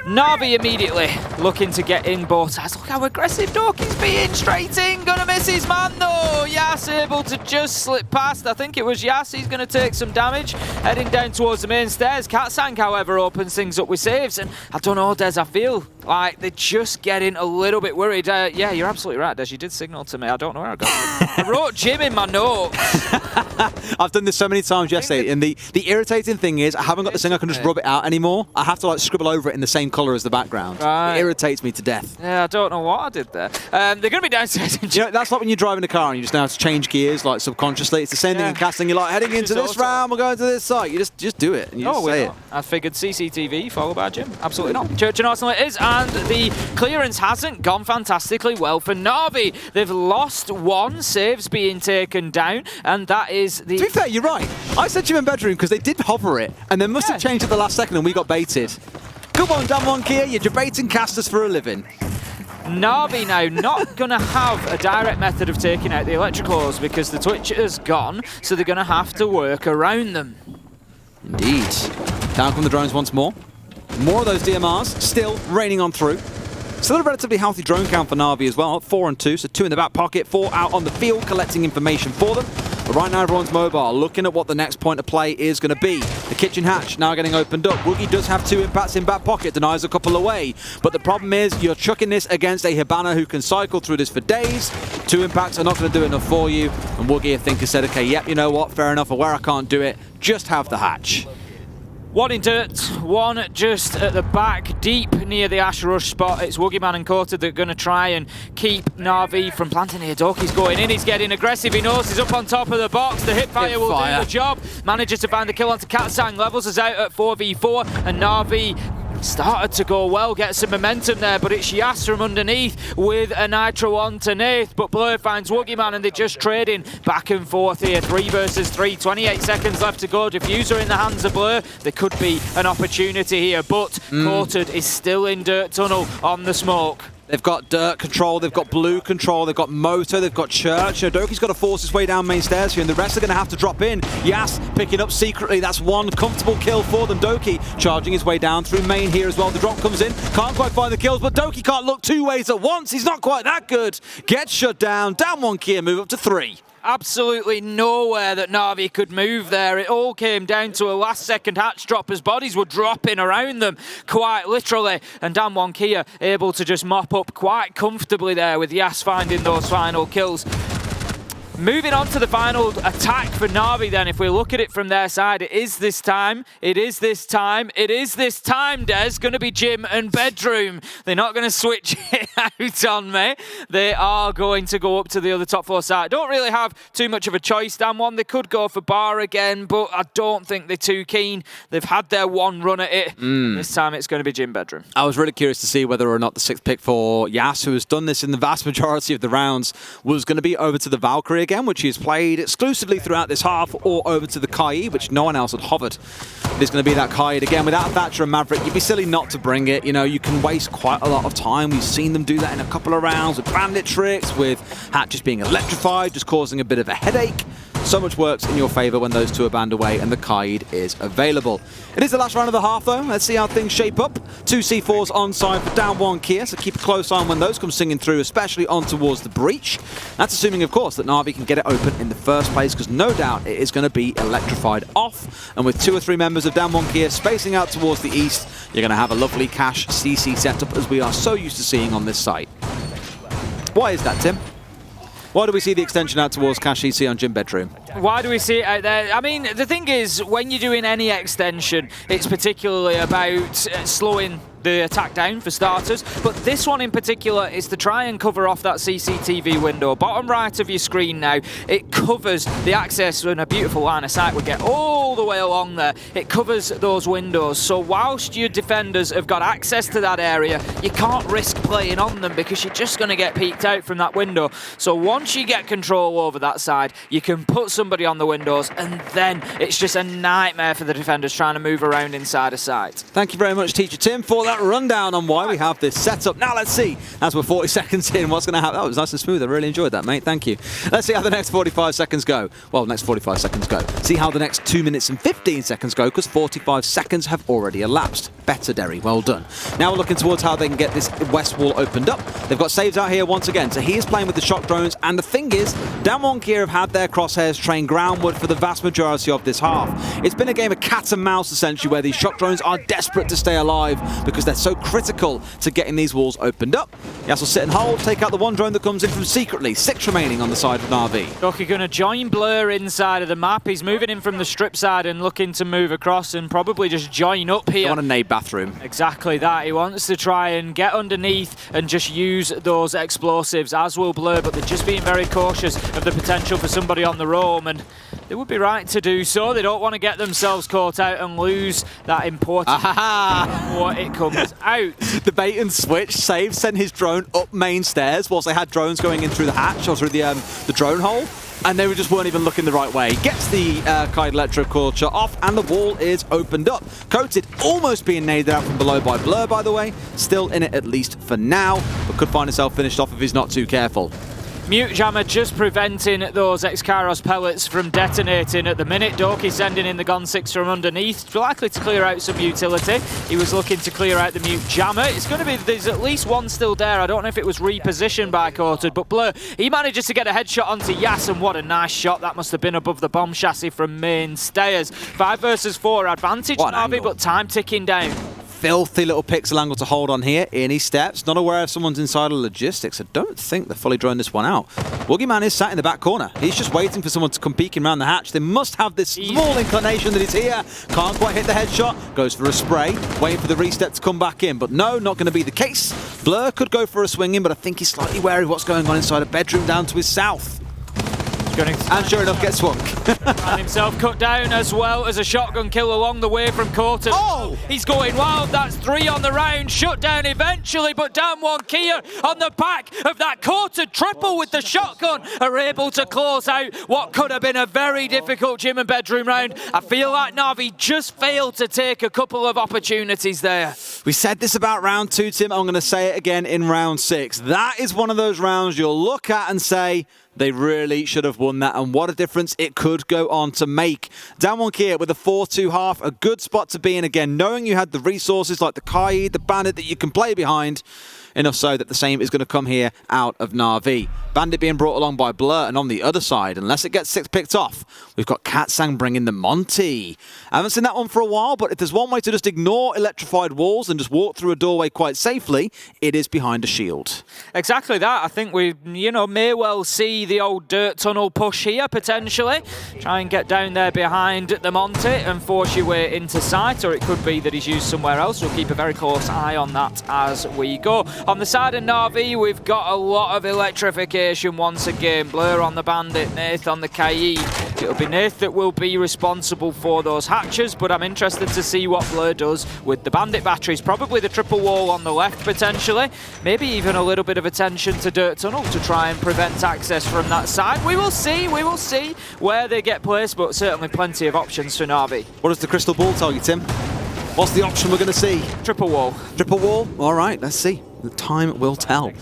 Na'Vi immediately looking to get in both sides. Look how aggressive Doki's being. Straight in. Gonna miss his man though. Yas able to just slip past. I think it was Yas. He's going to take some damage. Heading down towards the main stairs. Katsang, however, opens things up with saves. And I don't know, Des, I feel like they're just getting a little bit worried. Yeah, you're absolutely right, Des. You did signal to me. I don't know where I got it. I wrote Jim in my notes. I've done this so many times yesterday, and the irritating thing is I haven't got this thing I can just rub it out anymore. I have to like scribble over it in the same colour as the background. Right. It irritates me to death. Yeah, I don't know what I did there. They're going to be downstairs. You know, that's like when you're driving a car and you just know how to change gears, like subconsciously. It's the same thing in casting. You're like, heading into this round, we're going to this site. You just do it. And you just say it. I figured CCTV followed by Jim. Absolutely not. Church and Arsenal it is, and the clearance hasn't gone fantastically well for Na'Vi. They've lost one, saves being taken down, and that is the... To be fair, you're right. I said Jim in bedroom because they did hover it, and they must have changed at the last second and we got baited. Come on, Damwon Kia, you're debating casters for a living. Na'Vi now not going to have a direct method of taking out the electricals because the Twitch has gone, so they're going to have to work around them. Indeed. Down come the drones once more. More of those DMRs still raining on through. Still a relatively healthy drone count for Na'Vi as well. 4 and 2, so 2 in the back pocket, 4 out on the field collecting information for them. But right now everyone's mobile, looking at what the next point of play is going to be. The kitchen hatch now getting opened up. Woogie does have 2 impacts in back pocket, denies a couple away. But the problem is you're chucking this against a Hibana who can cycle through this for days. 2 impacts are not going to do enough for you. And Woogie, I think, has said, okay, yep, you know what, fair enough, where I can't do it, just have the hatch. 1 in dirt, 1 just at the back, deep near the Ash Rush spot. It's Woogieman and Kota that are going to try and keep Na'Vi from planting here. Doki's going in, he's getting aggressive, he knows he's up on top of the box. The hipfire will do the job. Manages to find the kill onto Katsang, levels us out at 4v4, and Na'Vi started to go well, get some momentum there, but it's Yas from underneath with a nitro onto Nath, but Blur finds Woogieman and they're just trading back and forth here. 3 versus 3, 28 seconds left to go. Diffuser in the hands of Blur. There could be an opportunity here, but Courted is still in dirt tunnel on the smoke. They've got dirt control, they've got blue control, they've got motor, they've got church. You know, Doki's got to force his way down main stairs here, and the rest are going to have to drop in. Yas picking up secretly. That's 1 comfortable kill for them. Doki charging his way down through main here as well. The drop comes in, can't quite find the kills, but Doki can't look 2 ways at once. He's not quite that good. Gets shut down. Damwon Kia move up to 3. Absolutely nowhere that Na'Vi could move there. It all came down to a last-second hatch drop as bodies were dropping around them, quite literally. And Damwon Kia able to just mop up quite comfortably there with Yas finding those final kills. Moving on to the final attack for Na'Vi then, if we look at it from their side, it is this time, Des, going to be gym and bedroom. They're not going to switch it out on me. They are going to go up to the other top floor side. Don't really have too much of a choice, Damwon. They could go for bar again, but I don't think they're too keen. They've had their 1 run at it. This time it's going to be gym bedroom. I was really curious to see whether or not the 6th pick for Yas, who has done this in the vast majority of the rounds, was going to be over to the Valkyrie again, which he's played exclusively throughout this half, or over to the KIA, which no one else had hovered. There's going to be that KIA again. Without Thatcher and Maverick, you'd be silly not to bring it. You know, you can waste quite a lot of time. We've seen them do that in a couple of rounds with bandit tricks, with Hat just being electrified, just causing a bit of a headache. So much works in your favour when those 2 are banned away and the Kaid is available. It is the last round of the half though. Let's see how things shape up. 2 C4s on side for Damwon Kia, so keep a close eye on when those come singing through, especially on towards the breach. That's assuming, of course, that Na'Vi can get it open in the first place, because no doubt it is going to be electrified off. And with 2 or 3 members of Damwon Kia spacing out towards the east, you're going to have a lovely cash CC setup, as we are so used to seeing on this site. Why is that, Tim? Why do we see the extension out towards Cash CC on gym bedroom? Why do we see it out there? I mean, the thing is, when you're doing any extension, it's particularly about slowing the attack down for starters, but this one in particular is to try and cover off that CCTV window. Bottom right of your screen now, it covers the access in a beautiful line of sight. We get all the way along there. It covers those windows, so whilst your defenders have got access to that area, you can't risk playing on them because you're just going to get peeked out from that window. So once you get control over that side, you can put somebody on the windows, and then it's just a nightmare for the defenders trying to move around inside a site. Thank you very much, Teacher Tim, for that rundown on why we have this setup. Now let's see, as we're 40 seconds in, what's going to happen. That was nice and smooth. I really enjoyed that, mate. Thank you. Let's see how the next 45 seconds go. Well, next 45 seconds go. See how the next 2 minutes and 15 seconds go, because 45 seconds have already elapsed. Better, Derry. Well done. Now we're looking towards how they can get this west wall opened up. They've got saves out here once again. So he is playing with the shock drones, and the thing is, DWG KIA have had their crosshairs trained groundward for the vast majority of this half. It's been a game of cat and mouse, essentially, where these shock drones are desperate to stay alive because they're so critical to getting these walls opened up. Yas will sit and hold, take out the one drone that comes in from secretly. 6 remaining on the side of Na'Vi. Doki going to join Blur inside of the map. He's moving in from the strip side and looking to move across and probably just join up here. They want a nade bathroom. Exactly that. He wants to try and get underneath and just use those explosives, as will Blur, but they're just being very cautious of the potential for somebody on the roam, and they would be right to do so. They don't want to get themselves caught out and lose that important before it comes out. The bait and switch. Save sent his drone up main stairs whilst they had drones going in through the hatch or through the drone hole, and they just weren't even looking the right way. Gets the Kite Electroculture off, and the wall is opened up. Coated almost being naded out from below by Blur, by the way. Still in it, at least for now, but could find himself finished off if he's not too careful. Mute Jammer just preventing those X-Kairos pellets from detonating at the minute. Doki sending in the Gon 6 from underneath, likely to clear out some utility. He was looking to clear out the Mute Jammer. It's going to be, there's at least one still there. I don't know if it was repositioned by Coated, but Blur, he manages to get a headshot onto Yas, and what a nice shot. That must have been above the bomb chassis from main stairs. 5 versus 4 advantage, Na'Vi, but time ticking down. Filthy little pixel angle to hold on here. In he steps. Not aware if someone's inside of logistics. I don't think they're fully drawing this one out. Boogeyman is sat in the back corner. He's just waiting for someone to come peeking around the hatch. They must have this small inclination that he's here. Can't quite hit the headshot. Goes for a spray. Waiting for the restep to come back in. But no, not going to be the case. Blur could go for a swing in, but I think he's slightly wary of what's going on inside a bedroom down to his south. And sure enough, gets swung. And himself cut down, as well as a shotgun kill along the way from Coated. Oh! He's going wild. That's 3 on the round. Shut down eventually, but DWG KIA on the back of that Coated triple with the shotgun are able to close out what could have been a very difficult gym and bedroom round. I feel like Na'Vi just failed to take a couple of opportunities there. We said this about round 2, Tim. I'm going to say it again in round 6. That is one of those rounds you'll look at and say, they really should have won that, and what a difference it could go on to make. DWG KIA with a 4-2 half, a good spot to be in again, knowing you had the resources like the KIA, the Bandit that you can play behind, enough so that the same is going to come here out of Na'Vi. Bandit being brought along by Blur, and on the other side, unless it gets 6 picked off, we've got Katsang bringing the Monty. I haven't seen that one for a while, but if there's one way to just ignore electrified walls and just walk through a doorway quite safely, it is behind a shield. Exactly that. I think we, may well see the old dirt tunnel push here, potentially. Try and get down there behind the Monty and force your way into sight, or it could be that he's used somewhere else. We'll keep a very close eye on that as we go. On the side of Na'Vi, we've got a lot of electrification once again. Blur on the Bandit, Nath on the KIA. It'll be Nath that will be responsible for those hatches, but I'm interested to see what Blur does with the Bandit batteries. Probably the triple wall on the left, potentially. Maybe even a little bit of attention to Dirt Tunnel to try and prevent access from that side. We will see where they get placed, but certainly plenty of options for Na'Vi. What does the crystal ball tell you, Tim? What's the option we're going to see? Triple wall. Triple wall? All right, let's see. The time will tell.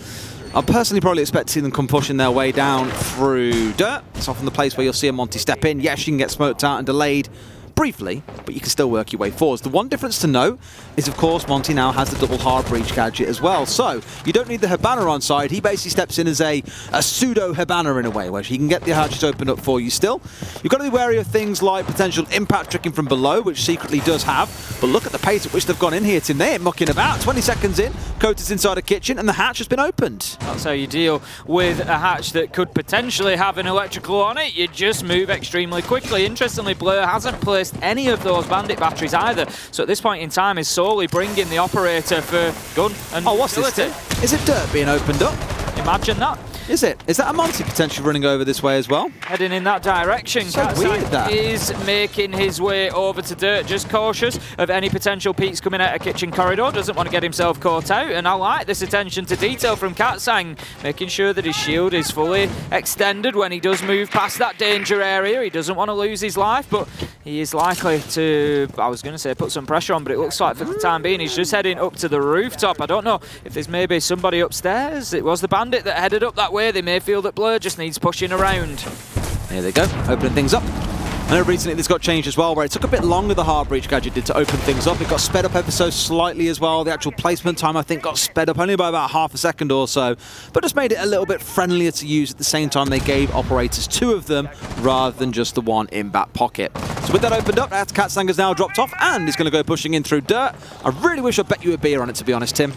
I personally probably expect to see them come pushing their way down through dirt. It's often the place where you'll see a Monty step in. Yes, you can get smoked out and delayed briefly, but you can still work your way forwards. The one difference to note is, of course, Monty now has the double hard breach gadget as well. So you don't need the Hibana on side. He basically steps in as a pseudo Hibana in a way, where he can get the hatches opened up for you still. You've got to be wary of things like potential impact tricking from below, which secretly does have. But look at the pace at which they've gone in here, Tim. They ain't mucking about. 20 seconds in, Coated inside a kitchen, and the hatch has been opened. That's how you deal with a hatch that could potentially have an electrical on it. You just move extremely quickly. Interestingly, Blur hasn't placed against any of those bandit batteries either. So at this point in time, he's solely bringing the operator for gun and what's utility. this? Is it dirt being opened up? Imagine that. Is it? Is that a Monty potentially running over this way as well? Heading in that direction. So weird, that. Is making his way over to dirt, just cautious of any potential peaks coming out of kitchen corridor. Doesn't want to get himself caught out, and I like this attention to detail from Katsang, making sure that his shield is fully extended when he does move past that danger area. He doesn't want to lose his life, but he is likely to, I was going to say, put some pressure on, but it looks like for the time being he's just heading up to the rooftop. I don't know if there's maybe somebody upstairs. It was the bandit that headed up that way. They may feel that Blur just needs pushing around. There they go, opening things up. I know recently this got changed as well, where it took a bit longer, the hard breach gadget did, to open things up. It got sped up ever so slightly as well. The actual placement time, I think, got sped up only by about half a second or so, but just made it a little bit friendlier to use at the same time they gave operators 2 of them rather than just the 1 in back pocket. So with that opened up, Katsang has now dropped off and he's going to go pushing in through dirt. I really wish I bet you a beer on it, to be honest, Tim.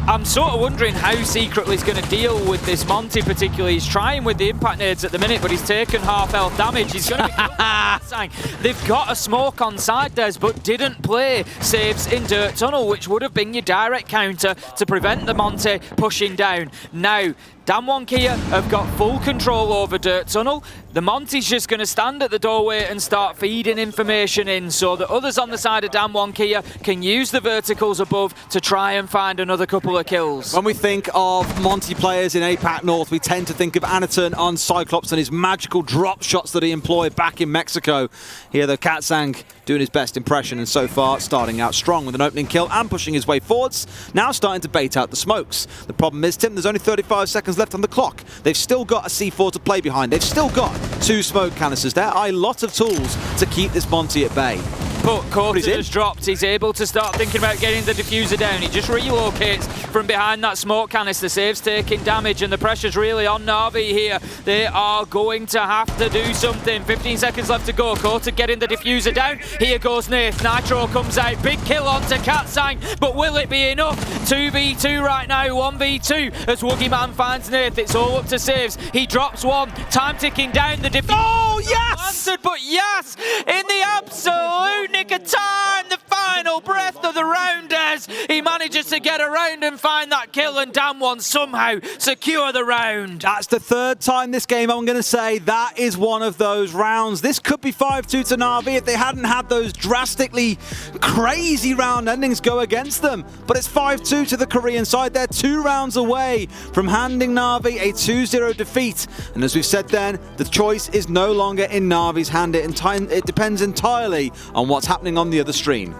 I'm sort of wondering how Secretly he's going to deal with this Monty particularly. He's trying with the impact nades at the minute, but he's taken half health damage. He's going to be They've got a smoke on side, Des, but didn't play saves in Dirt Tunnel, which would have been your direct counter to prevent the Monty pushing down. Now, Damwon Kia have got full control over Dirt Tunnel. The Monty's just going to stand at the doorway and start feeding information in so that others on the side of Damwon Kia can use the verticals above to try and find another couple of kills. When we think of Monty players in APAC North, we tend to think of Anaton on Cyclops and his magical drop shots that he employed back in Mexico. Here, though, Katsang doing his best impression, and so far starting out strong with an opening kill and pushing his way forwards. Now starting to bait out the smokes. The problem is, Tim, there's only 35 seconds left on the clock. They've still got a C4 to play behind. They've still got 2 smoke canisters. There are a lot of tools to keep this Monty at bay. But Corton has dropped. He's able to start thinking about getting the diffuser down. He just relocates from behind that smoke canister. Saves taking damage, and the pressure's really on Na'Vi here. They are going to have to do something. 15 seconds left to go. Corton getting the diffuser down. Here goes Nath. Nitro comes out. Big kill onto Katsang, but will it be enough? 2v2 right now. 1v2 as Woogieman finds Nath. It's all up to saves. He drops 1. Time ticking down. The diffuser. Oh, yes! Answered, but yes! In the absolute nick of time, the final breath of the round as he manages to get around and find that kill, and Damwon somehow secure the round. That's the 3rd time this game, I'm going to say. That is one of those rounds. This could be 5-2 to Na'Vi if they hadn't had those drastically crazy round endings go against them. But it's 5-2 to the Korean side. They're 2 rounds away from handing Na'Vi a 2-0 defeat. And as we've said then, the choice is no longer in Na'Vi's hand. It depends entirely on what's happening on the other stream.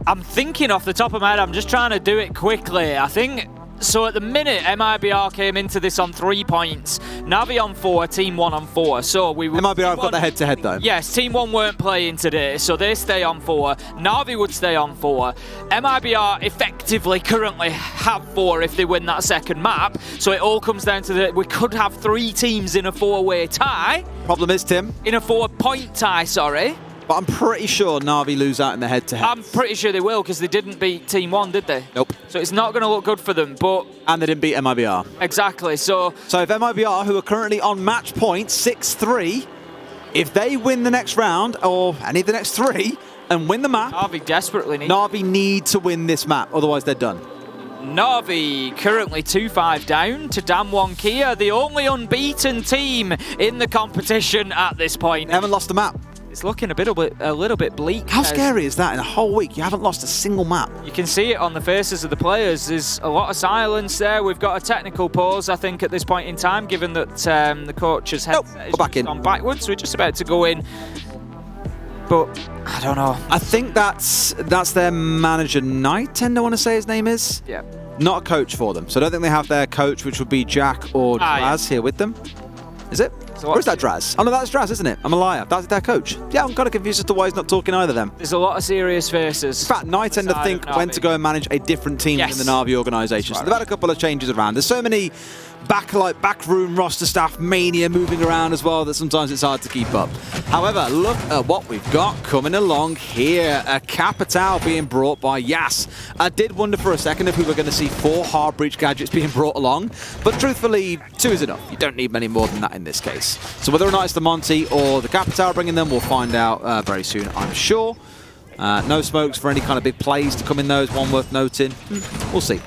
I'm thinking off the top of my head, I'm just trying to do it quickly. I think, so at the minute, MIBR came into this on 3 points. Na'Vi on 4, Team 1 on 4. So we would, MIBR have got the head-to-head though. Yes, Team 1 weren't playing today, so they stay on 4. Na'Vi would stay on 4. MIBR effectively currently have 4 if they win that second map. So it all comes down to we could have 3 teams in a 4-way tie. Problem is, Tim. In a 4-point tie, sorry. But I'm pretty sure Na'Vi lose out in the head-to-head. I'm pretty sure they will, because they didn't beat Team 1, did they? Nope. So it's not going to look good for them, but... And they didn't beat MIBR. Exactly, so if MIBR, who are currently on match point, 6-3, if they win the next round, or any of the next 3, and win the map... Na'Vi desperately need... Na'Vi need to win this map, otherwise they're done. Na'Vi currently 2-5 down to Damwon Kia, the only unbeaten team in the competition at this point. They haven't lost the map. It's looking a little bit bleak. How scary is that? In a whole week, you haven't lost a single map. You can see it on the faces of the players. There's a lot of silence there. We've got a technical pause, I think, at this point in time, given that the coach's headset is gone backwards. We're just about to go in. But I don't know. I think that's their manager, Nighttend, I want to say his name is. Yeah. Not a coach for them. So I don't think they have their coach, which would be Jack or Draz here with them. Is it? So or is that Draz? Oh no, that's Draz, isn't it? I'm a liar. That's their coach. Yeah, I'm kind of confused as to why he's not talking either of them. There's a lot of serious faces. In fact, Nighttend think when to go and manage a different team in the Na'Vi organisation. So they've had a couple of changes around. There's so many backroom roster staff mania moving around as well that sometimes it's hard to keep up. However, look at what we've got coming along here. A Capitao being brought by Yas. I did wonder for a second if we were going to see 4 hard breach gadgets being brought along, but truthfully, 2 is enough. You don't need many more than that in this case. So whether or not it's the Monty or the Capitao bringing them, we'll find out very soon, I'm sure. No smokes for any kind of big plays to come in those. One worth noting. We'll see.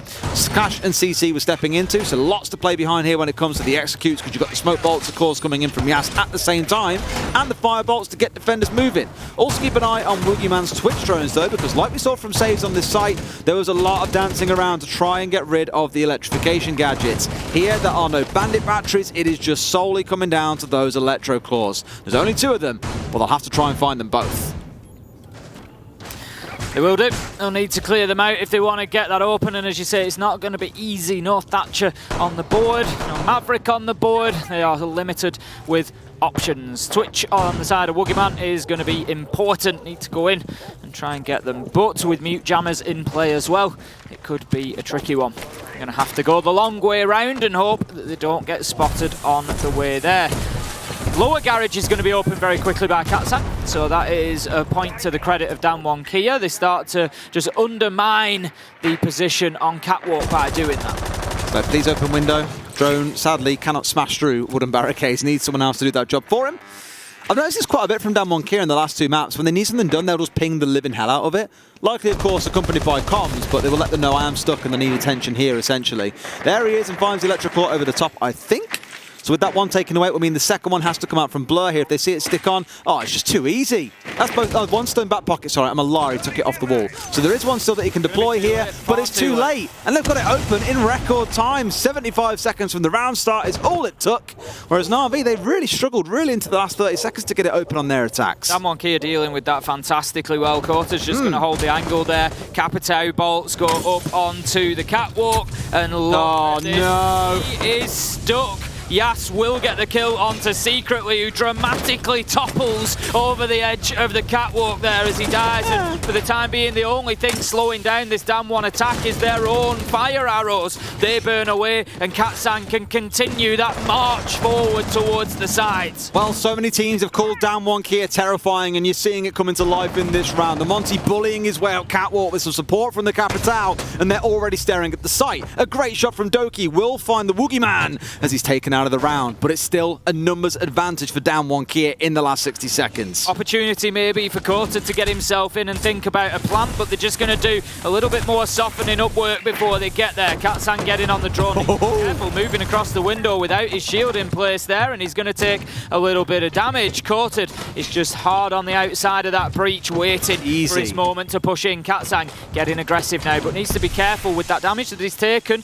Cash and CC were stepping into, so lots to play behind here when it comes to the executes, because you've got the smoke bolts, of course, coming in from Yas at the same time, and the fire bolts to get defenders moving. Also keep an eye on Woogieman's Twitch drones, though, because like we saw from saves on this site, there was a lot of dancing around to try and get rid of the electrification gadgets. Here, there are no bandit batteries. It is just solely coming down to those electro claws. There's only 2 of them, but they'll have to try and find them both. They will do. They'll need to clear them out if they want to get that open, and as you say, it's not going to be easy. No Thatcher on the board, no Maverick on the board. They are limited with options. Twitch on the side of Woogieman is going to be important. Need to go in and try and get them, but with mute jammers in play as well, it could be a tricky one. You're going to have to go the long way around and hope that they don't get spotted on the way there. Lower garage is going to be opened very quickly by Katsang, so that is a point to the credit of Damwon Kia. They start to just undermine the position on Catwalk by doing that. So please open window. Drone, sadly, cannot smash through wooden barricades. Needs someone else to do that job for him. I've noticed this quite a bit from Damwon Kia in the last 2 maps. When they need something done, they'll just ping the living hell out of it. Likely, of course, accompanied by comms, but they will let them know I am stuck and they need attention here, essentially. There he is and finds the electric claw over the top, I think. So with that one taken away, it would mean the second one has to come out from Blur here. If they see it stick on, oh, it's just too easy. That's both. Oh, one still in back pocket. Sorry, I'm a liar. He took it off the wall. So there is one still that he can deploy here, but it's too late. And they've got it open in record time. 75 seconds from the round start is all it took. Whereas Na'Vi, they've really struggled really into the last 30 seconds to get it open on their attacks. Damwon Kia dealing with that fantastically well. Quarter's just going to hold the angle there. Capitao bolts go up onto the catwalk, and look, no, he is stuck. Yas will get the kill onto Secretly, who dramatically topples over the edge of the catwalk there as he dies. And for the time being, the only thing slowing down this Damwon attack is their own fire arrows. They burn away, and Katsang can continue that march forward towards the sides. Well, so many teams have called Damwon Kia terrifying, and you're seeing it come into life in this round. The Monty bullying his way out catwalk with some support from the Capitao, and they're already staring at the site. A great shot from Doki will find the Woogieman as he's taken out of the round, but it's still a numbers advantage for Damwon Kia in the last 60 seconds. Opportunity maybe for Quarter to get himself in and think about a plan, but they're just going to do a little bit more softening up work before they get there. Katsang getting on the drone. Careful moving across the window without his shield in place there, and he's going to take a little bit of damage. Quarter is just hard on the outside of that breach, waiting for his moment to push in. Katsang getting aggressive now, but needs to be careful with that damage that he's taken.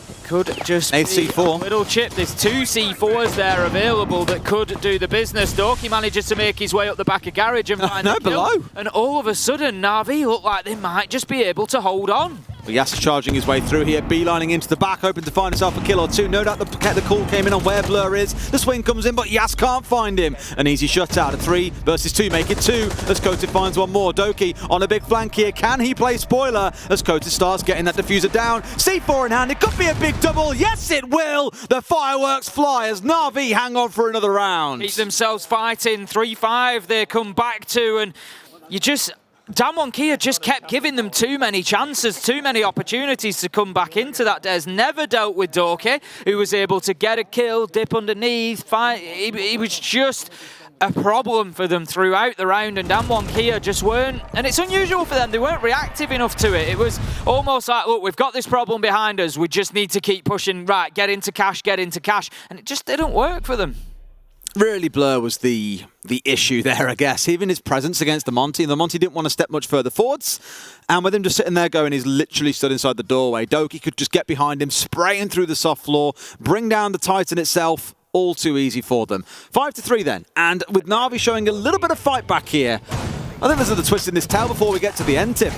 It could just be C4. a little chip. There's 2 C4s there available that could do the business. Doki manages to make his way up the back of garage and find the kill. Below. And all of a sudden, Na'Vi look like they might just be able to hold on. Well, Yas is charging his way through here, beelining into the back, hoping to find himself a kill or 2. No doubt the call came in on where Blur is. The swing comes in, but Yas can't find him. An easy shutout. A 3 versus 2, make it 2. As Kotis finds one more. Doki on a big flank here. Can he play spoiler? As Kotis starts getting that diffuser down. C4 in hand. It could be a big double. Yes, it will. The fireworks fly as Na'Vi hang on for another round. Keep themselves fighting. 3-5 they come back to, and you just... Damwon Kia just kept giving them too many chances, too many opportunities to come back into that. Des never dealt with Doki, who was able to get a kill, dip underneath, fight. He was just a problem for them throughout the round, and Damwon Kia just weren't, and it's unusual for them, they weren't reactive enough to it. It was almost like, look, we've got this problem behind us, we just need to keep pushing, right, get into cash, and it just didn't work for them. Really, Blur was the issue there, I guess. Even his presence against the Monty didn't want to step much further forwards. And with him just sitting there going, he's literally stood inside the doorway. Doki could just get behind him, spraying through the soft floor, bring down the Titan itself. All too easy for them. 5-3 then. And with Na'Vi showing a little bit of fight back here, I think there's another twist in this tale before we get to the end tip.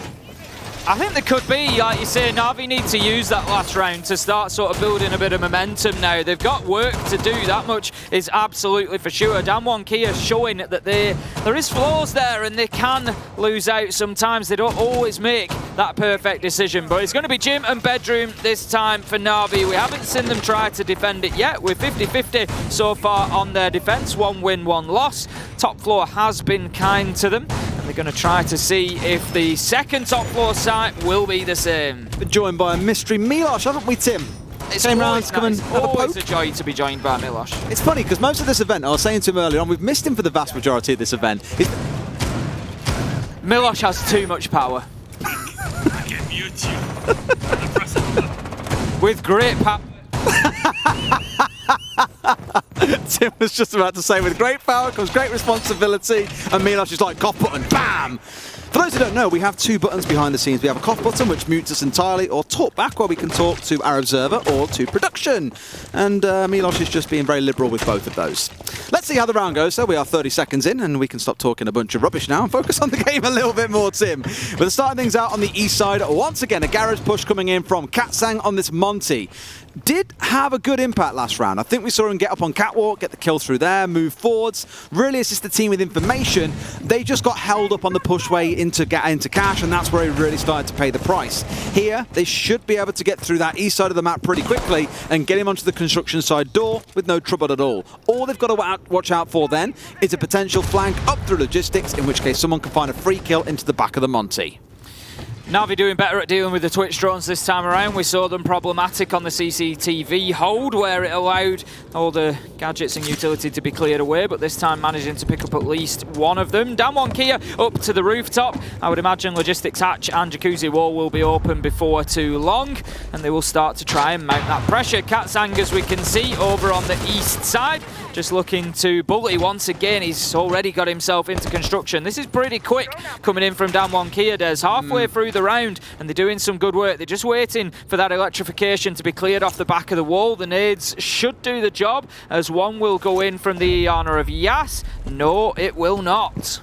I think there could be, like you say, Na'Vi need to use that last round to start sort of building a bit of momentum now. They've got work to do, that much is absolutely for sure. Damwon Kia showing that there is flaws there and they can lose out sometimes. They don't always make that perfect decision, but it's going to be gym and bedroom this time for Na'Vi. We haven't seen them try to defend it yet. We're 50-50 so far on their defense. 1 win, 1 loss. Top floor has been kind to them. They're going to try to see if the second top floor site will be the same. Been joined by a mystery Milosh, haven't we, Tim? Same rounds come and have a always poke. a joy to be joined by Milosh. It's funny because most of this event, I was saying to him earlier on, we've missed him for the vast majority of this event. Milosh has too much power. I can mute you. With great power. Tim was just about to say, with great power comes great responsibility, and Milosh is like, cough button, bam! For those who don't know, we have 2 buttons behind the scenes. We have a cough button, which mutes us entirely, or talk back, where we can talk to our observer or to production. And Milosh is just being very liberal with both of those. Let's see how the round goes. So we are 30 seconds in, and we can stop talking a bunch of rubbish now and focus on the game a little bit more, Tim. We're starting things out on the east side. Once again, a garage push coming in from Katsang on this Monty. Did have a good impact last round. I think we saw him get up on catwalk, get the kill through there, move forwards, really assist the team with information. They just got held up on the pushway into cash, and that's where he really started to pay the price. Here, they should be able to get through that east side of the map pretty quickly and get him onto the construction side door with no trouble at all. All they've got to watch out for then is a potential flank up through logistics, in which case someone can find a free kill into the back of the Monty. Na'Vi doing better at dealing with the Twitch drones this time around. We saw them problematic on the CCTV hold, where it allowed all the gadgets and utility to be cleared away, but this time managing to pick up at least one of them. Damwon Kia up to the rooftop. I would imagine logistics hatch and jacuzzi wall will be open before too long, and they will start to try and mount that pressure. Katsang, as we can see, over on the east side, just looking to bully once again. He's already got himself into construction. This is pretty quick coming in from Damwon Kia. There's halfway through the round, and they're doing some good work. They're just waiting for that electrification to be cleared off the back of the wall. The nades should do the job, as one will go in from the honor of Yas. No, it will not.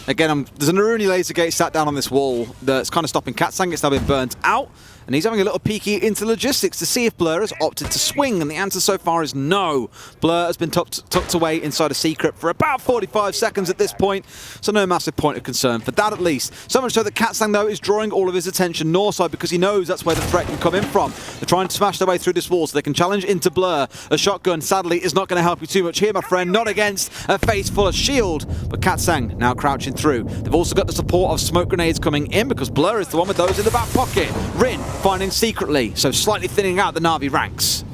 Again, there's an Aruni laser gate sat down on this wall that's kind of stopping Katsang. It's now been burnt out. And he's having a little peeky into logistics to see if Blur has opted to swing, and the answer so far is no. Blur has been tucked away inside a secret for about 45 seconds at this point, so no massive point of concern for that at least. So much so that Katsang, though, is drawing all of his attention north side because he knows that's where the threat can come in from. They're trying to smash their way through this wall so they can challenge into Blur. A shotgun, sadly, is not going to help you too much here, my friend, not against a face full of shield. But Katsang now crouching through. They've also got the support of smoke grenades coming in because Blur is the one with those in the back pocket. Rin finding secretly, so slightly thinning out the Na'Vi ranks.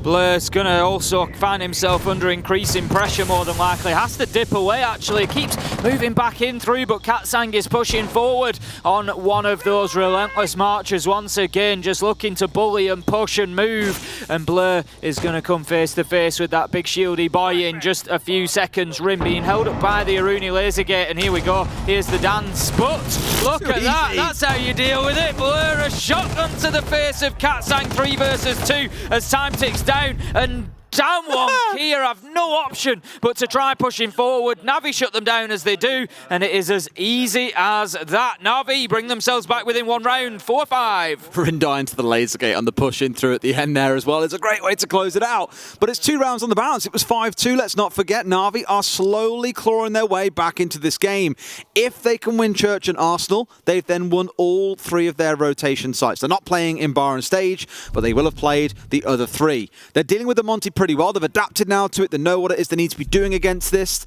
Blur's going to also find himself under increasing pressure more than likely. Has to dip away, actually. Keeps moving back in through, but Katsang is pushing forward on one of those relentless marchers once again, just looking to bully and push and move. And Blur is going to come face to face with that big shieldy boy in just a few seconds. Rim being held up by the Aruni laser gate, and here we go. Here's the dance, but look at that. That's how you deal with it. Blur, a shotgun to the face of Katsang, 3 versus 2 as time ticks down. And Damwon Kia have no option but to try pushing forward. Na'Vi shut them down as they do, and it is as easy as that. Na'Vi bring themselves back within 1 round, 4-5. Rin dying to the laser gate on the push in through at the end there as well. It's a great way to close it out. But it's 2 rounds on the bounce. It was 5-2. Let's not forget, Na'Vi are slowly clawing their way back into this game. If they can win Church and Arsenal, they've then won all 3 of their rotation sites. They're not playing in Bar and Stage, but they will have played the other 3. They're dealing with the Monty pretty well. They've adapted now to it. They know what it is they need to be doing against this.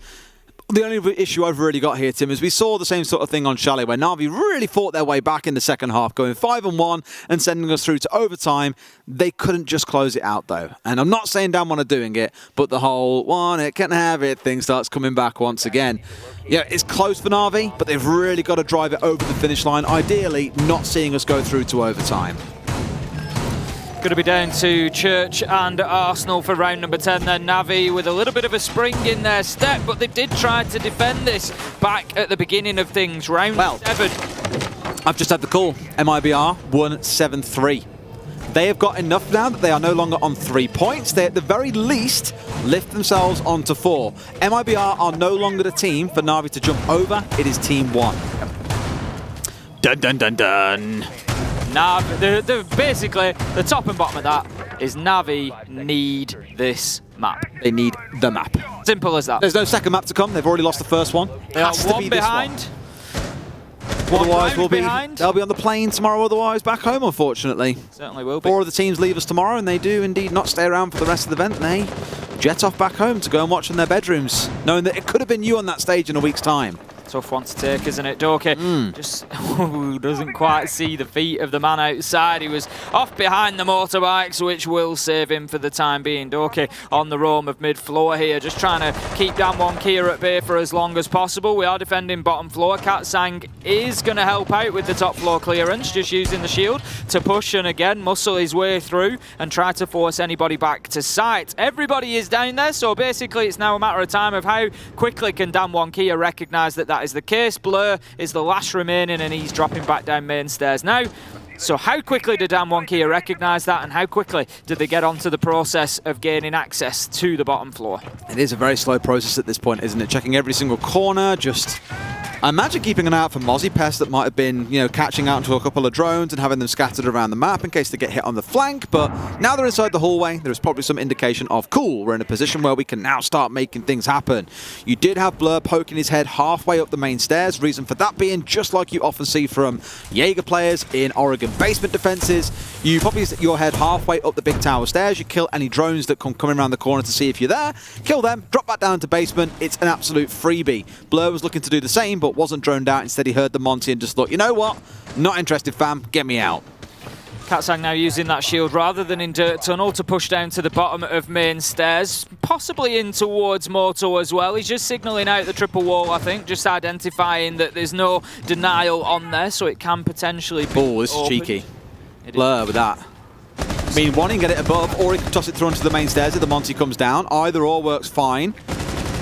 The only issue I've really got here, Tim, is we saw the same sort of thing on Chalet, where Na'Vi really fought their way back in the second half, going 5-1 and sending us through to overtime. They couldn't just close it out, though. And I'm not saying Damwon are doing it, but the whole "want it, can't have it" thing starts coming back once again. Yeah, it's close for Na'Vi, but they've really got to drive it over the finish line, ideally not seeing us go through to overtime. Going to be down to Church and Arsenal for round number 10 then. Na'Vi with a little bit of a spring in their step, but they did try to defend this back at the beginning of things. Round 7. I've just had the call. MIBR won 7-3. They have got enough now that they are no longer on 3 points. They at the very least lift themselves onto 4. MIBR are no longer the team for Na'Vi to jump over. It is Team 1. Dun dun dun dun. Basically, the top and bottom of that is Na'Vi need this map. They need the map. Simple as that. There's no second map to come. They've already lost the first one. They are Has to one be this behind. Otherwise, behind. they'll be on the plane tomorrow. Otherwise, back home, unfortunately. Certainly will be. 4 of the teams leave us tomorrow, and they do indeed not stay around for the rest of the event. They jet off back home to go and watch in their bedrooms, knowing that it could have been you on that stage in a week's time. Tough one to take, isn't it? Doki just doesn't quite see the feet of the man outside. He was off behind the motorbikes, which will save him for the time being. Doki on the roam of mid-floor here, just trying to keep Damwon Kia at bay for as long as possible. We are defending bottom floor. Katsang is going to help out with the top floor clearance, just using the shield to push and again muscle his way through and try to force anybody back to site. Everybody is down there, so basically it's now a matter of time of how quickly can Damwon Kia recognise that is the case. Blur is the last remaining and he's dropping back down main stairs now. So how quickly did Damwon Kia recognise that, and how quickly did they get onto the process of gaining access to the bottom floor? It is a very slow process at this point, isn't it? Checking every single corner, just... I imagine keeping an eye out for Mozzie pests that might have been, catching out into a couple of drones and having them scattered around the map in case they get hit on the flank. But now they're inside the hallway, there is probably some indication of, cool, we're in a position where we can now start making things happen. You did have Blur poking his head halfway up the main stairs. Reason for that being, just like you often see from Jaeger players in Oregon basement defenses, you probably set your head halfway up the big tower stairs. You kill any drones that come coming around the corner to see if you're there. Kill them, drop back down to basement. It's an absolute freebie. Blur was looking to do the same, but wasn't droned out. Instead, he heard the Monty and just thought, you know what? Not interested, fam. Get me out. Katsang now using that shield rather than in dirt tunnel to push down to the bottom of main stairs, possibly in towards Moto as well. He's just signalling out the triple wall, I think, just identifying that there's no denial on there, so it can potentially be Oh, this is cheeky. Blur with that. I mean, one, he can get it above, or he can toss it through onto the main stairs if the Monty comes down. Either or works fine.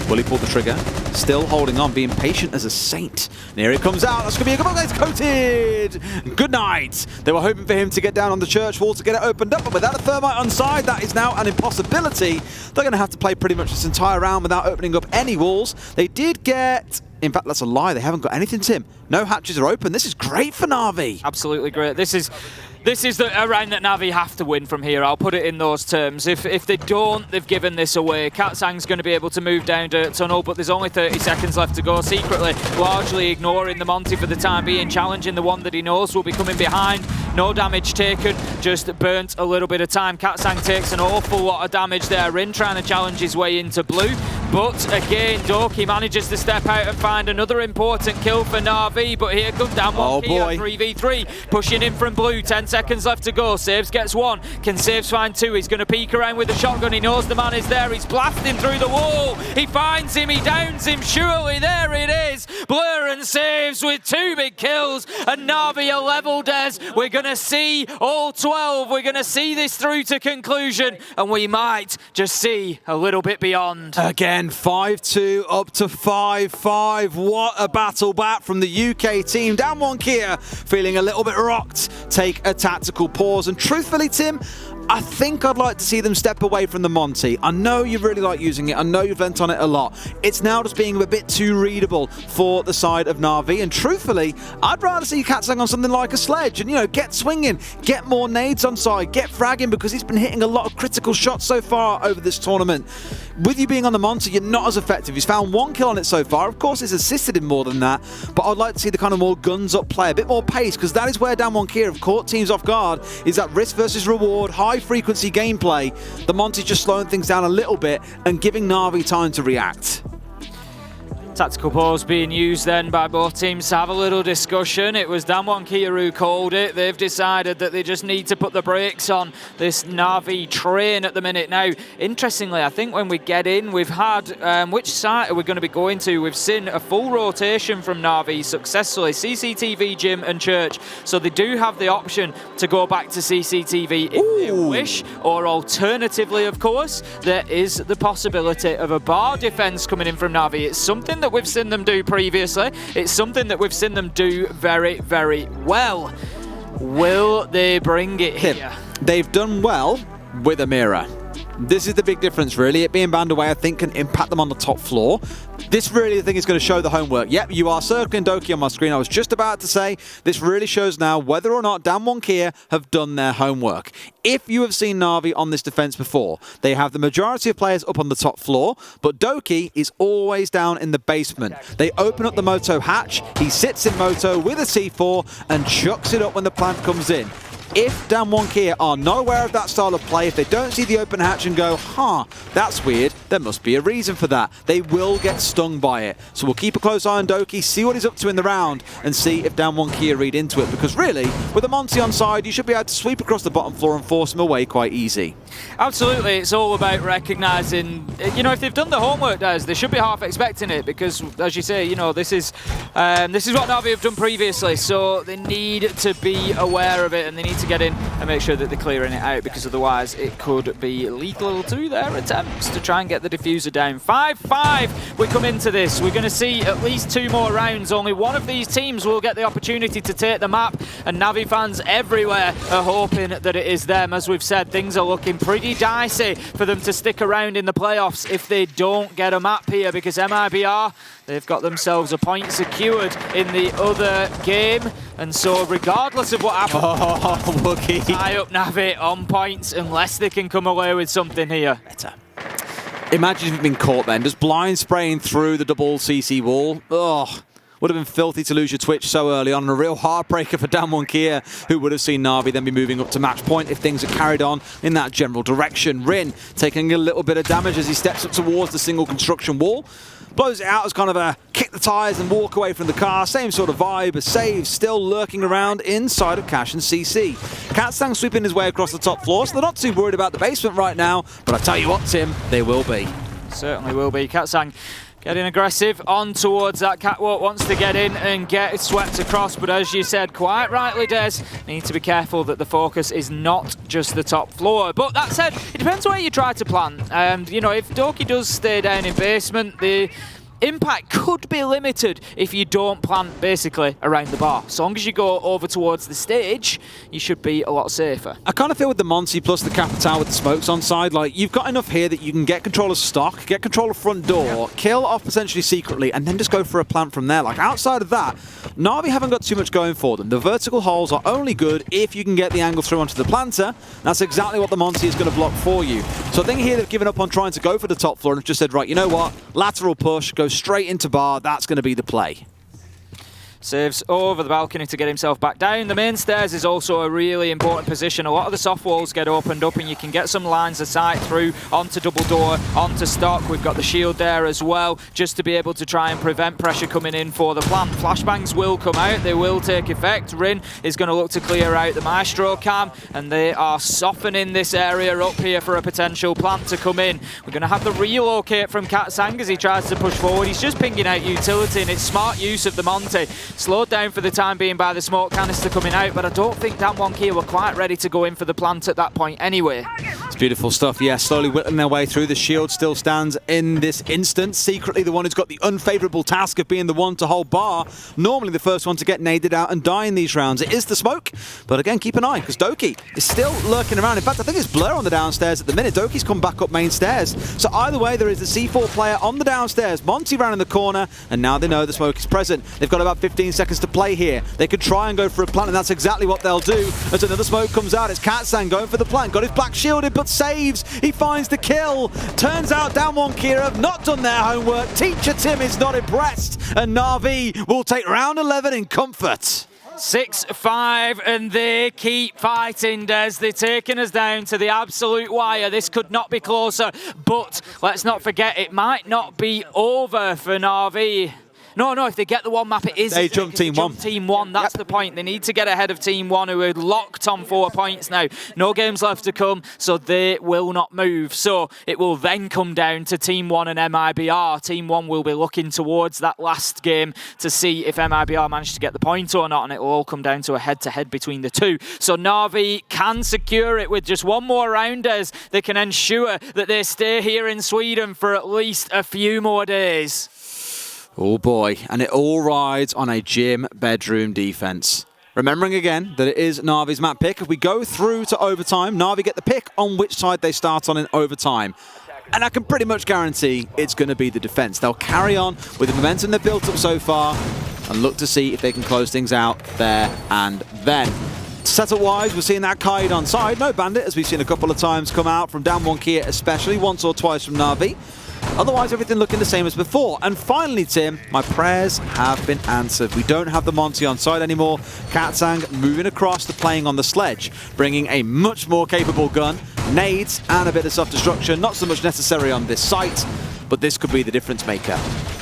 Will he pull the trigger? Still holding on, being patient as a saint. And here it comes out. That's going to be a good one. It's coated. Good night. They were hoping for him to get down on the church wall to get it opened up, but without a thermite on side, that is now an impossibility. They're going to have to play pretty much this entire round without opening up any walls. They did get... In fact, that's a lie. They haven't got anything, Tim. No hatches are open. This is great for Na'Vi. Absolutely great. This is a round that Na'Vi have to win from here. I'll put it in those terms. If they don't, they've given this away. Katsang's going to be able to move down dirt tunnel, but there's only 30 seconds left to go. Secretly, largely ignoring the Monty for the time being, challenging the one that he knows will be coming behind. No damage taken, just burnt a little bit of time. Katsang takes an awful lot of damage there. Rin trying to challenge his way into blue. But again, Doki manages to step out and find another important kill for Na'Vi. But here comes Damwon Kia, 3v3, pushing in from blue. 10 seconds left to go. Saves gets one. Can Saves find two? He's going to peek around with the shotgun. He knows the man is there. He's blasting through the wall. He finds him. He downs him. Surely there it is. Blur and Saves with 2 big kills. And Na'Vi are leveled as we're going to see all 12. We're going to see this through to conclusion. And we might just see a little bit beyond. Again, 5-2 up to 5-5. What a battle back from the UK team. Damwon Kia feeling a little bit rocked. Take a tactical pause. And truthfully, Tim, I think I'd like to see them step away from the Monty. I know you really like using it. I know you've lent on it a lot. It's now just being a bit too readable for the side of Na'Vi. And truthfully, I'd rather see Katsang on something like a sledge and, get swinging, get more nades on side, get fragging, because he's been hitting a lot of critical shots so far over this tournament. With you being on the Monty, you're not as effective. He's found 1 kill on it so far. Of course, it's assisted him more than that, but I'd like to see the kind of more guns-up play, a bit more pace, because that is where Damwon Kia have caught teams off guard, is that risk versus reward, high-frequency gameplay. The Monty's just slowing things down a little bit and giving Na'Vi time to react. Tactical pause being used then by both teams to have a little discussion. It was Damwon Kia who called it. They've decided that they just need to put the brakes on this Na'Vi train at the minute. Now, interestingly, I think when we get in, we've had, which site are we going to be going to? We've seen a full rotation from Na'Vi successfully. CCTV, Gym and Church. So they do have the option to go back to CCTV if they wish. Or alternatively, of course, there is the possibility of a bar defense coming in from Na'Vi. It's something that we've seen them do previously. It's something that we've seen them do very, very well. Will they bring it here? They've done well with Amira. This is the big difference, really. It being banned away, I think, can impact them on the top floor. This really, I think, is going to show the homework. Yep, you are circling Doki on my screen. I was just about to say, this really shows now whether or not Damwon KIA have done their homework. If you have seen Na'Vi on this defense before, they have the majority of players up on the top floor, but Doki is always down in the basement. They open up the Moto hatch, he sits in Moto with a C4 and chucks it up when the plant comes in. If Damwon KIA are not aware of that style of play, if they don't see the open hatch and go, huh, that's weird, there must be a reason for that, they will get stung by it. So we'll keep a close eye on Doki, see what he's up to in the round, and see if Damwon KIA read into it. Because really, with a Monty on side, you should be able to sweep across the bottom floor and force him away quite easy. Absolutely, it's all about recognising, you know, if they've done the homework, Des, they should be half expecting it because, as you say, you know, this is what Na'Vi have done previously, so they need to be aware of it and they need to get in and make sure that they're clearing it out because otherwise it could be lethal to their attempts to try and get the diffuser down. 5-5 we come into this. We're going to see at least 2 more rounds. Only one of these teams will get the opportunity to take the map, and Na'Vi fans everywhere are hoping that it is them. As we've said, things are looking pretty dicey for them to stick around in the playoffs if they don't get a map here, because MIBR, they've got themselves a point secured in the other game, and so regardless of what happens, tie up Na'Vi on points unless they can come away with something here. Imagine if you'd been caught then, just blind spraying through the double CC wall. Ugh. Would have been filthy to lose your Twitch so early on, and a real heartbreaker for Damwon KIA, who would have seen Na'Vi then be moving up to match point if things had carried on in that general direction. Rin taking a little bit of damage as he steps up towards the single construction wall. Blows it out as kind of a kick the tyres and walk away from the car. Same sort of vibe. A save still lurking around inside of Cash and CC. Katsang sweeping his way across the top floor, so they're not too worried about the basement right now. But I tell you what, Tim, they will be. Certainly will be. Katsang getting aggressive on towards that catwalk, wants to get in and get swept across, but as you said quite rightly, Des, need to be careful that the focus is not just the top floor. But that said, it depends where you try to plant. You know, if Doki does stay down in basement, the impact could be limited if you don't plant basically around the bar. So long as you go over towards the stage, you should be a lot safer. I kind of feel with the Monty plus the Capital with the smokes on side, like you've got enough here that you can get control of stock, get control of front door, kill off potentially secretly, and then just go for a plant from there. Like outside of that, Na'Vi haven't got too much going for them. The vertical holes are only good if you can get the angle through onto the planter. That's exactly what the Monty is going to block for you. So I think here they've given up on trying to go for the top floor and have just said, right, you know what, lateral push, go straight into bar, that's going to be the play. Saves over the balcony to get himself back down. The main stairs is also a really important position. A lot of the soft walls get opened up and you can get some lines of sight through onto double door, onto stock. We've got the shield there as well, just to be able to try and prevent pressure coming in for the plant. Flashbangs will come out, they will take effect. Rin is going to look to clear out the Maestro cam, and they are softening this area up here for a potential plant to come in. We're going to have the relocate from Katsang as he tries to push forward. He's just pinging out utility, and it's smart use of the Monty. Slowed down for the time being by the smoke canister coming out, but I don't think Damwon KIA were quite ready to go in for the plant at that point anyway. It's beautiful stuff, yeah, slowly whittling their way through. The shield still stands in this instance. Secretly the one who's got the unfavourable task of being the one to hold bar. Normally the first one to get naded out and die in these rounds. It is the smoke, but again, keep an eye, because Doki is still lurking around. In fact, I think it's Blur on the downstairs at the minute. Doki's come back up main stairs. So either way, there is the C4 player on the downstairs. Monty ran in the corner, and now they know the smoke is present. They've got about 15 seconds to play here. They could try and go for a plant, and that's exactly what they'll do. As another smoke comes out, it's Katsang going for the plant. Got his black shielded, but saves. He finds the kill. Turns out Damwon KIA have not done their homework. Teacher Tim is not impressed, and Na'Vi will take round 11 in comfort. 6-5, and they keep fighting, Des. They're taking us down to the absolute wire. This could not be closer, but let's not forget, it might not be over for Na'Vi. No, if they get the one map, it is. They jump Team 1. Team 1, that's the point. They need to get ahead of Team 1, who are locked on 4 points now. No games left to come, so they will not move. So it will then come down to Team 1 and MIBR. Team 1 will be looking towards that last game to see if MIBR managed to get the point or not, and it will all come down to a head-to-head between the two. So Na'Vi can secure it with just one more round, as they can ensure that they stay here in Sweden for at least a few more days. Oh boy, and it all rides on a gym bedroom defense. Remembering again that it is Na'Vi's map pick. If we go through to overtime, Na'Vi get the pick on which side they start on in overtime. And I can pretty much guarantee it's going to be the defense. They'll carry on with the momentum they've built up so far and look to see if they can close things out there and then. Setup-wise, we're seeing that Kaid on side. No Bandit, as we've seen a couple of times come out from Damwon Kia, especially once or twice from Na'Vi. Otherwise, everything looking the same as before. And finally, Tim, my prayers have been answered. We don't have the Monty on side anymore. Katsang moving across to playing on the sledge, bringing a much more capable gun, nades, and a bit of self-destruction. Not so much necessary on this site, but this could be the difference maker.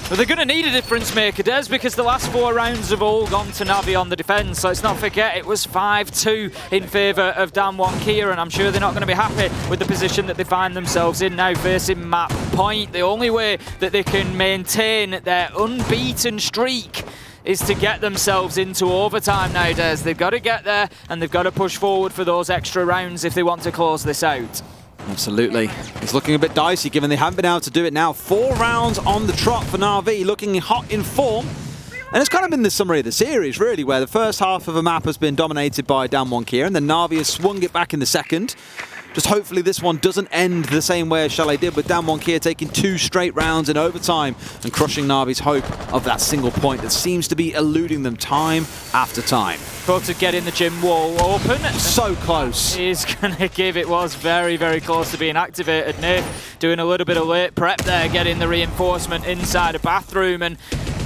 Well, they're going to need a difference maker, Des, because the last 4 rounds have all gone to Na'Vi on the defence. So let's not forget it was 5-2 in favour of Damwon Kia, and I'm sure they're not going to be happy with the position that they find themselves in now, facing map point. The only way that they can maintain their unbeaten streak is to get themselves into overtime now, Des. They've got to get there, and they've got to push forward for those extra rounds if they want to close this out. Absolutely. It's looking a bit dicey given they haven't been able to do it now. 4 rounds on the trot for Na'Vi, looking hot in form. And it's kind of been the summary of the series, really, where the first half of a map has been dominated by Damwon Kia, and then Na'Vi has swung it back in the second. Just hopefully this one doesn't end the same way as Chalet did, with Damwon Kia taking 2 straight rounds in overtime and crushing Na'Vi's hope of that single point that seems to be eluding them time after time. To getting the gym wall open. So close. He's going to give it. Was very, very close to being activated. Nath doing a little bit of late prep there, getting the reinforcement inside a bathroom. And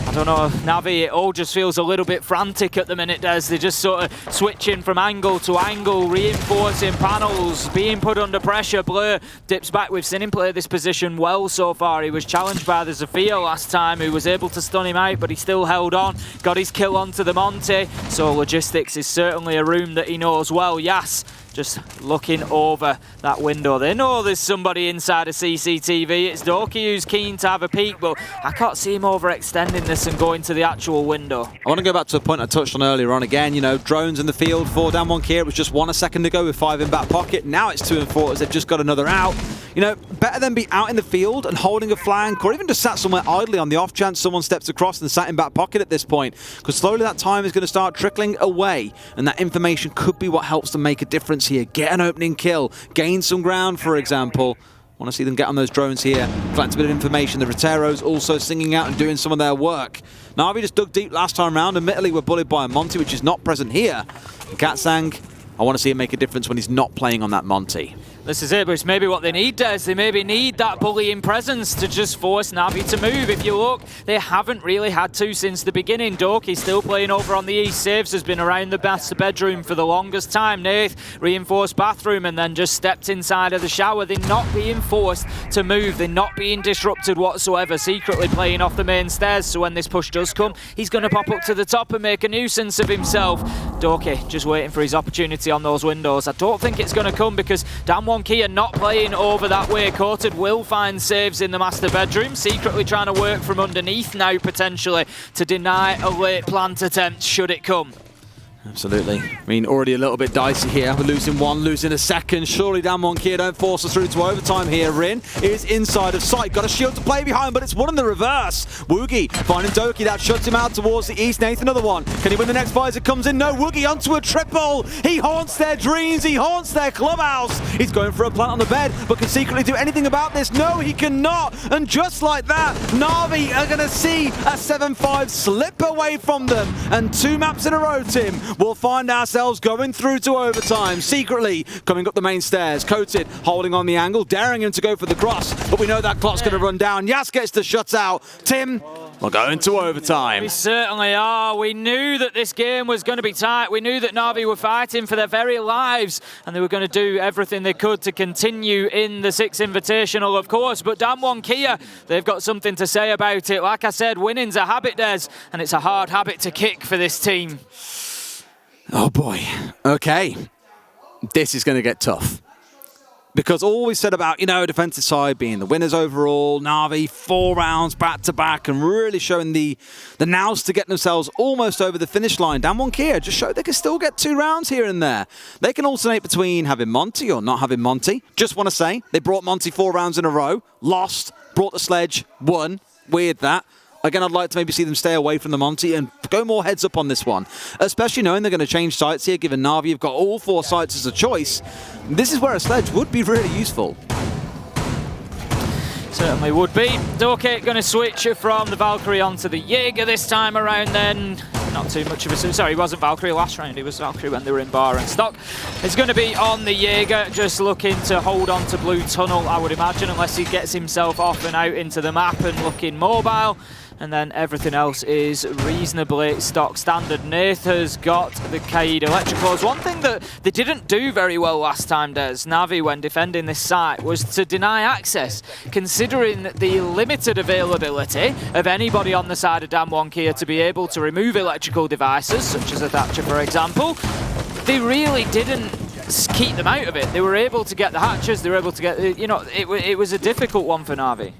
I don't know, Na'Vi, it all just feels a little bit frantic at the minute, Des. They're just sort of switching from angle to angle, reinforcing panels, being put under pressure. Blur dips back. We've seen him play this position well so far. He was challenged by the Zafia last time, who was able to stun him out, but he still held on. Got his kill onto the Monty. So logistics is certainly a room that he knows well. Yas just looking over that window. They know there's somebody inside a CCTV. It's Doki who's keen to have a peek, but I can't see him overextending this and going to the actual window. I want to go back to a point I touched on earlier on again. You know, drones in the field for Damwon Kia. It was just 1 a second ago with 5 in back pocket. Now it's 2 and 4 as they've just got another out. You know, better than be out in the field and holding a flank, or even just sat somewhere idly on the off chance someone steps across and sat in back pocket at this point. Because slowly that time is going to start trickling away, and that information could be what helps them make a difference here. Get an opening kill, gain some ground, for example. Want to see them get on those drones here, collect a bit of information. The Roteros also singing out and doing some of their work. Na'Vi just dug deep last time round. Admittedly, we're bullied by a Monty, which is not present here. And Katsang, I want to see him make a difference when he's not playing on that Monty. This is it, but it's maybe what they need, Des. They maybe need that bullying presence to just force Na'Vi to move. If you look, they haven't really had to since the beginning. Doki still playing over on the east. Saves has been around the master bedroom for the longest time. Nath reinforced bathroom and then just stepped inside of the shower. They're not being forced to move. They're not being disrupted whatsoever. Secretly playing off the main stairs, so when this push does come, he's going to pop up to the top and make a nuisance of himself. Doki just waiting for his opportunity on those windows. I don't think it's going to come because Damwon Kia not playing over that way. Coated will find saves in the master bedroom, secretly trying to work from underneath now potentially to deny a late plant attempt should it come. Absolutely. I mean, already a little bit dicey here. We're losing 1, losing a second. Surely Damwon Kia don't force us through to overtime here. Rin is inside of sight. Got a shield to play behind, but it's one in the reverse. Woogie finding Doki. That shuts him out towards the east. Nathan, another one. Can he win the next fight as it comes in? No. Woogie onto a triple. He haunts their dreams. He haunts their clubhouse. He's going for a plant on the bed, but can secretly do anything about this? No, he cannot. And just like that, Na'Vi are going to see a 7-5 slip away from them. And 2 maps in a row, Tim. We'll find ourselves going through to overtime. Secretly coming up the main stairs. Coated holding on the angle, daring him to go for the cross. But we know that clock's going to run down. Yas gets the shutout. Tim, we're going to overtime. We certainly are. We knew that this game was going to be tight. We knew that Na'Vi were fighting for their very lives and they were going to do everything they could to continue in the Six Invitational, of course. But Damwon Kia, they've got something to say about it. Like I said, winning's a habit, Des, and it's a hard habit to kick for this team. Oh boy. Okay. This is going to get tough. Because all we said about, you know, defensive side being the winners overall, Na'Vi 4 rounds back to back and really showing the nows to get themselves almost over the finish line. Damwon Kia just showed they can still get 2 rounds here and there. They can alternate between having Monty or not having Monty. Just want to say, they brought Monty 4 rounds in a row, lost, brought the sledge, won. Weird that. Again, I'd like to maybe see them stay away from the Monty and go more heads up on this one, especially knowing they're going to change sites here, given Na'Vi have got all 4 sites as a choice. This is where a sledge would be really useful. Certainly would be. Okay, going to switch from the Valkyrie onto the Jaeger this time around then. Not too much of a... Sorry, he wasn't Valkyrie last round. He was Valkyrie when they were in bar and stock. It's going to be on the Jaeger, just looking to hold on to Blue Tunnel, I would imagine, unless he gets himself off and out into the map and looking mobile. And then everything else is reasonably stock standard. Nath has got the KIA Electroclaws. One thing that they didn't do very well last time, Des, Na'Vi, when defending this site, was to deny access, considering the limited availability of anybody on the side of Damwon KIA to be able to remove electrical devices, such as a Thatcher, for example. They really didn't keep them out of it. They were able to get the hatches, they were able to get, you know, it was a difficult one for Na'Vi.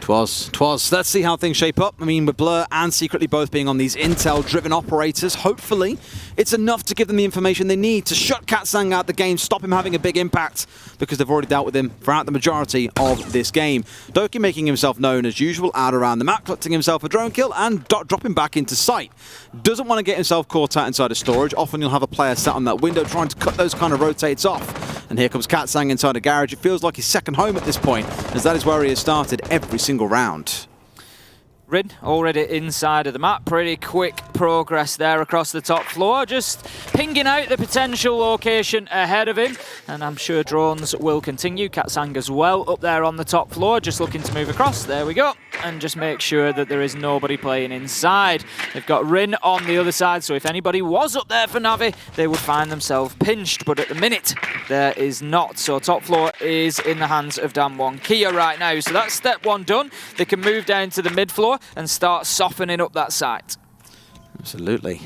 Twas. Let's see how things shape up. I mean, with Blur and Secretly both being on these intel-driven operators, hopefully it's enough to give them the information they need to shut Katsang out the game, stop him having a big impact, because they've already dealt with him throughout the majority of this game. Doki making himself known as usual out around the map, collecting himself a drone kill and dropping back into sight. Doesn't want to get himself caught out inside of storage. Often you'll have a player sat on that window trying to cut those kind of rotates off. And here comes Katsang inside a garage. It feels like his second home at this point, as that is where he has started every single round. Rin already inside of the map. Pretty quick progress there across the top floor. Just pinging out the potential location ahead of him. And I'm sure drones will continue. Katsang as well up there on the top floor. Just looking to move across. There we go. And just make sure that there is nobody playing inside. They've got Rin on the other side. So if anybody was up there for Na'Vi, they would find themselves pinched. But at the minute, there is not. So top floor is in the hands of Damwon KIA right now. So that's step 1 done. They can move down to the mid floor and start softening up that site. Absolutely.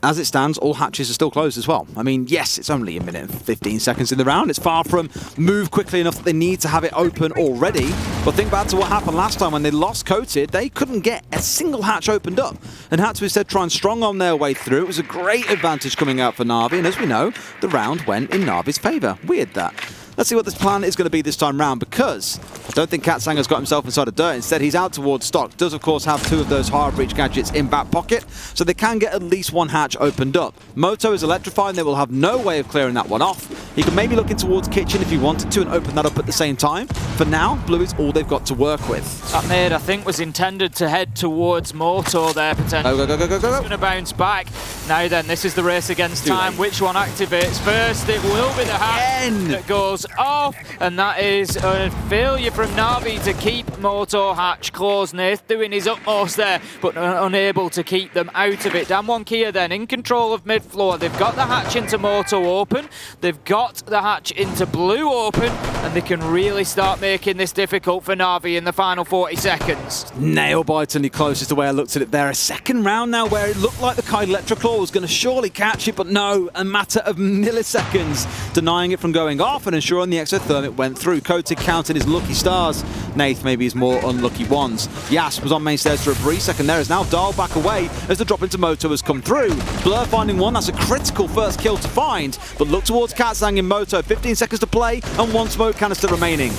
As it stands, all hatches are still closed as well. I mean, yes, it's only 1 minute and 15 seconds in the round. It's far from move quickly enough that they need to have it open already. But think back to what happened last time when they lost Coated. They couldn't get a single hatch opened up and had to instead try and strong on their way through. It was a great advantage coming out for Na'Vi. And as we know, the round went in Na'Vi's favour. Weird that. Let's see what this plan is going to be this time round, because I don't think Katsang has got himself inside of dirt. Instead, he's out towards stock. Does, of course, have 2 of those hard breach gadgets in back pocket, so they can get at least 1 hatch opened up. Moto is electrified, and they will have no way of clearing that one off. He can maybe look in towards kitchen if he wanted to and open that up at the same time. For now, blue is all they've got to work with. That nade, I think, was intended to head towards Moto there, potentially. Go. He's going to bounce back. Now then, this is the race against time. Which one activates first? It will be the hatch that goes off. And that is a failure from Na'Vi to keep Moto hatch closed. Nath doing his utmost there, but unable to keep them out of it. Damwon KIA then in control of mid-floor. They've got the hatch into Moto open. They've got the hatch into blue open. And they can really start making this difficult for Na'Vi in the final 40 seconds. Nail-bitingly close is the way I looked at it there. A second round now where it looked like the KIA Electroclaw was going to surely catch it, but no, a matter of milliseconds, denying it from going off and ensuring the exothermic went through. Coated counted his lucky stars. Nath maybe his more unlucky ones. Yas was on main stairs for a brief second there, is now dialed back away as the drop into Moto has come through. Blur finding one, that's a critical first kill to find, but look towards Katsang in Moto. 15 seconds to play and 1 smoke canister remaining.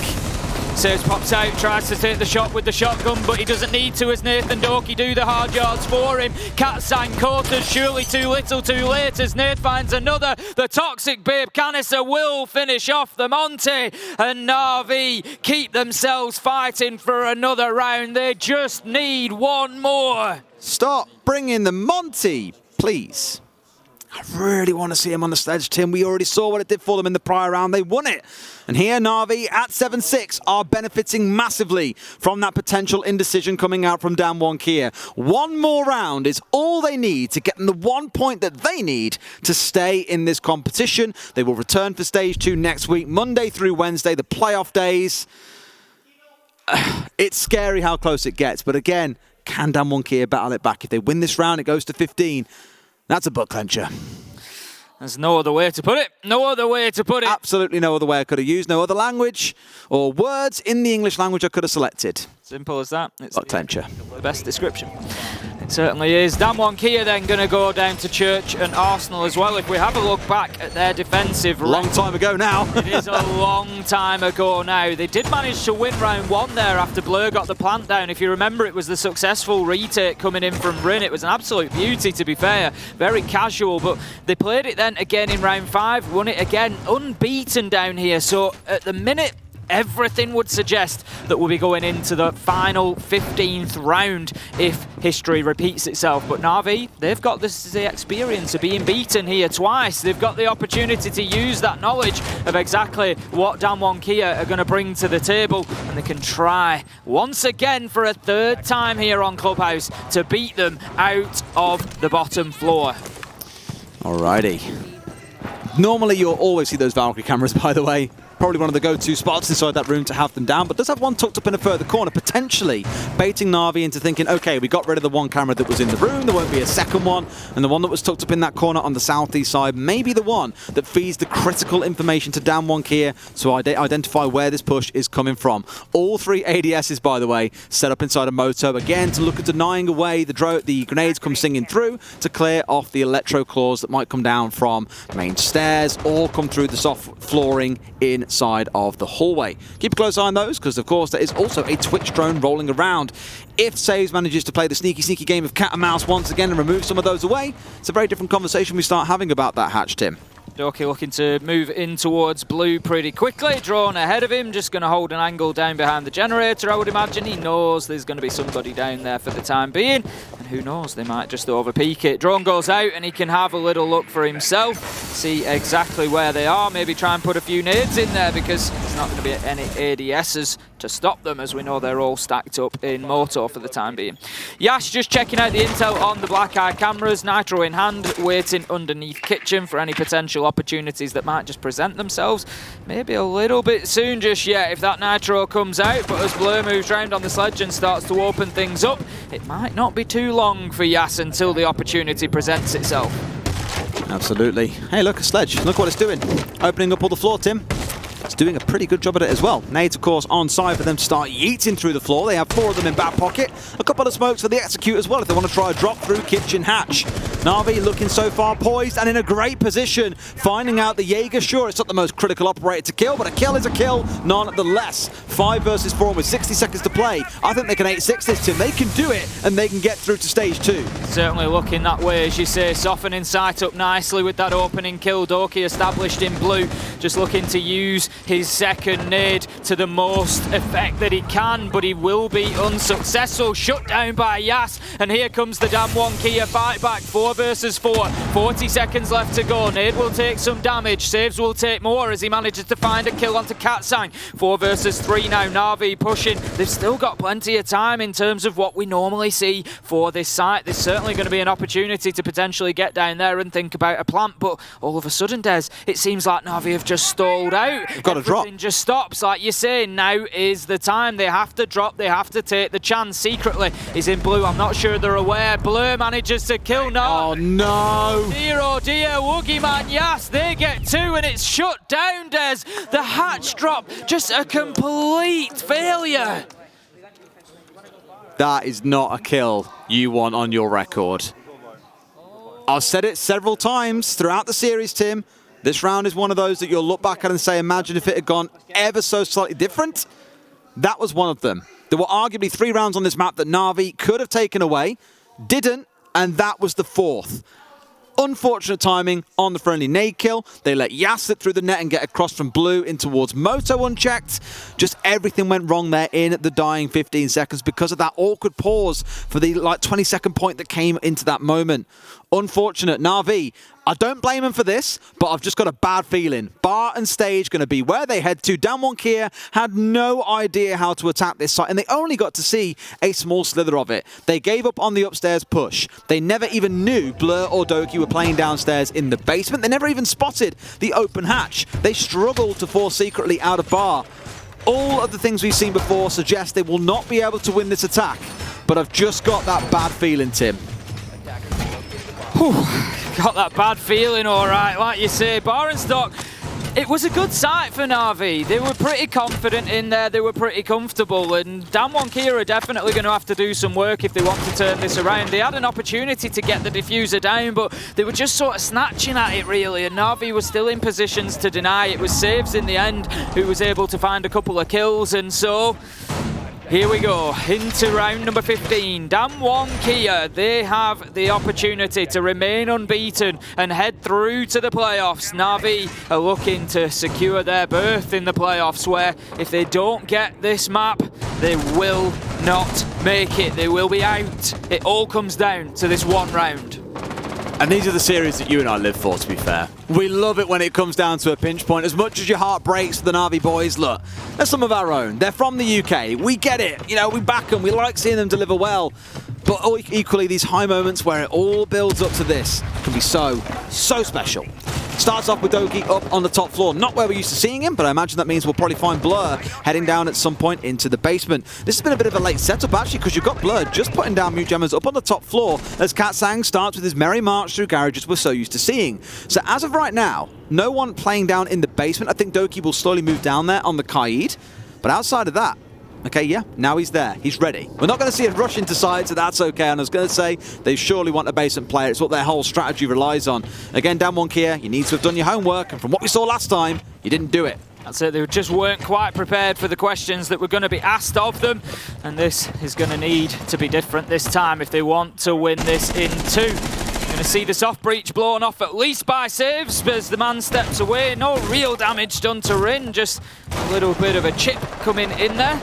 Saves pops out, tries to take the shot with the shotgun, but he doesn't need to as Nath and Doki do the hard yards for him. Katsang quarters, surely too little too late as Nath finds another. The Toxic Babe canister will finish off the Monty, and Na'Vi keep themselves fighting for another round. They just need 1 more. Stop bringing the Monty, please. I really want to see him on the sledge, Tim. We already saw what it did for them in the prior round. They won it. And here, Na'Vi at 7-6 are benefiting massively from that potential indecision coming out from Damwon KIA. 1 more round is all they need to get them the 1 point that they need to stay in this competition. They will return for stage 2 next week, Monday through Wednesday, the playoff days. It's scary how close it gets. But again, can Damwon KIA battle it back? If they win this round, it goes to 15. That's a butt clencher. There's no other way to put it. No other way to put it. Absolutely no other way I could have used. No other language or words in the English language I could have selected. Simple as that. It's Temperature. the best description. It certainly is. Damwon Kia then going to go down to Church and Arsenal as well. If we have a look back at their defensive... Long time ago now. It is a long time ago now. They did manage to win round 1 there after Blur got the plant down. If you remember, it was the successful retake coming in from Rin. It was an absolute beauty, to be fair. Very casual, but they played it then again in round 5, won it again, unbeaten down here. So at the minute, everything would suggest that we'll be going into the final 15th round if history repeats itself. But Na'Vi, they've got the experience of being beaten here twice. They've got the opportunity to use that knowledge of exactly what Damwon Kia are going to bring to the table, and they can try once again for a 3rd time here on Clubhouse to beat them out of the bottom floor. Alrighty. Normally you'll always see those Valkyrie cameras, by the way. Probably one of the go-to spots inside that room to have them down, but does have one tucked up in a further corner, potentially baiting Na'Vi into thinking, okay, we got rid of the one camera that was in the room, there won't be a second one, and the one that was tucked up in that corner on the southeast side may be the one that feeds the critical information to Damwon Kia to identify where this push is coming from. All 3 ADSs, by the way, set up inside a Moto, again, to look at denying away the grenades come singing through to clear off the electro claws that might come down from main stairs or come through the soft flooring inside of the hallway. Keep a close eye on those, because of course there is also a Twitch drone rolling around. If Saves manages to play the sneaky game of cat and mouse once again and remove some of those away, it's a very different conversation we start having about that hatch, Tim. Doki looking to move in towards Blue pretty quickly. Drone ahead of him, just going to hold an angle down behind the generator, I would imagine. He knows there's going to be somebody down there for the time being. And who knows, they might just overpeak it. Drone goes out and he can have a little look for himself. See exactly where they are. Maybe try and put a few nades in there, because there's not going to be any ADSs to stop them, as we know they're all stacked up in Moto for the time being. Yash just checking out the intel on the Black Eye cameras, Nitro in hand, waiting underneath Kitchen for any potential opportunities that might just present themselves. Maybe a little bit soon just yet if that Nitro comes out, but as Blur moves round on the sledge and starts to open things up, it might not be too long for Yas until the opportunity presents itself. Absolutely. Hey, look, a sledge. Look what it's doing. Opening up all the floor, Tim. It's doing a pretty good job at it as well. Nades, of course, on side for them to start yeeting through the floor. They have 4 of them in back pocket. A couple of smokes for the Execute as well if they want to try a drop through Kitchen hatch. Na'Vi looking so far poised and in a great position. Finding out the Jaeger. Sure, it's not the most critical operator to kill, but a kill is a kill nonetheless. 5 versus 4 with 60 seconds to play. I think they can 8-6 this, Tim. They can do it, and they can get through to stage 2. Certainly looking that way, as you say. Softening sight up nicely with that opening kill. Doki established in blue. Just looking to use his second nade to the most effect that he can, but he will be unsuccessful. Shut down by Yas, and here comes the Damwon Kia fight back. 4 versus 4. 40 seconds left to go. Nade will take some damage. Saves will take more as he manages to find a kill onto Katsang. 4 versus 3 now. Na'Vi pushing. They've still got plenty of time in terms of what we normally see for this site. There's certainly going to be an opportunity to potentially get down there and think about a plant, but all of a sudden, Des, it seems like Na'Vi have just stalled out. They've got to drop. Everything just stops. Like you say, now is the time. They have to drop. They have to take the chance. Secretly, he's in blue. I'm not sure they're aware. Blur manages to kill Na'Vi. Oh no! Oh dear, Woogieman, yes, they get 2 and it's shut down, Des. The hatch drop, just a complete failure. That is not a kill you want on your record. I've said it several times throughout the series, Tim. This round is one of those that you'll look back at and say, imagine if it had gone ever so slightly different. That was one of them. There were arguably 3 rounds on this map that Na'Vi could have taken away, didn't, and that was the 4th. Unfortunate timing on the friendly nade kill. They let Yas slip through the net and get across from blue in towards Moto unchecked. Just everything went wrong there in the dying 15 seconds because of that awkward pause for the 20-second point that came into that moment. Unfortunate. Na'Vi, I don't blame him for this, but I've just got a bad feeling. Bar and stage going to be where they head to. Damwon Kia had no idea how to attack this site, and they only got to see a small slither of it. They gave up on the upstairs push. They never even knew Blur or Doki were playing downstairs in the basement. They never even spotted the open hatch. They struggled to fall secretly out of bar. All of the things we've seen before suggest they will not be able to win this attack, but I've just got that bad feeling, Tim. Whew. Got that bad feeling, all right. Like you say, Bar and Stock, It was a good sight for Na'Vi. They were pretty confident in there, they were pretty comfortable, and Damwon KIA are definitely going to have to do some work if they want to turn this around. They had an opportunity to get the diffuser down, but they were just sort of snatching at it really, and Na'Vi was still in positions to deny. It was Saves in the end who was able to find a couple of kills, and so here we go, into round number 15. Damwon KIA, they have the opportunity to remain unbeaten and head through to the playoffs. Na'Vi are looking to secure their berth in the playoffs, where if they don't get this map, they will not make it. They will be out. It all comes down to this one round. And these are the series that you and I live for, to be fair. We love it when it comes down to a pinch point. As much as your heart breaks for the Na'Vi boys, look, they're some of our own. They're from the UK. We get it. You know, we back them. We like seeing them deliver well. But equally, these high moments where it all builds up to this can be so special. Starts off with Doki up on the top floor. Not where we're used to seeing him, but I imagine that means we'll probably find Blur heading down at some point into the basement. This has been a bit of a late setup, actually, because you've got Blur just putting down Mute Gemmers up on the top floor as Katsang starts with his merry march through garages we're so used to seeing. So as of right now, no one playing down in the basement. I think Doki will slowly move down there on the Kaid. But outside of that, okay, yeah, now he's there. He's ready. We're not going to see it rush into side, so that's okay. And I was going to say, they surely want a basement player. It's what their whole strategy relies on. Again, Damwon KIA, you need to have done your homework. And from what we saw last time, you didn't do it. That's it, they just weren't quite prepared for the questions that were going to be asked of them. And this is going to need to be different this time if they want to win this in two. Going to see the soft breach blown off at least by Saves as the man steps away. No real damage done to Rin, just a little bit of a chip coming in there.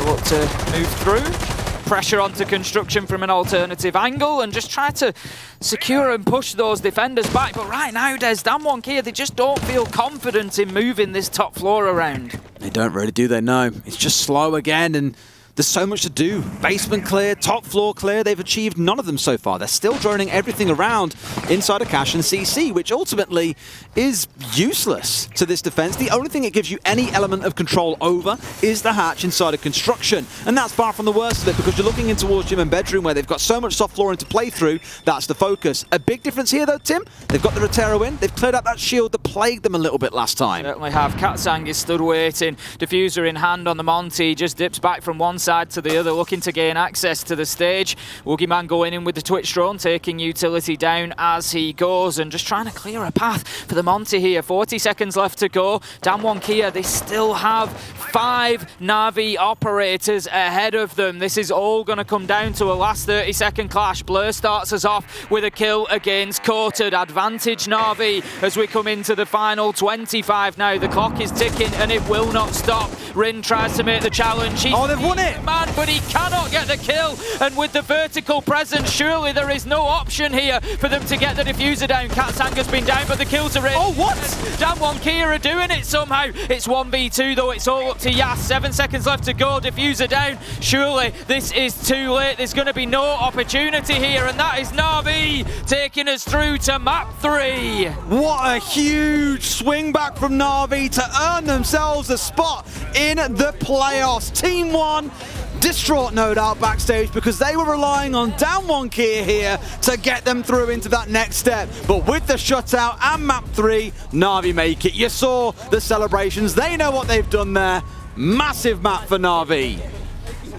Look to move through, pressure onto construction from an alternative angle and just try to secure and push those defenders back. But right now, Damwon KIA, they just don't feel confident in moving this top floor around. They don't really, do they? No. It's just slow again, and there's so much to do. Basement clear, top floor clear. They've achieved none of them so far. They're still droning everything around inside of Cash and CC, which ultimately is useless to this defense. The only thing it gives you any element of control over is the hatch inside of construction. And that's far from the worst of it, because you're looking in towards gym and bedroom where they've got so much soft flooring to play through. That's the focus. A big difference here though, Tim. They've got the Rotero in. They've cleared out that shield that plagued them a little bit last time. Certainly have. Katsang is stood waiting. Diffuser in hand on the Monty. Just dips back from one side to the other, looking to gain access to the stage. Woogieman going in with the Twitch drone, taking utility down as he goes and just trying to clear a path for the Monty here. 40 seconds left to go. Damwon KIA, they still have 5 Na'Vi operators ahead of them. This is all going to come down to a last 30-second clash. Blur starts us off with a kill against Coated. Advantage Na'Vi as we come into the final 25 now. The clock is ticking and it will not stop. Rin tries to make the challenge. Oh, they've won it! Man, but he cannot get the kill. And with the vertical presence, surely there is no option here for them to get the diffuser down. Katsang has been down, but the kills are in. Oh, what? Damwon KIA are doing it somehow. It's 1v2 though. It's all up to Yas. 7 seconds left to go. Diffuser down. Surely this is too late. There's going to be no opportunity here, and that is Na'Vi taking us through to map 3. What a huge swing back from Na'Vi to earn themselves a spot in the playoffs. Team 1 distraught, no doubt, backstage, because they were relying on Damwon KIA here to get them through into that next step. But with the shutout and map 3, Na'Vi make it. You saw the celebrations. They know what they've done there. Massive map for Na'Vi.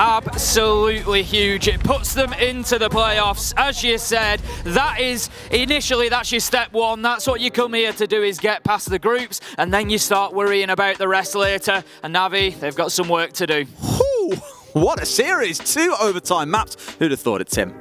Absolutely huge. It puts them into the playoffs. As you said, that's your step 1. That's what you come here to do, is get past the groups, and then you start worrying about the rest later. And Na'Vi, they've got some work to do. Whew, what a series. 2 overtime maps. Who'd have thought it, Tim?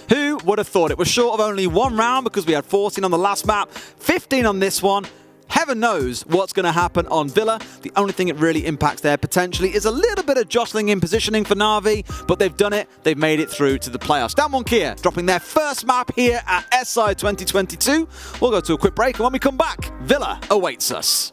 Who would have thought it? Was short of only 1 round because we had 14 on the last map, 15 on this one. Heaven knows what's going to happen on Villa. The only thing it really impacts there potentially is a little bit of jostling in positioning for Na'Vi, but they've done it. They've made it through to the playoffs. Damwon KIA dropping their first map here at SI 2022. We'll go to a quick break, and when we come back, Villa awaits us.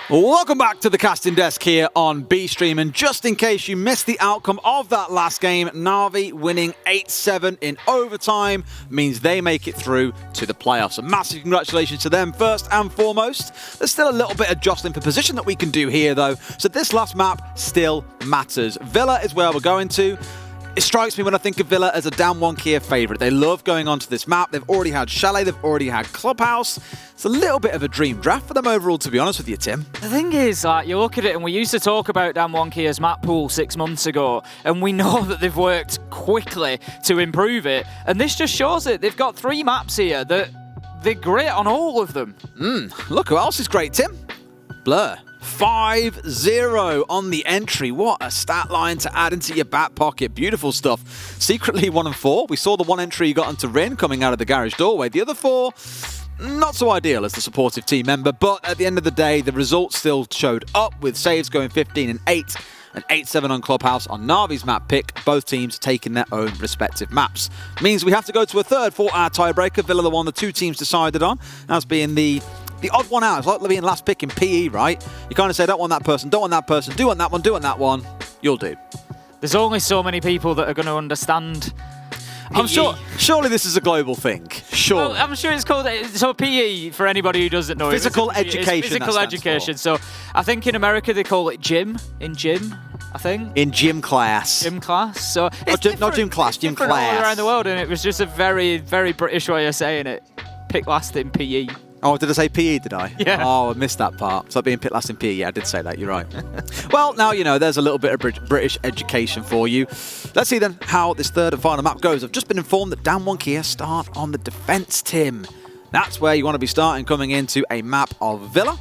Welcome back to the casting desk here on B-Stream, and just in case you missed the outcome of that last game, Na'Vi winning 8-7 in overtime means they make it through to the playoffs. A massive congratulations to them first and foremost. There's still a little bit of jostling for position that we can do here though, so this last map still matters. Villa is where we're going to. It strikes me when I think of Villa as a DWG KIA favourite. They love going onto this map. They've already had Chalet, they've already had Clubhouse. It's a little bit of a dream draft for them overall, to be honest with you, Tim. The thing is, like, you look at it, and we used to talk about DWG KIA's map pool 6 months ago, and we know that they've worked quickly to improve it, and this just shows it. They've got 3 maps here that they're great on all of them. Look who else is great, Tim. Blur. 5-0 on the entry. What a stat line to add into your back pocket. Beautiful stuff. Secretly 1-4. We saw the one entry you got into Rin coming out of the garage doorway. The other 4, not so ideal as the supportive team member, but at the end of the day, the results still showed up with saves going 15 and 8 and 8-7 on Clubhouse on Na'Vi's map pick, both teams taking their own respective maps. Means we have to go to a third for our tiebreaker. Villa, the one the 2 teams decided on, as being the odd one out. It's like being last pick in PE, right? You kind of say, don't want that person, don't want that person, do want that one, do want that one. You'll do. There's only so many people that are going to understand PE. I'm sure. Surely this is a global thing. Sure. Well, I'm sure it's called. So PE, for anybody who doesn't know, physical it's education. Physical education. So I think in America they call it gym. In gym, I think. In gym class. Gym class. So it's not gym class. Gym class. All around the world, and it was just a very, very British way of saying it. Pick last in PE. Oh, did I say PE, did I? Yeah. Oh, I missed that part. It's like being pit last in PE. Yeah, I did say that. You're right. Well, now you know there's a little bit of British education for you. Let's see then how this third and final map goes. I've just been informed that DWG KIA start on the defence, Tim. That's where you want to be starting coming into a map of Villa.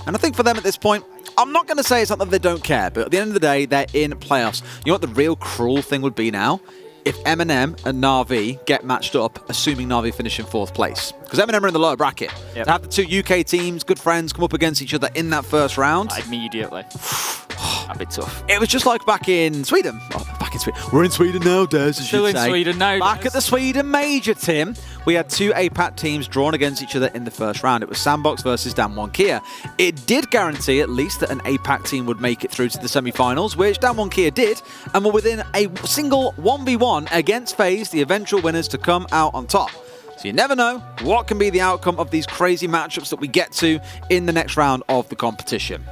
And I think for them at this point, I'm not going to say it's not that they don't care, but at the end of the day, they're in playoffs. You know what the real cruel thing would be now? If M&M and Na'Vi get matched up, assuming Na'Vi finish in 4th place. Because M&M are in the lower bracket. Yep. To have the 2 UK teams, good friends, come up against each other in that first round. Immediately. That'd be tough. It was just like back in Sweden. Oh, back in Sweden. We're in Sweden now, Des, as Still you'd in say. Sweden now. Back Des. at the Sweden Major, Tim. We had 2 APAC teams drawn against each other in the first round. It was Sandbox versus DWG KIA. It did guarantee at least that an APAC team would make it through to the semi-finals, which DWG KIA did, and were within a single 1v1 against FaZe, the eventual winners to come out on top. So you never know what can be the outcome of these crazy matchups that we get to in the next round of the competition.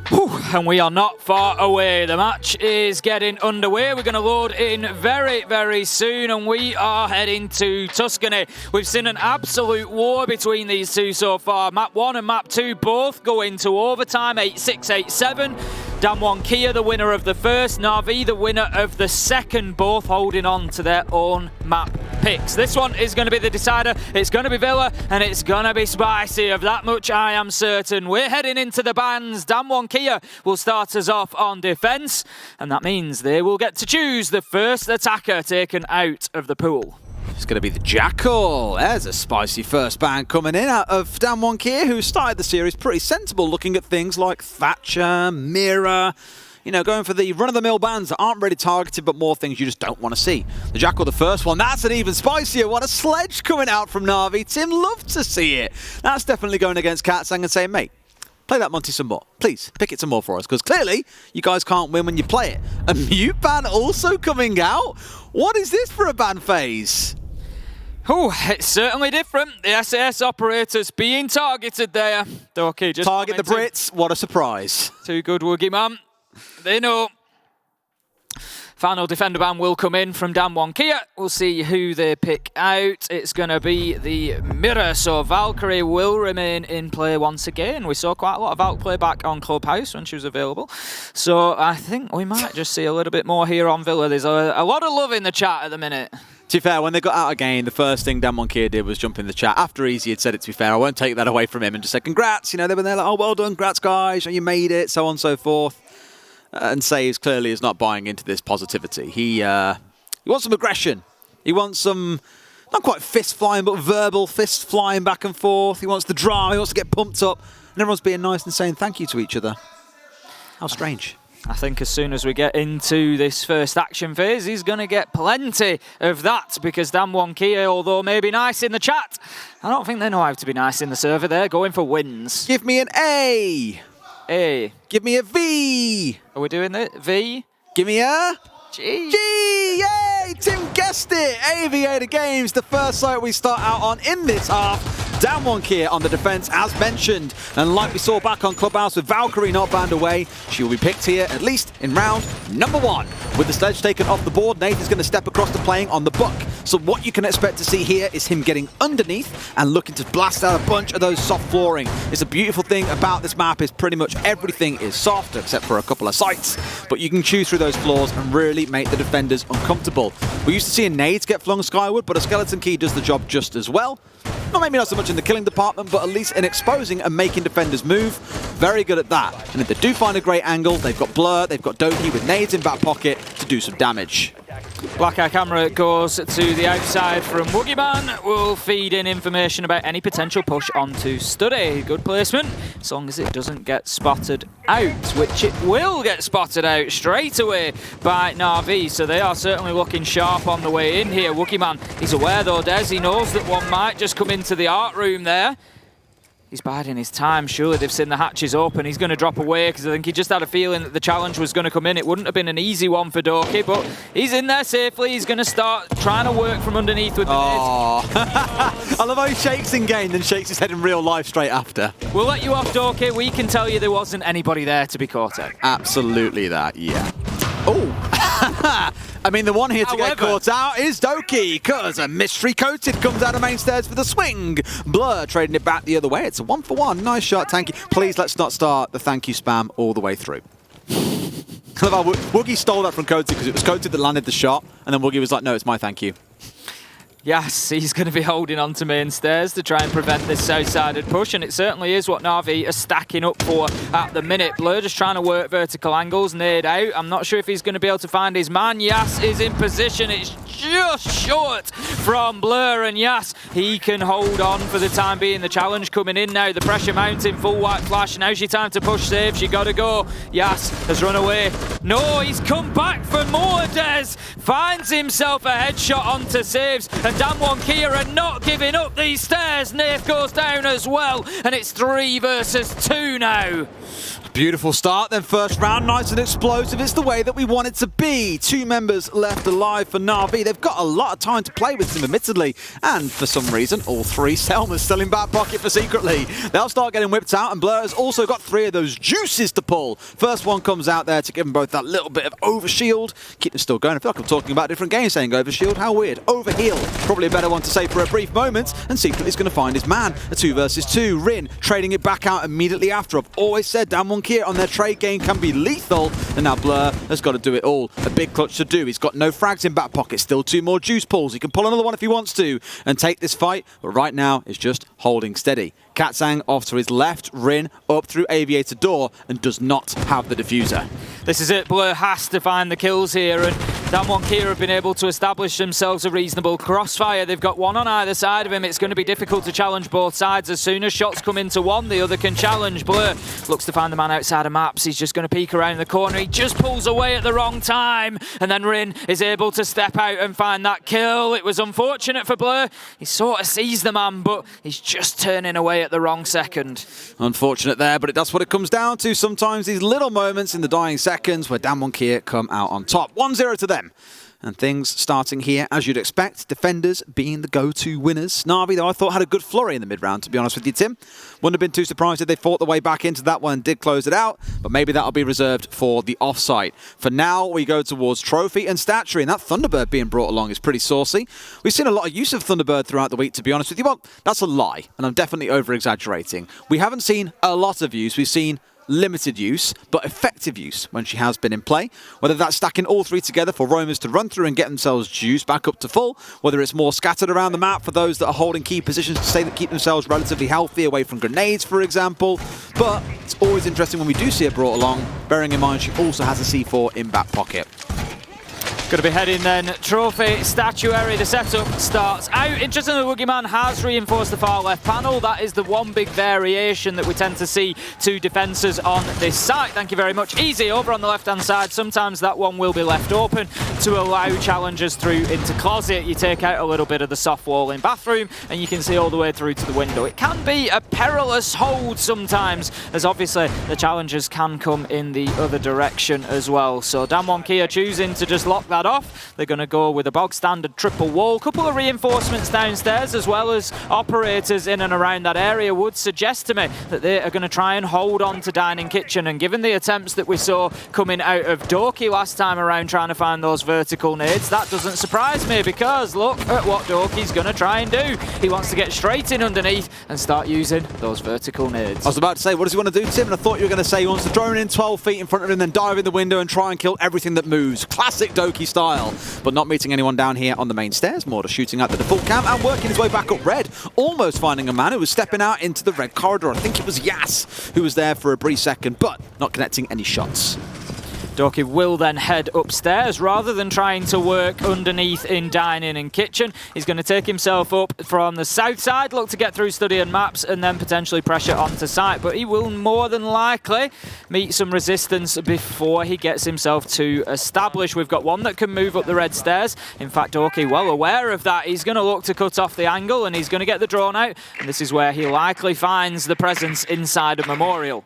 Whew, and we are not far away. The match is getting underway. We're going to load in very, very soon, and we are heading to Tuscany. We've seen an absolute war between these two so far. Map 1 and Map 2 both go into overtime, 8-6, 8-7. DWG KIA, the winner of the first, Na'Vi, the winner of the second, both holding on to their own map picks. This one is going to be the decider. It's going to be Villa, and it's going to be spicy. Of that much I am certain. We're heading into the bands. DWG KIA will start us off on defence, and that means they will get to choose the first attacker taken out of the pool. It's going to be the Jackal. There's a spicy first band coming in out of DWG KIA, who started the series pretty sensible, looking at things like Thatcher, Mira, you know, going for the run-of-the-mill bands that aren't really targeted, but more things you just don't want to see. The Jackal, the first one, that's an even spicier. What a sledge coming out from Na'Vi. Tim, love to see it. That's definitely going against Katsang and saying, mate, Play that Monty some more. Please, pick it some more for us, because clearly you guys can't win when you play it. A mute ban also coming out? What is this for a ban phase? Oh, it's certainly different. The SAS operators being targeted there. Okay, just target the Brits. What a surprise. Too good, Woogie man. They know. Final defender ban will come in from Damwon Kia. We'll see who they pick out. It's going to be the mirror, so Valkyrie will remain in play once again. We saw quite a lot of Valk play back on Clubhouse when she was available. So I think we might just see a little bit more here on Villa. There's a lot of love in the chat at the minute. To be fair, when they got out again, the first thing Damwon Kia did was jump in the chat. After Easy had said it, to be fair, I won't take that away from him, and just said, congrats. You know, they were there like, oh, well done, congrats, guys. You made it, so on and so forth. And Saves clearly is not buying into this positivity. He wants some aggression. He wants some, not quite fist flying, but verbal fist flying back and forth. He wants the drama. He wants to get pumped up. And everyone's being nice and saying thank you to each other. How strange. I think as soon as we get into this first action phase, he's going to get plenty of that, because Damwon Kia, although maybe nice in the chat, I don't think they know how to be nice in the server. They're going for wins. Give me an A. A. Give me a V. Are we doing it? V? Give me a G. G. Yay! Tim guessed it. Aviator Games, the first site we start out on in this half. Damwon Kia on the defense, as mentioned. And like we saw back on Clubhouse with Valkyrie not banned away, she will be picked here, at least in round number 1. With the sledge taken off the board, Nathan's going to step across to playing on the buck. So what you can expect to see here is him getting underneath and looking to blast out a bunch of those soft flooring. It's a beautiful thing about this map is pretty much everything is soft, except for a couple of sites. But you can choose through those floors and really make the defenders uncomfortable. We're used to seeing nades get flung skyward, but a skeleton key does the job just as well. Maybe not so much in the killing department, but at least in exposing and making defenders move. Very good at that. And if they do find a great angle, they've got Blur, they've got Doki with nades in back pocket to do some damage. Black Eye Camera goes to the outside from Woogieman. Will feed in information about any potential push onto Study. Good placement, as long as it doesn't get spotted out, which it will get spotted out straight away by Na'Vi. So they are certainly looking sharp on the way in here. Woogieman, he's aware though, Des, he knows that one might just come into the art room there. He's biding his time. Surely they've seen the hatches open. He's going to drop away because I think he just had a feeling that the challenge was going to come in. It wouldn't have been an easy one for Doki, but he's in there safely. He's going to start trying to work from underneath with the nades. I love how he shakes in game, then shakes his head in real life straight after. We'll let you off, Doki. We can tell you there wasn't anybody there to be caught out. Absolutely that, yeah. Oh. I mean, the one here to get caught out is Doki, because a mystery coated comes out of main stairs for the swing. Blur trading it back the other way. It's a 1-for-1. Nice shot, thank you. Please, let's not start the thank you spam all the way through. Woogie stole that from Coated because it was Coated that landed the shot, and then Woogie was like, no, it's my thank you. Yes, he's going to be holding on to main stairs to try and prevent this south-sided push, and it certainly is what Na'Vi are stacking up for at the minute. Blur just trying to work vertical angles, nade out. I'm not sure if he's going to be able to find his man. Yas is in position. It's just short from Blur, and Yas, he can hold on for the time being. The challenge coming in now, the pressure mounting, full white flash. Now's your time to push save. She got to go. Yas has run away. No, he's come back for more. Des finds himself a headshot onto saves, and Damwon Kia are not giving up these stairs. Nath goes down as well, and it's 3 versus 2 now. Beautiful start, then first round, nice and explosive. It's the way that we want it to be. 2 members left alive for Na'Vi. They've got a lot of time to play with them, admittedly. And for some reason, all 3 Selmas still in back pocket for Secretly. They'll start getting whipped out, and Blur has also got 3 of those juices to pull. First one comes out there to give them both that little bit of overshield. Keep them still going. I feel like I'm talking about different games saying overshield. How weird. Overheal. Probably a better one to say for a brief moment. And Secretly's going to find his man. A 2 versus 2. Rin trading it back out immediately after. I've always said Damwon Kia on their trade game can be lethal, and now Blur has got to do it all. A big clutch to do. He's got no frags in back pocket, still 2 more juice pulls. He can pull another one if he wants to and take this fight, but right now is just holding steady. Katsang off to his left, Rin up through Aviator door and does not have the diffuser. This is it. Blur has to find the kills here, and Damwon KIA have been able to establish themselves a reasonable crossfire. They've got one on either side of him. It's going to be difficult to challenge both sides. As soon as shots come into one, the other can challenge. Blur looks to find the man outside of maps. He's just going to peek around the corner. He just pulls away at the wrong time. And then Rin is able to step out and find that kill. It was unfortunate for Blur. He sort of sees the man, but he's just turning away at the wrong second. Unfortunate there, but that's what it comes down to. Sometimes these little moments in the dying seconds where Damwon KIA come out on top. 1-0 to them. And things starting here, as you'd expect, defenders being the go-to winners. Na'Vi, though, I thought had a good flurry in the mid-round, to be honest with you, Tim. Wouldn't have been too surprised if they fought their way back into that one and did close it out, but maybe that'll be reserved for the offsite. For now, we go towards Trophy and Stature, and that Thunderbird being brought along is pretty saucy. We've seen a lot of use of Thunderbird throughout the week, to be honest with you. Well, that's a lie, and I'm definitely over-exaggerating. We haven't seen a lot of use. We've seen limited use, but effective use when she has been in play. Whether that's stacking all three together for roamers to run through and get themselves juiced back up to full, whether it's more scattered around the map for those that are holding key positions to say that keep themselves relatively healthy away from grenades, for example. But it's always interesting when we do see it brought along, bearing in mind she also has a C4 in back pocket. Going to be heading then, Trophy, Statuary, the setup starts out. Interestingly, the Woogieman has reinforced the far left panel. That is the one big variation that we tend to see to defences on this site. Thank you very much. Easy over on the left-hand side. Sometimes that one will be left open to allow challengers through into closet. You take out a little bit of the soft wall in bathroom and you can see all the way through to the window. It can be a perilous hold sometimes, as obviously the challengers can come in the other direction as well. So Damwon KIA choosing to just lock that off. They're going to go with a bog standard triple wall. Couple of reinforcements downstairs as well as operators in and around that area would suggest to me that they are going to try and hold on to Dining Kitchen. And given the attempts that we saw coming out of Doki last time around trying to find those vertical nades, that doesn't surprise me, because look at what Doki's going to try and do. He wants to get straight in underneath and start using those vertical nades. I was about to say, what does he want to do, Tim? And I thought you were going to say he wants to drone in 12 feet in front of him, then dive in the window and try and kill everything that moves. Classic Doki style, but not meeting anyone down here on the main stairs. More just shooting at the default camp and working his way back up red. Almost finding a man who was stepping out into the red corridor. I think it was Yas who was there for a brief second, but not connecting any shots. Doki will then head upstairs rather than trying to work underneath in dining and kitchen. He's going to take himself up from the south side, look to get through study and maps, and then potentially pressure onto site. But he will more than likely meet some resistance before he gets himself to establish. We've got one that can move up the red stairs. In fact, Doki, well aware of that, he's going to look to cut off the angle and he's going to get the drone out. And this is where he likely finds the presence inside of Memorial.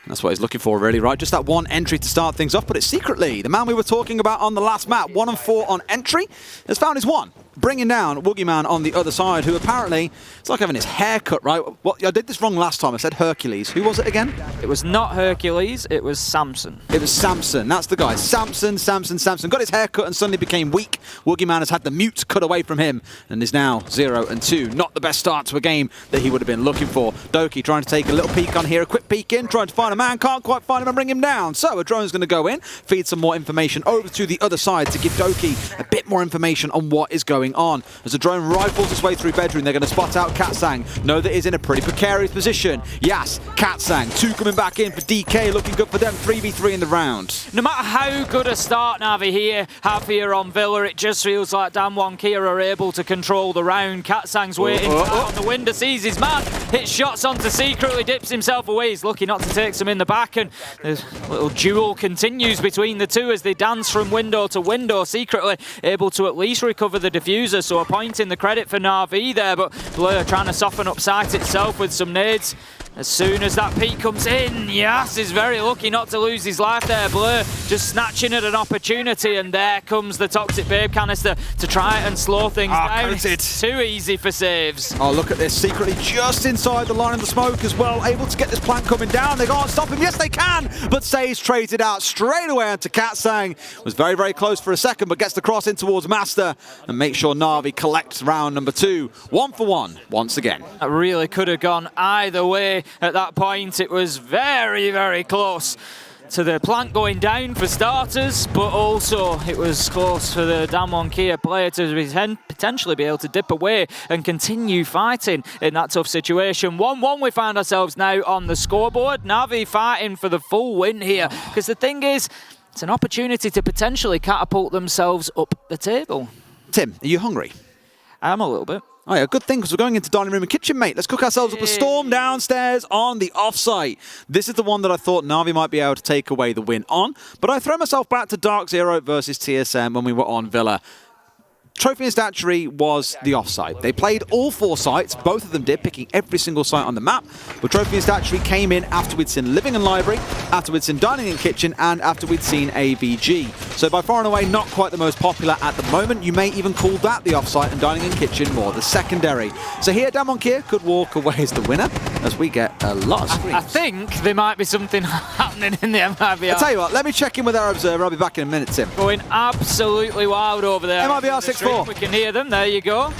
That's what he's looking for, really, right? Just that one entry to start things off, but it's secretly the man we were talking about on the last map, 1 and 4 on entry, has found his one. Bringing down Woogieman on the other side, who apparently, it's like having his hair cut, right? Well, I did this wrong last time. I said Hercules. Who was it again? It was not Hercules, it was Samson. It was Samson. That's the guy. Samson. Got his hair cut and suddenly became weak. Woogieman has had the mute cut away from him and is now 0 and 2. Not the best start to a game that he would have been looking for. Doki trying to take a little peek on here, a quick peek in, trying to find a man, can't quite find him and bring him down. So a drone's going to go in, feed some more information over to the other side to give Doki a bit more information on what is going on. As the drone rifles its way through bedroom, they're going to spot out Katsang. Know that he's in a pretty precarious position. Yes, Katsang, 2 coming back in for DK, looking good for them, 3v3 in the round. No matter how good a start Navi have here on Villa, it just feels like Damwon KIA are able to control the round. Katsang's waiting on the window, sees his man, hits shots onto secretly, dips himself away. He's lucky not to take some in the back, and the little duel continues between the two as they dance from window to window, secretly able to at least recover the diffuser. So a point in the credit for Na'Vi there, but Blur trying to soften up site itself with some nades. As soon as that peek comes in, Yas is very lucky not to lose his life there. Blur just snatching at an opportunity, and there comes the Toxic Babe canister to try and slow things down. It's too easy for saves. Oh, look at this, secretly just inside the line of the smoke as well, able to get this plank coming down. They can't stop him, yes they can, but Saves trades it out straight away onto Katsang. Was very, very close for a second, but gets the cross in towards Master and makes sure Na'Vi collects round number 2. 1 for 1 once again. That really could have gone either way. At that point, it was very, very close to the plank going down for starters, but also it was close for the Damwon KIA player to potentially be able to dip away and continue fighting in that tough situation. 1-1 we find ourselves now on the scoreboard. Na'Vi fighting for the full win here, because the thing is, It's an opportunity to potentially catapult themselves up the table. Tim, are you hungry? I am a little bit. Oh yeah, good thing, because we're going into dining room and kitchen, mate. Let's cook ourselves up a storm downstairs on the offsite. This is the one that I thought Na'Vi might be able to take away the win on, but I throw myself back to Dark Zero versus TSM when we were on Villa. Trophy and Statuary was the offsite. They played all 4 sites, both of them did, picking every single site on the map, but Trophy and Statuary came in after we'd seen Living and Library, after we'd seen Dining and Kitchen, and after we'd seen AVG. So by far and away, not quite the most popular at the moment. You may even call that the offsite and Dining and Kitchen more the secondary. So here, Damwon Kia could walk away as the winner, as we get a lot of screens. I think there might be something happening in the MIBR. I'll tell you what, let me check in with our observer. I'll be back in a minute, Tim. Going absolutely wild over there. MIBR 6-4. We can hear them. There you go.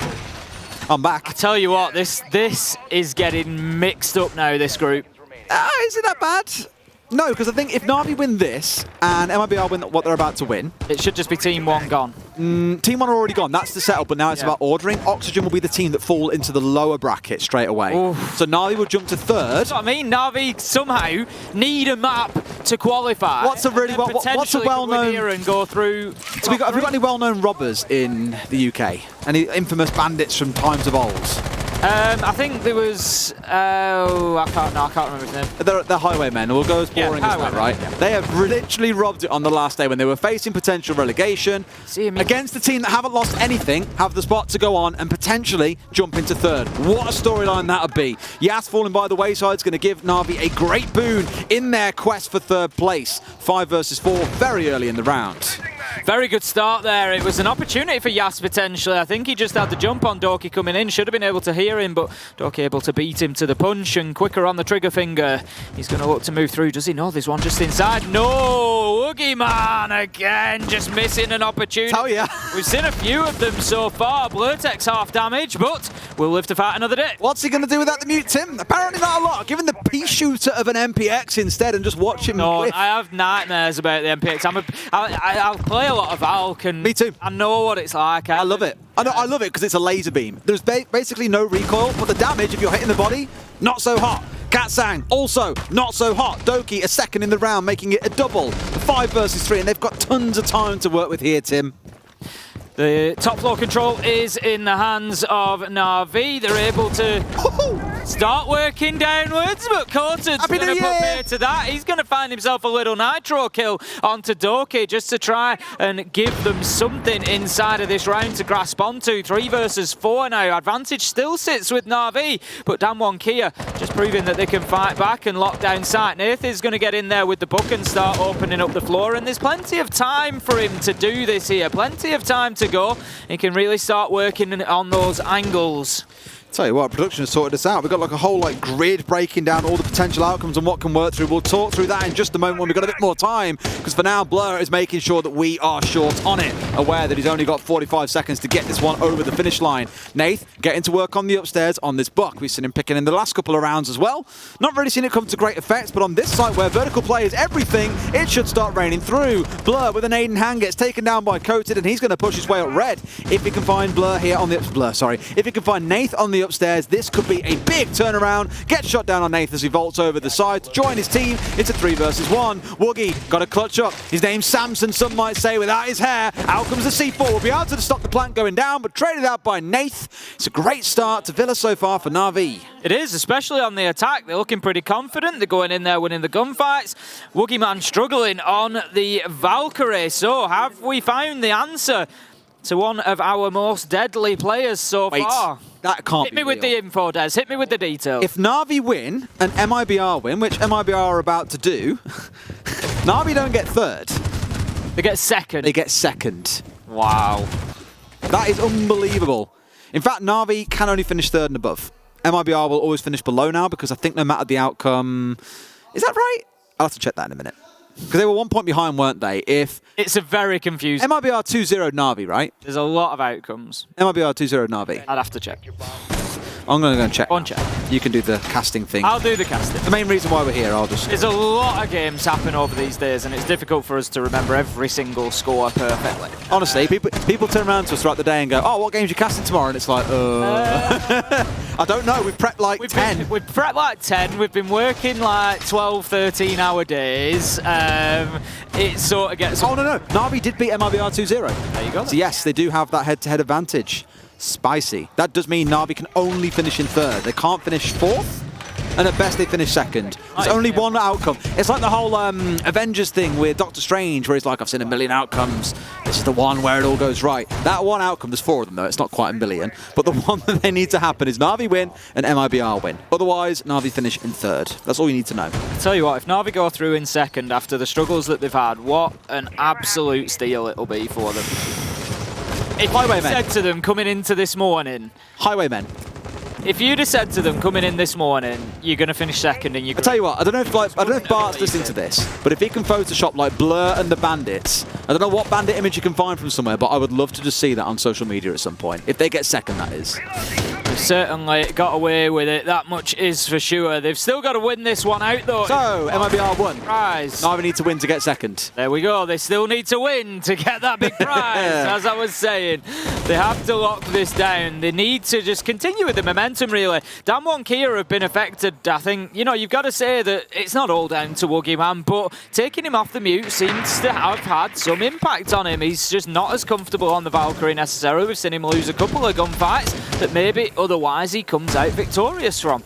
I'm back. I tell you what, this is getting mixed up now, this group. Is it that bad? No, because I think if Na'Vi win this and MIBR win what they're about to win, it should just be Team 1 gone. Team 1 are already gone. That's the setup, but now it's about ordering. Oxygen will be the team that fall into the lower bracket straight away. Oof. So Na'Vi will jump to 3rd. That's what I mean. Na'Vi somehow need a map to qualify. What's a well-known here and go through? So have we got any well-known robbers in the UK? Any infamous bandits from times of old? I think there was. I can't remember his name. They're highwaymen. We'll go as boring as that, right? Yeah. They have literally robbed it on the last day when they were facing potential relegation against the team that haven't lost anything, have the spot to go on and potentially jump into 3rd. What a storyline that would be. Yas falling by the wayside is going to give Na'Vi a great boon in their quest for 3rd place. 5 versus 4, very early in the round. Very good start there. It was an opportunity for Yas potentially. I think he just had the jump on Doki coming in. Should have been able to hear him, but Doki able to beat him to the punch and quicker on the trigger finger. He's going to look to move through. Does he know there's one just inside? No! Oogie Man again, just missing an opportunity. Oh yeah. We've seen a few of them so far. Blurtex half damage, but we'll live to fight another day. What's he going to do without the mute, Tim? Apparently not a lot. Give him the pea shooter of an MPX instead and just watch him. No, I have nightmares about the MPX. I'll play a lot of Valk, and me too. I know what it's like. I love it. I love it because it's a laser beam. There's basically no recoil, but the damage, if you're hitting the body, not so hot. Katsang, also not so hot. Doki, a second in the round, making it a double. 5 versus 3, and they've got tons of time to work with here, Tim. The top floor control is in the hands of Na'Vi. They're able to start working downwards, but Corted's going to put pair to that. He's going to find himself a little nitro kill onto Doki just to try and give them something inside of this round to grasp onto. 3 versus 4 now. Advantage still sits with Na'Vi, but Damwon Kia just proving that they can fight back and lock down sight. Nath is going to get in there with the book and start opening up the floor, and there's plenty of time for him to do this here. Plenty of time to go. He can really start working on those angles. Tell you what, production has sorted us out. We've got like a whole grid breaking down all the potential outcomes and what can work through. We'll talk through that in just a moment when we've got a bit more time, because for now Blur is making sure that we are short on it, aware that he's only got 45 seconds to get this one over the finish line. Nath getting to work on the upstairs on this buck. We've seen him picking in the last couple of rounds as well. Not really seen it come to great effect, but on this site where vertical play is everything, it should start raining through. Blur with an Aiden hand gets taken down by Coated, and he's going to push his way up red. If he can find Blur here on the if he can find Nath on the upstairs, this could be a big turnaround. Gets shot down on Nath as he vaults over the side to join his team. It's a 3 versus 1. Woogie got to clutch up. His name's Samson, some might say, without his hair. Out comes the C4. Will be able to stop the plant going down, but traded out by Nath. It's a great start to Villa so far for Na'Vi. It is, especially on the attack. They're looking pretty confident. They're going in there winning the gunfights. Woogie Man struggling on the Valkyrie. So have we found the answer to one of our most deadly players so far? That can't be Hit me with the info, Des. Hit me with the details. If Na'Vi win and MIBR win, which MIBR are about to do, Na'Vi don't get 3rd. They get 2nd. They get 2nd. Wow. That is unbelievable. In fact, Na'Vi can only finish 3rd and above. MIBR will always finish below now, because I think no matter the outcome... Is that right? I'll have to check that in a minute. Because they were 1 point behind, weren't they? It's a very confusing... MIBR 2-0 Na'Vi, right? There's a lot of outcomes. MIBR 2-0 Na'Vi. I'd have to check. I'm going to go and check. Go on, check. You can do the casting thing. I'll do the casting. The main reason why we're here, I'll just... There's a lot of games happen over these days, and it's difficult for us to remember every single score perfectly. Honestly, people turn around to us throughout the day and go, oh, what game's you casting tomorrow? And it's like, I don't know. We've prepped like 10. We've prepped like 10. We've been working like 12, 13-hour days. It sort of gets... Oh, no. Na'Vi did beat MIBR 2-0. There you go. So yes, they do have that head-to-head advantage. Spicy. That does mean Na'Vi can only finish in third. They can't finish fourth, and at best they finish second. There's only one outcome. It's like the whole Avengers thing with Doctor Strange, where he's like, I've seen a million outcomes. This is the one where it all goes right. That one outcome, there's 4 of them though, it's not quite a million, but the one that they need to happen is Na'Vi win and MIBR win. Otherwise, Na'Vi finish in third. That's all you need to know. I tell you what, if Na'Vi go through in second after the struggles that they've had, what an absolute steal it'll be for them. If you said to them coming into this morning... Highwaymen. If you'd have said to them coming in this morning, you're going to finish second and you're... I'll tell you what, I don't know if Bart's listening to this, but if he can Photoshop like Blur and the Bandits, I don't know what bandit image you can find from somewhere, but I would love to just see that on social media at some point. If they get second, that is. They've certainly got away with it, that much is for sure. They've still got to win this one out though. So, MIBR won. Prize. Now we need to win to get second. There we go, they still need to win to get that big prize, as I was saying. They have to lock this down. They need to just continue with the momentum really. DWG KIA have been affected, I think. You know, you've got to say that it's not all down to Woogie Man, but taking him off the mute seems to have had some impact on him. He's just not as comfortable on the Valkyrie necessarily. We've seen him lose a couple of gunfights that maybe otherwise he comes out victorious from.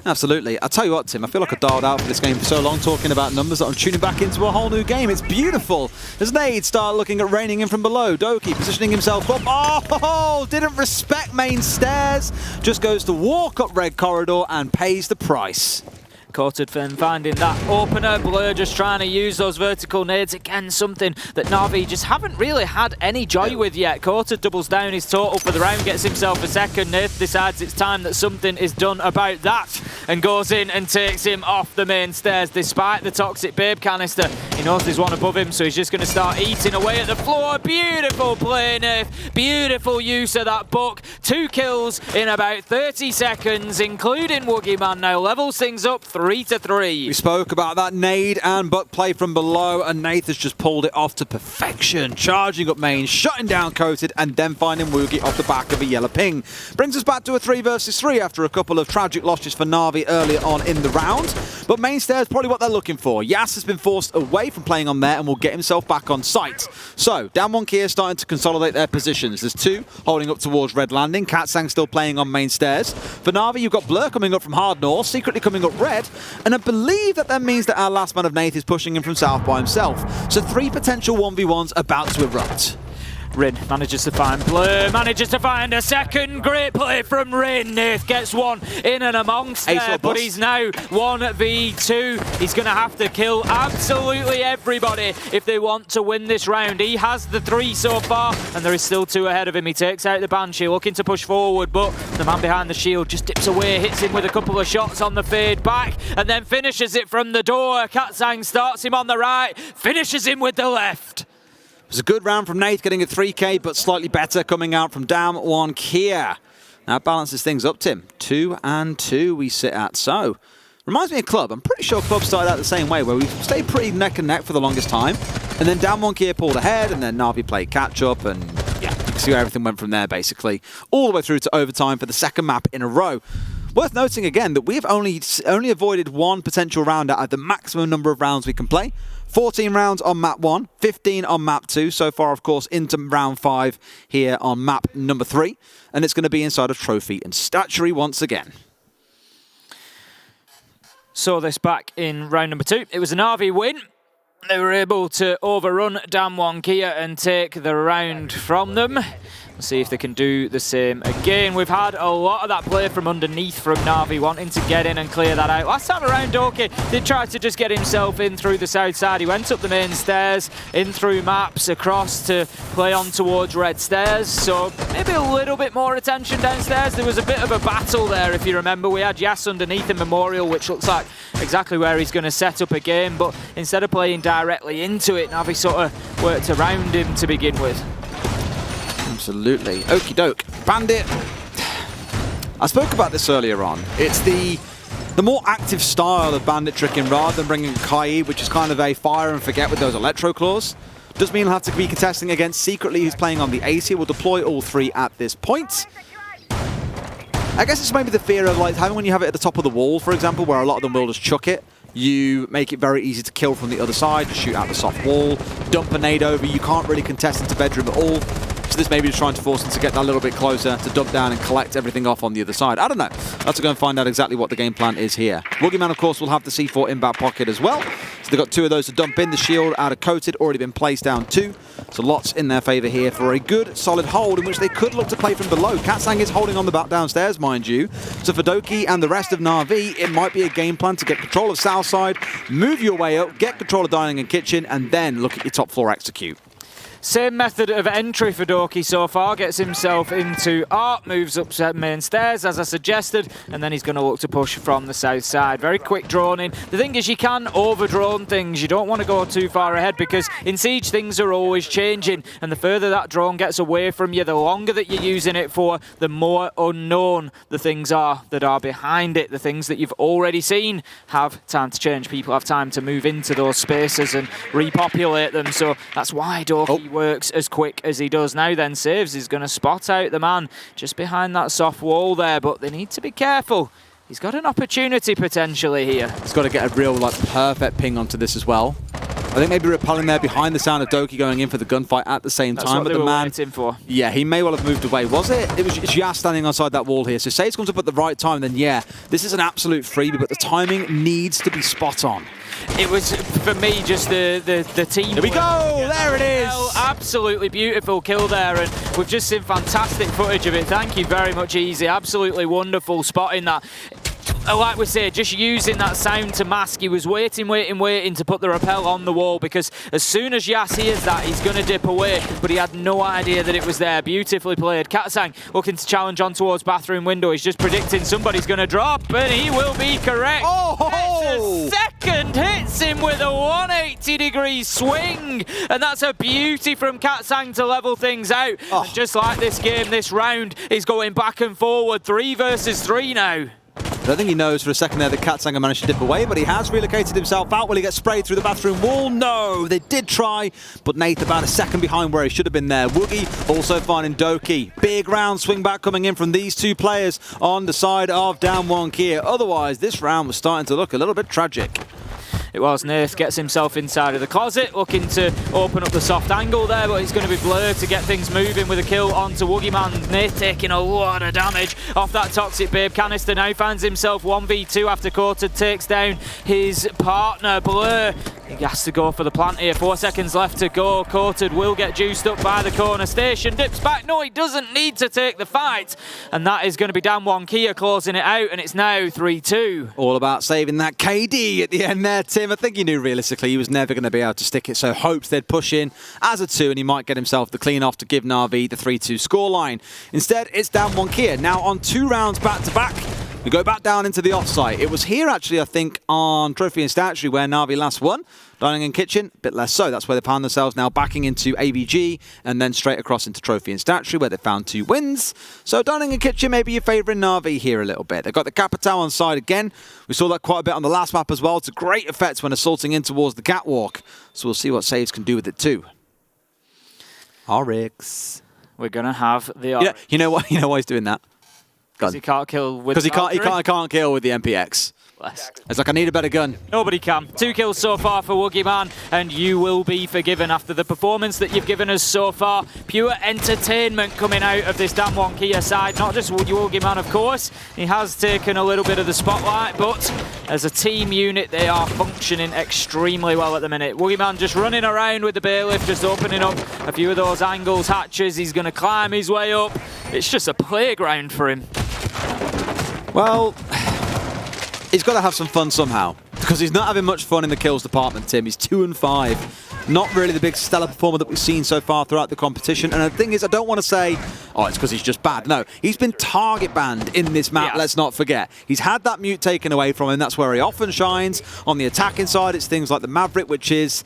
Absolutely. I'll tell you what, Tim, I feel like I dialed out for this game for so long talking about numbers that I'm tuning back into a whole new game. It's beautiful. As Nade start looking at raining in from below. Doki positioning himself up. Oh, didn't respect main stairs. Just goes to walk up red corridor and pays the price. Courted finding that opener. Blur just trying to use those vertical nades. Again, something that Na'Vi just haven't really had any joy with yet. Courted doubles down his total for the round, gets himself a second. Nath decides it's time that something is done about that and goes in and takes him off the main stairs despite the toxic babe canister. He knows there's one above him, so he's just going to start eating away at the floor. Beautiful play, Nath. Beautiful use of that buck. 2 kills in about 30 seconds, including Woogie Man now. Levels things up 3-3. We spoke about that nade and buck play from below, and Nath has just pulled it off to perfection. Charging up main, shutting down Coated, and then finding Woogie off the back of a yellow ping. Brings us back to a 3 versus 3 after a couple of tragic losses for Na'Vi earlier on in the round. But main stairs probably what they're looking for. Yas has been forced away from playing on there and will get himself back on site. So, DWG KIA starting to consolidate their positions. There's 2 holding up towards red landing. Katsang still playing on main stairs. For Na'Vi, you've got Blur coming up from hard north, secretly coming up red. And I believe that means that our last man of Nath is pushing him from south by himself. So 3 potential 1v1s about to erupt. Rin manages to find Blur, manages to find a second. Great play from Rin. Nath gets one in and amongst there, but he's now 1v2. He's going to have to kill absolutely everybody if they want to win this round. He has the 3 so far, and there is still 2 ahead of him. He takes out the Banshee, looking to push forward, but the man behind the shield just dips away, hits him with a couple of shots on the fade back, and then finishes it from the door. Katsang starts him on the right, finishes him with the left. It was a good round from Nath, getting a 3k, but slightly better coming out from DWG KIA. Now balances things up, Tim. 2-2 we sit at. So, reminds me of Club. I'm pretty sure Club started out the same way, where we stayed pretty neck and neck for the longest time. And then DWG KIA pulled ahead, and then Na'Vi played catch-up, and yeah, you can see where everything went from there, basically. All the way through to overtime for the second map in a row. Worth noting again that we've only avoided 1 potential round out of the maximum number of rounds we can play. 14 rounds on map 1, 15 on map 2. So far, of course, into round 5 here on map number 3. And it's going to be inside of Trophy and Statuary once again. Saw this back in round number 2. It was an Na'Vi win. They were able to overrun DWG KIA and take the round from them. We'll see if they can do the same again. We've had a lot of that play from underneath from Na'Vi, wanting to get in and clear that out. Last time around, Doki did try to just get himself in through the south side. He went up the main stairs, in through maps, across to play on towards red stairs. So maybe a little bit more attention downstairs. There was a bit of a battle there, if you remember. We had Yas underneath in Memorial, which looks like exactly where he's going to set up a game. But instead of playing directly into it, Na'Vi sort of worked around him to begin with. Absolutely. Okie doke. Bandit. I spoke about this earlier on. It's the more active style of bandit tricking rather than bringing KIA, which is kind of a fire and forget with those electro claws. Does mean he'll have to be contesting against Secretly, who's playing on the ace here. We'll deploy all 3 at this point. I guess it's maybe the fear of like having when you have it at the top of the wall, for example, where a lot of them will just chuck it. You make it very easy to kill from the other side, just shoot out the soft wall, dump a nade over. You can't really contest into bedroom at all. So this may be just trying to force them to get that little bit closer, to dump down and collect everything off on the other side. I don't know. Let's go and find out exactly what the game plan is here. Woogieman, of course, will have the C4 in back pocket as well. So they've got 2 of those to dump in. The shield out of coated, already been placed down 2. So lots in their favour here for a good, solid hold in which they could look to play from below. Katsang is holding on the back downstairs, mind you. So for Doki and the rest of Na'Vi, it might be a game plan to get control of Southside, move your way up, get control of dining and kitchen, and then look at your top floor execute. Same method of entry for Doki so far. Gets himself into art, moves up main stairs as I suggested, and then he's going to look to push from the south side. Very quick droning. The thing is, you can over-drone things. You don't want to go too far ahead because in Siege things are always changing, and the further that drone gets away from you, the longer that you're using it for, the more unknown the things are that are behind it. The things that you've already seen have time to change. People have time to move into those spaces and repopulate them, so that's why Doki works as quick as he does. Now then, Saves is going to spot out the man just behind that soft wall there, but they need to be careful. He's got an opportunity potentially here. He's got to get a real, like, perfect ping onto this as well. I think maybe repelling there behind the sound of Doki going in for the gunfight at the same time. But the man waiting for. Yeah, he may well have moved away. Was it? It was Yas standing outside that wall here. So Saves comes up at the right time, then yeah, this is an absolute freebie, but the timing needs to be spot on. It was, for me, just the team. Here we go! There it is! Absolutely beautiful kill there, and we've just seen fantastic footage of it. Thank you very much, Easy. Absolutely wonderful spotting that. Like we say, just using that sound to mask. He was waiting to put the rappel on the wall, because as soon as Yas hears that, he's going to dip away, but he had no idea that it was there. Beautifully played. Katsang looking to challenge on towards bathroom window. He's just predicting somebody's going to drop, and he will be correct. Oh! It's a second, hits him with a 180-degree swing, and that's a beauty from Katsang to level things out. Oh. And just like this game, this round is going back and forward. 3 versus 3 now. I don't think he knows for a second there that Katsang managed to dip away, but he has relocated himself out. Will he get sprayed through the bathroom wall? No, they did try, but Nath about a second behind where he should have been there. Woogie also finding Doki. Big round swing back coming in from these 2 players on the side of DWG KIA. Otherwise, this round was starting to look a little bit tragic. It was. Nath gets himself inside of the closet, looking to open up the soft angle there, but he's going to be blurred to get things moving with a kill onto Woogieman. Nath taking a lot of damage off that Toxic Babe canister. Now finds himself 1v2 after Coated takes down his partner, Blur. He has to go for the plant here. 4 seconds left to go. Coated will get juiced up by the corner station. Dips back. No, he doesn't need to take the fight. And that is going to be DWG KIA closing it out, and it's now 3-2. All about saving that KD at the end there, Tim. I think he knew realistically he was never going to be able to stick it, so hopes they'd push in as a 2 and he might get himself the clean off to give Na'Vi the 3-2 scoreline. Instead, it's DWG KIA. Now on 2 rounds back-to-back. We go back down into the offsite. It was here, actually, I think, on Trophy and Statuary where Na'Vi last won. Dining and Kitchen, a bit less so. That's where they found themselves now backing into ABG and then straight across into Trophy and Statuary where they found 2 wins. So Dining and Kitchen maybe you're favouring Na'Vi here a little bit. They've got the Capitao on side again. We saw that quite a bit on the last map as well. It's a great effect when assaulting in towards the catwalk. So we'll see what Saves can do with it too. Oryx. We're going to have the... You know why he's doing that? Because he can't kill with... Because he can't kill with the MPX. It's like, I need a better gun. Nobody can. 2 kills so far for Woogieman, and you will be forgiven after the performance that you've given us so far. Pure entertainment coming out of this DWG KIA side. Not just Woogieman, of course. He has taken a little bit of the spotlight, but as a team unit, they are functioning extremely well at the minute. Woogieman just running around with the bailiff, just opening up a few of those angles, hatches. He's going to climb his way up. It's just a playground for him. Well... he's got to have some fun somehow, because he's not having much fun in the kills department, Tim. He's 2-5. Not really the big stellar performer that we've seen so far throughout the competition. And the thing is, I don't want to say, oh, it's because he's just bad. No, he's been target banned in this map, let's not forget. He's had that mute taken away from him. That's where he often shines. On the attacking side, it's things like the Maverick, which is...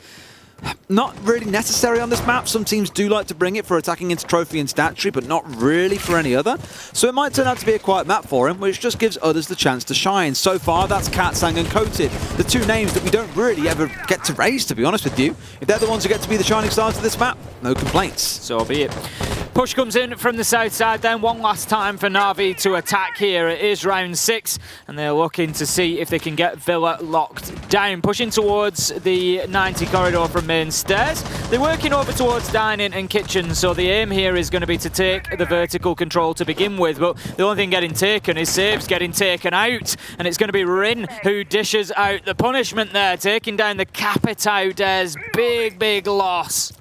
Not really necessary on this map. Some teams do like to bring it for attacking into trophy and statue, but not really for any other. So it might turn out to be a quiet map for him, which just gives others the chance to shine. So far, that's Katsang and Coated, the two names that we don't really ever get to raise, to be honest with you. If they're the ones who get to be the shining stars of this map, no complaints. So be it. Push comes in from the south side then. One last time for Na'Vi to attack here. It is round 6, and they're looking to see if they can get Villa locked down. Pushing towards the 90 corridor from main stairs. They're working over towards dining and kitchen, so the aim here is going to be to take the vertical control to begin with, but the only thing getting taken is Saves getting taken out, and it's going to be Rin who dishes out the punishment there, taking down the Capitao Des. Big loss.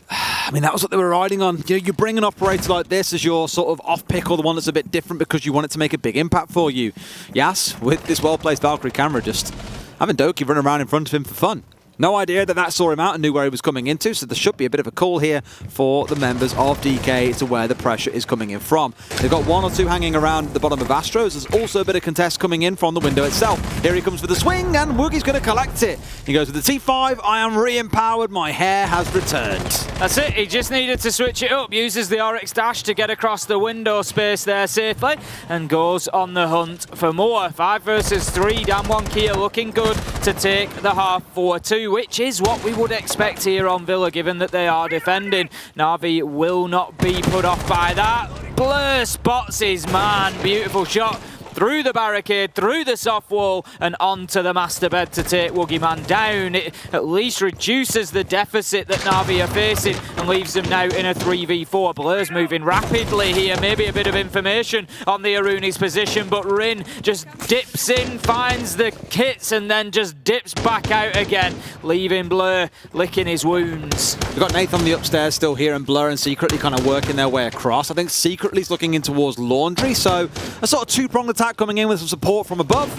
I mean, that was what they were riding on. You know, you bring an operator like this as your sort of off-pick or the one that's a bit different because you want it to make a big impact for you. Yas, with this well-placed Valkyrie camera, just having Doki run around in front of him for fun. No idea that saw him out and knew where he was coming into, so there should be a bit of a call here for the members of DK to where the pressure is coming in from. They've got 1 or 2 hanging around the bottom of Astros. There's also a bit of contest coming in from the window itself. Here he comes for the swing, and Woogie's going to collect it. He goes with the T5. I am re-empowered. My hair has returned. That's it. He just needed to switch it up. Uses the Oryx dash to get across the window space there safely, and goes on the hunt for more. 5 versus 3. Damwon Kia looking good to take the half 4-2. Which is what we would expect here on Villa, given that they are defending. Na'Vi will not be put off by that. Blur spots his man. Beautiful shot through the barricade, through the soft wall, and onto the master bed to take Woogie Man down. It at least reduces the deficit that Na'Vi are facing and leaves them now in a 3v4. Blur's moving rapidly here. Maybe a bit of information on the Aruni's position, but Rin just dips in, finds the kits, and then just dips back out again, leaving Blur licking his wounds. We've got Nathan on the upstairs still here, and Blur and Secretly kind of working their way across. I think Secretly's looking in towards Laundry, so a sort of two-pronged attack coming in with some support from above.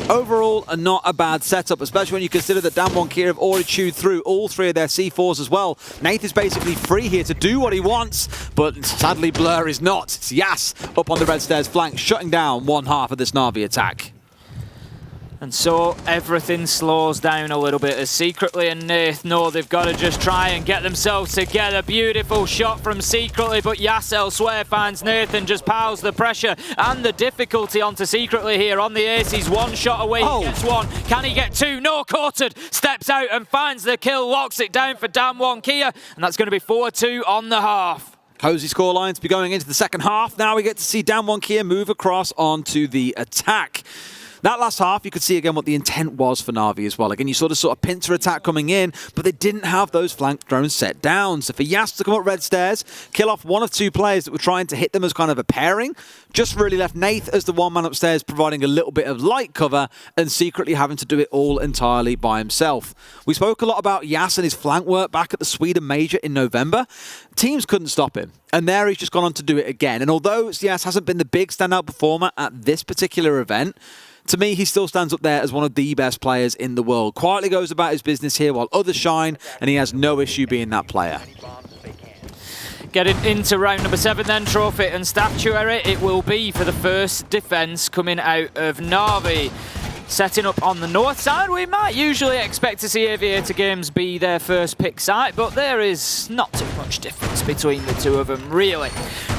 Overall, not a bad setup, especially when you consider that Damwon Kia have already chewed through all 3 of their C4s as well. Nath is basically free here to do what he wants, but sadly Blur is not. It's Yas up on the red stairs flank, shutting down one half of this Na'Vi attack. And so everything slows down a little bit as Secretly and Nath know they've got to just try and get themselves together. Beautiful shot from Secretly, but Yas elsewhere finds Nath and just piles the pressure and the difficulty onto Secretly here on the ace. He's 1 shot away, he gets 1. Can he get 2? No, Courted steps out and finds the kill, locks it down for Damwon Kia, and that's going to be 4-2 on the half. Cozy scoreline to be going into the second half. Now we get to see Damwon Kia move across onto the attack. That last half, you could see again what the intent was for Na'Vi as well. Again, you sort of pincer attack coming in, but they didn't have those flank drones set down. So for Yas to come up red stairs, kill off 1 of 2 players that were trying to hit them as kind of a pairing, just really left Nath as the one man upstairs providing a little bit of light cover and Secretly having to do it all entirely by himself. We spoke a lot about Yas and his flank work back at the Sweden Major in November. Teams couldn't stop him, and there he's just gone on to do it again. And although Yas hasn't been the big standout performer at this particular event, to me, he still stands up there as one of the best players in the world. Quietly goes about his business here while others shine, and he has no issue being that player. Getting into round number 7 then, Trophy and Statuary. It will be for the first defence coming out of Na'Vi. Setting up on the north side, we might usually expect to see Aviator Games be their first pick site, but there is not too much difference between the 2 of them, really.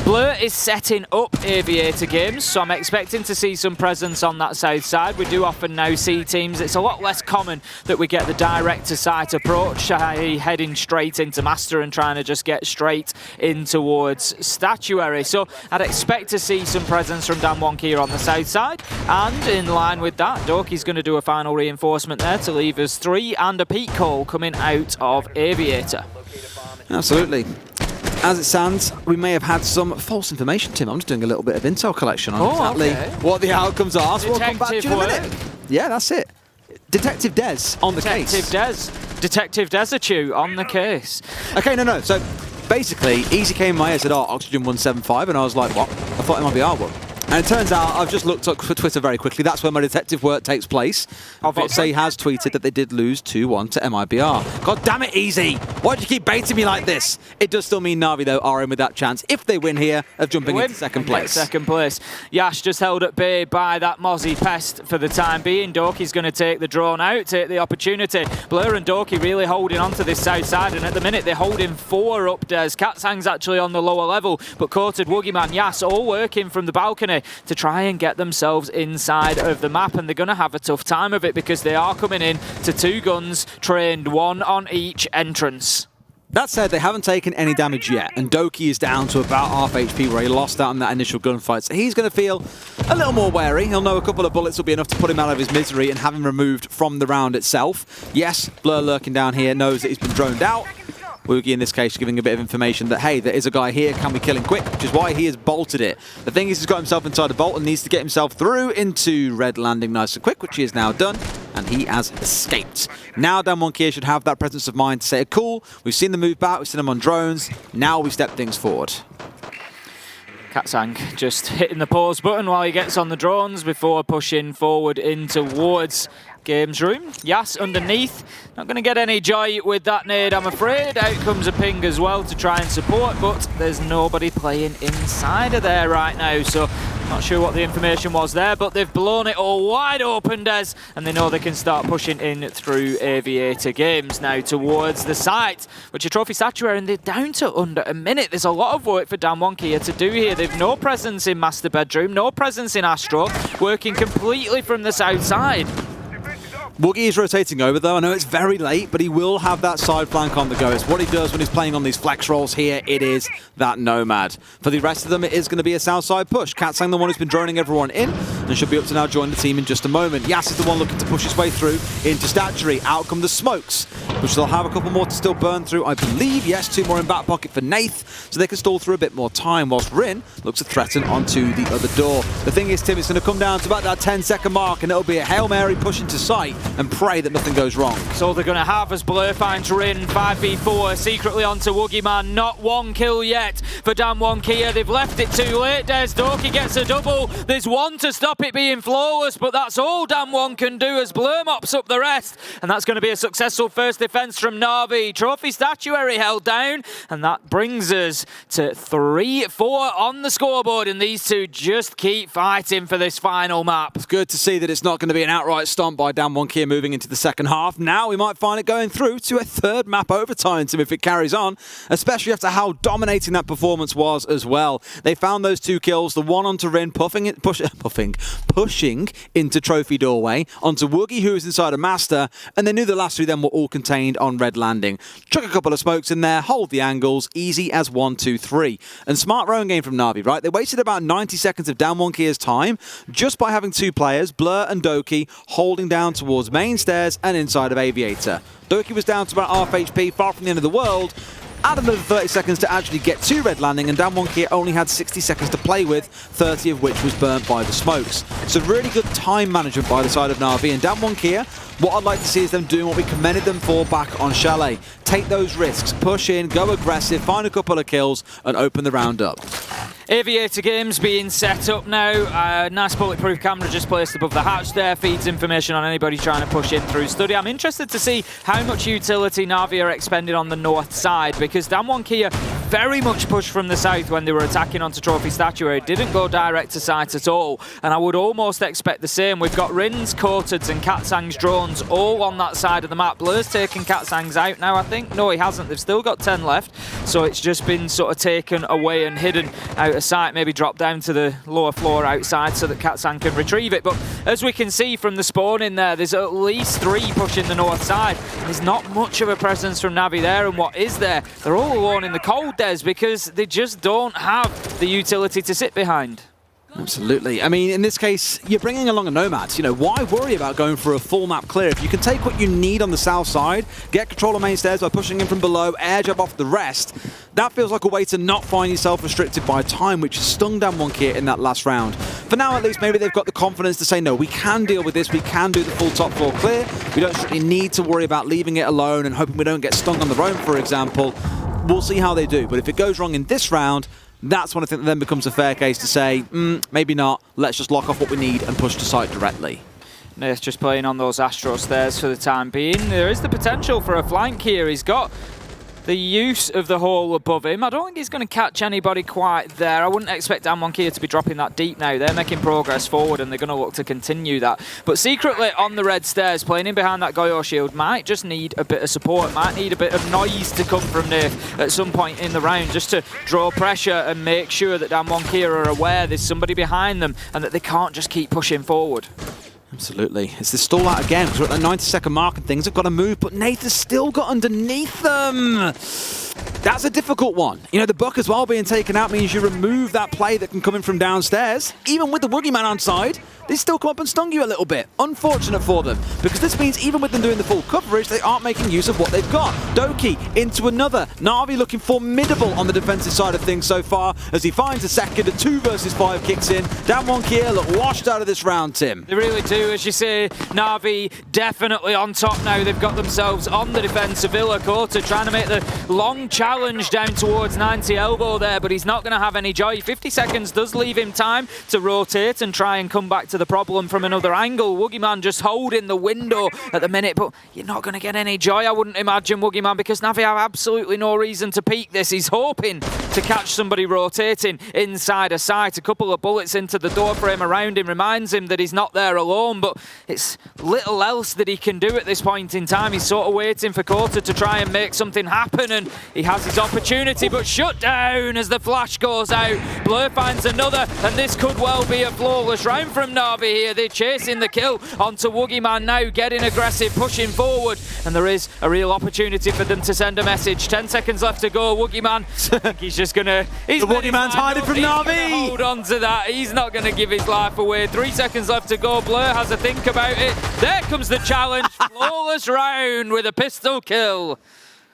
Blur is setting up Aviator Games, so I'm expecting to see some presence on that south side. We do often now see teams, it's a lot less common that we get the direct-to-site approach, heading straight into Master and trying to just get straight in towards Statuary. So I'd expect to see some presence from Damwon Kia on the south side, and in line with that, Doki's going to do a final reinforcement there to leave us 3 and a peak hole coming out of Aviator. Absolutely. As it stands, we may have had some false information, Tim. I'm just doing a little bit of intel collection on exactly what the outcomes are, so we'll come back to you in a minute. Yeah, that's it. Detective Des on the case. Detective Desichu on the case. Okay, no. So basically, Easy came in my ear and said, Oxygen 175, and I was like, what? I thought it might be R1. And it turns out, I've just looked up for Twitter very quickly, that's where my detective work takes place. Obviously has tweeted that they did lose 2-1 to MIBR. God damn it, Easy! Why do you keep baiting me like this? It does still mean Na'Vi, though, are in with that chance, if they win here, of jumping into second place. Second place. Yash just held at bay by that Mozzie pest for the time being. Doki's going to take the drone out, take the opportunity. Blur and Doki really holding on to this south side, and at the minute they're holding 4 up. Des Katsang's actually on the lower level, but Coated, Woogieman, Yas all working from the balcony to try and get themselves inside of the map, and they're going to have a tough time of it because they are coming in to 2 guns, trained 1 on each entrance. That said, they haven't taken any damage yet, and Doki is down to about half HP where he lost out in that initial gunfight, so he's going to feel a little more wary. He'll know a couple of bullets will be enough to put him out of his misery and have him removed from the round itself. Yes, Blur lurking down here knows that he's been droned out. Woogie in this case giving a bit of information that, hey, there is a guy here, can we kill him quick? Which is why he has bolted it. The thing is, he's got himself inside the bolt and needs to get himself through into red landing nice and quick, which he has now done, and he has escaped. Now Damwon Kia should have that presence of mind to say, cool, we've seen them move back, we've seen them on drones, now we step things forward. Katsang just hitting the pause button while he gets on the drones before pushing forward in towards games room. Yas underneath, not going to get any joy with that nade, I'm afraid. Out comes a ping as well to try and support, but there's nobody playing inside of there right now, so not sure what the information was there, but they've blown it all wide open, Des, and they know they can start pushing in through Aviator Games now towards the site, which are Trophy Statuary, and they're down to under a minute. There's a lot of work for Damwon Kia to do here. They've no presence in Master Bedroom, no presence in Astro, working completely from the south side. Woogie is rotating over though. I know it's very late, but he will have that side flank on the go. It's what he does when he's playing on these flex rolls here. It is that Nomad. For the rest of them, it is going to be a south side push. Katsang, the one who's been droning everyone in, and should be up to now join the team in just a moment. Yas is the one looking to push his way through into Statuary. Out come the smokes, which they'll have a couple more to still burn through, I believe. Yes, 2 more in back pocket for Nath, so they can stall through a bit more time, whilst Rin looks to threaten onto the other door. The thing is, Tim, it's going to come down to about that 10-second mark, and it'll be a Hail Mary push into sight and pray that nothing goes wrong. So they're going to have as Blur finds Rin, 5v4, secretly onto Woogieman. Not 1 kill yet for Damwon Kia. They've left it too late. Des Doki gets a double. There's 1 to stop it being flawless, but that's all Damwon can do as Blur mops up the rest. And that's going to be a successful first defense from Na'Vi. Trophy Statuary held down, and that brings us to 3-4 on the scoreboard, and these two just keep fighting for this final map. It's good to see that it's not going to be an outright stomp by Damwon Kia moving into the second half. Now we might find it going through to a 3rd map overtime, Tim, if it carries on, especially after how dominating that performance was as well. They found those 2 kills, the one onto Rin pushing into Trophy Doorway, onto Woogie, who was inside a Master, and they knew the last 3 then were all contained on Red Landing. Chuck a couple of smokes in there, hold the angles, easy as 1, 2, 3. And smart rowing game from Na'Vi, right? They wasted about 90 seconds of Damwon Kia's time just by having 2 players, Blur and Doki, holding down towards main stairs and inside of Aviator. Doki was down to about half HP, far from the end of the world. Add another 30 seconds to actually get to Red Landing, and Damwon Kia only had 60 seconds to play with, 30 of which was burnt by the smokes. So really good time management by the side of Na'Vi, and Damwon Kia, what I'd like to see is them doing what we commended them for back on Chalet. Take those risks, push in, go aggressive, find a couple of kills, and open the round up. Aviator Games being set up now. Nice bulletproof camera just placed above the hatch there. Feeds information on anybody trying to push in through study. I'm interested to see how much utility Na'Vi are expending on the north side, because Damwon Kia very much pushed from the south when they were attacking onto Trophy Statuary. Didn't go direct to site at all. And I would almost expect the same. We've got Rin's, Coated's and Katsang's drones all on that side of the map. Blur's taken Katsang's out now, I think. No, he hasn't. They've still got 10 left. So it's just been sort of taken away and hidden out of sight, maybe drop down to the lower floor outside so that Katsang can retrieve it. But as we can see from the spawn in there, there's at least 3 pushing the north side. There's not much of a presence from Na'Vi there, and what is there? They're all alone in the cold, Des, because they just don't have the utility to sit behind. Absolutely. I mean, in this case, you're bringing along a Nomad. You know, why worry about going for a full map clear? If you can take what you need on the south side, get control of main stairs by pushing in from below, air jab off the rest, that feels like a way to not find yourself restricted by time, which stung Damwon Kia in that last round. For now, at least, maybe they've got the confidence to say, no, we can deal with this, we can do the full top floor clear. We don't really need to worry about leaving it alone and hoping we don't get stung on the roam, for example. We'll see how they do, but if it goes wrong in this round, That's when I think that then becomes a fair case to say, maybe not, let's just lock off what we need and push to site directly. Nath just playing on those Astro stairs for the time being. There is the potential for a flank here. He's got the use of the hole above him. I don't think he's going to catch anybody quite there. I wouldn't expect DWG KIA to be dropping that deep now. They're making progress forward and they're going to look to continue that. But secretly on the red stairs, playing in behind that Goyo shield, might just need a bit of support, might need a bit of noise to come from Nath at some point in the round, just to draw pressure and make sure that DWG KIA are aware there's somebody behind them and that they can't just keep pushing forward. Absolutely. It's the stall out again because we're at the 90-second mark and things have got to move, but Nath has still got underneath them. That's a difficult one. You know, the buck as well being taken out means you remove that play that can come in from downstairs. Even with the Woogieman on side, they still come up and stung you a little bit. Unfortunate for them, because this means even with them doing the full coverage, they aren't making use of what they've got. Doki into another. Na'Vi looking formidable on the defensive side of things so far as he finds a second. A 2 versus 5 kicks in. DWG KIA look washed out of this round, Tim. They really do, as you say. Na'Vi definitely on top now. They've got themselves on the defence of Villa. Kota trying to make the long challenge down towards 90 elbow there, but he's not going to have any joy. 50 seconds does leave him time to rotate and try and come back to the problem from another angle. Woogieman just holding the window at the minute, but you're not going to get any joy, I wouldn't imagine, Woogieman, because Na'Vi have absolutely no reason to peek this. He's hoping to catch somebody rotating inside a sight. A couple of bullets into the door frame around him reminds him that he's not there alone, but it's little else that he can do at this point in time. He's sort of waiting for Kota to try and make something happen, and he has his opportunity, but shut down as the flash goes out. Blur finds another, and this could well be a flawless round from Na'Vi here. They're chasing the kill onto Woogieman now, getting aggressive, pushing forward, and there is a real opportunity for them to send a message. 10 seconds left to go. Woogieman, I think he's just going to... The Woogieman's hiding from Na'Vi! Hold on to that. He's not going to give his life away. 3 seconds left to go. Blur has a think about it. There comes the challenge. Flawless round with a pistol kill.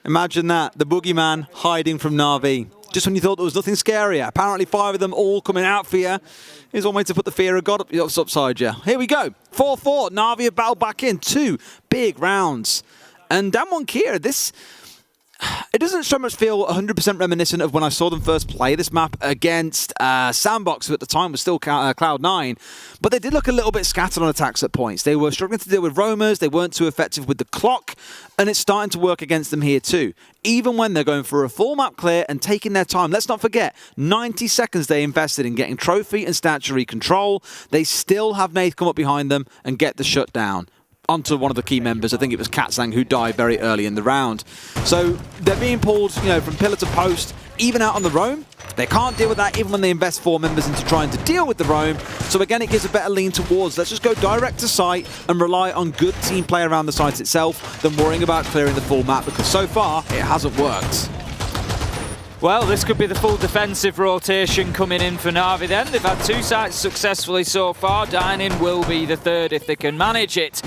Imagine that, the Boogeyman hiding from Na'Vi. Just when you thought there was nothing scarier. Apparently 5 of them all coming out for you. Here's one way to put the fear of God upside you. Here we go. 4-4. Na'Vi have battled back in. 2 big rounds. And DWG KIA, this... It doesn't so much feel 100% reminiscent of when I saw them first play this map against Sandbox, who at the time was still Cloud9. But they did look a little bit scattered on attacks at points. They were struggling to deal with roamers. They weren't too effective with the clock. And it's starting to work against them here too. Even when they're going for a full map clear and taking their time. Let's not forget, 90 seconds they invested in getting trophy and statuary control. They still have Nath come up behind them and get the shutdown onto one of the key members. I think it was Katsang, who died very early in the round. So they're being pulled, you know, from pillar to post, even out on the roam. They can't deal with that even when they invest 4 members into trying to deal with the roam. So again, it gives a better lean towards, let's just go direct to site and rely on good team play around the site itself than worrying about clearing the full map, because so far it hasn't worked. Well, this could be the full defensive rotation coming in for Na'Vi then. They've had 2 sites successfully so far. Dining will be the 3rd if they can manage it.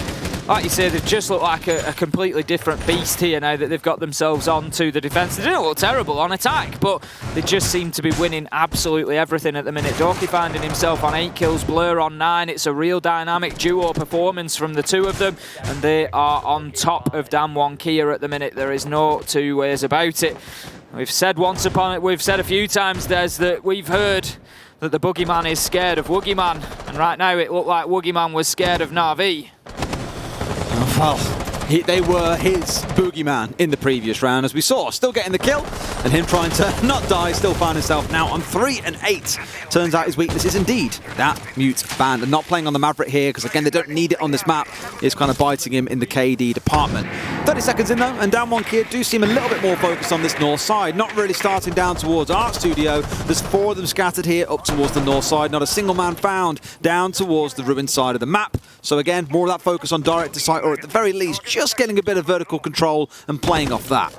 Like you say, they've just looked like a completely different beast here now that they've got themselves onto the defence. They didn't look terrible on attack, but they just seem to be winning absolutely everything at the minute. Doki finding himself on 8 kills, Blur on 9. It's a real dynamic duo performance from the 2 of them, and they are on top of DWG KIA at the minute. There is no 2 ways about it. We've said we've said a few times, Des, that we've heard that the Boogeyman is scared of Woogieman, and right now it looked like Woogieman was scared of Na'Vi. Well, they were his Boogeyman in the previous round, as we saw. Still getting the kill, and him trying to not die, still find himself now on 3 and 8. Turns out his weakness is indeed that mute band, and not playing on the Maverick here, because again, they don't need it on this map, is kind of biting him in the KD department. 30 seconds in though, and DWG KIA do seem a little bit more focused on this north side, not really starting down towards Art Studio. There's 4 of them scattered here up towards the north side, not a single man found down towards the ruined side of the map. So again, more of that focus on direct to site, or at the very least, just getting a bit of vertical control and playing off that.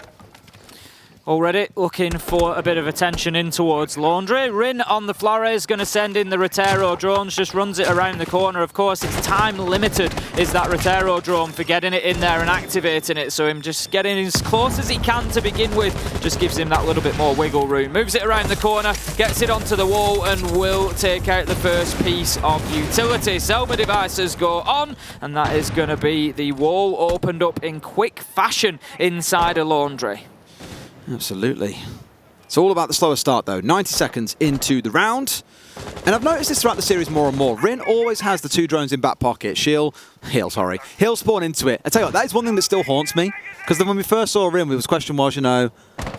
Already looking for a bit of attention in towards Laundry. Rin on the Flores, going to send in the Rotero drones, just runs it around the corner. Of course, it's time limited, is that Rotero drone, for getting it in there and activating it. So him just getting as close as he can to begin with just gives him that little bit more wiggle room. Moves it around the corner, gets it onto the wall, and will take out the first piece of utility. Selma devices go on, and that is going to be the wall opened up in quick fashion inside a Laundry. Absolutely. It's all about the slower start, though. 90 seconds into the round. And I've noticed this throughout the series more and more. Rin always has the 2 drones in back pocket. He'll spawn into it. I tell you what, that is one thing that still haunts me. Because then when we first saw Rin, the question was, you know,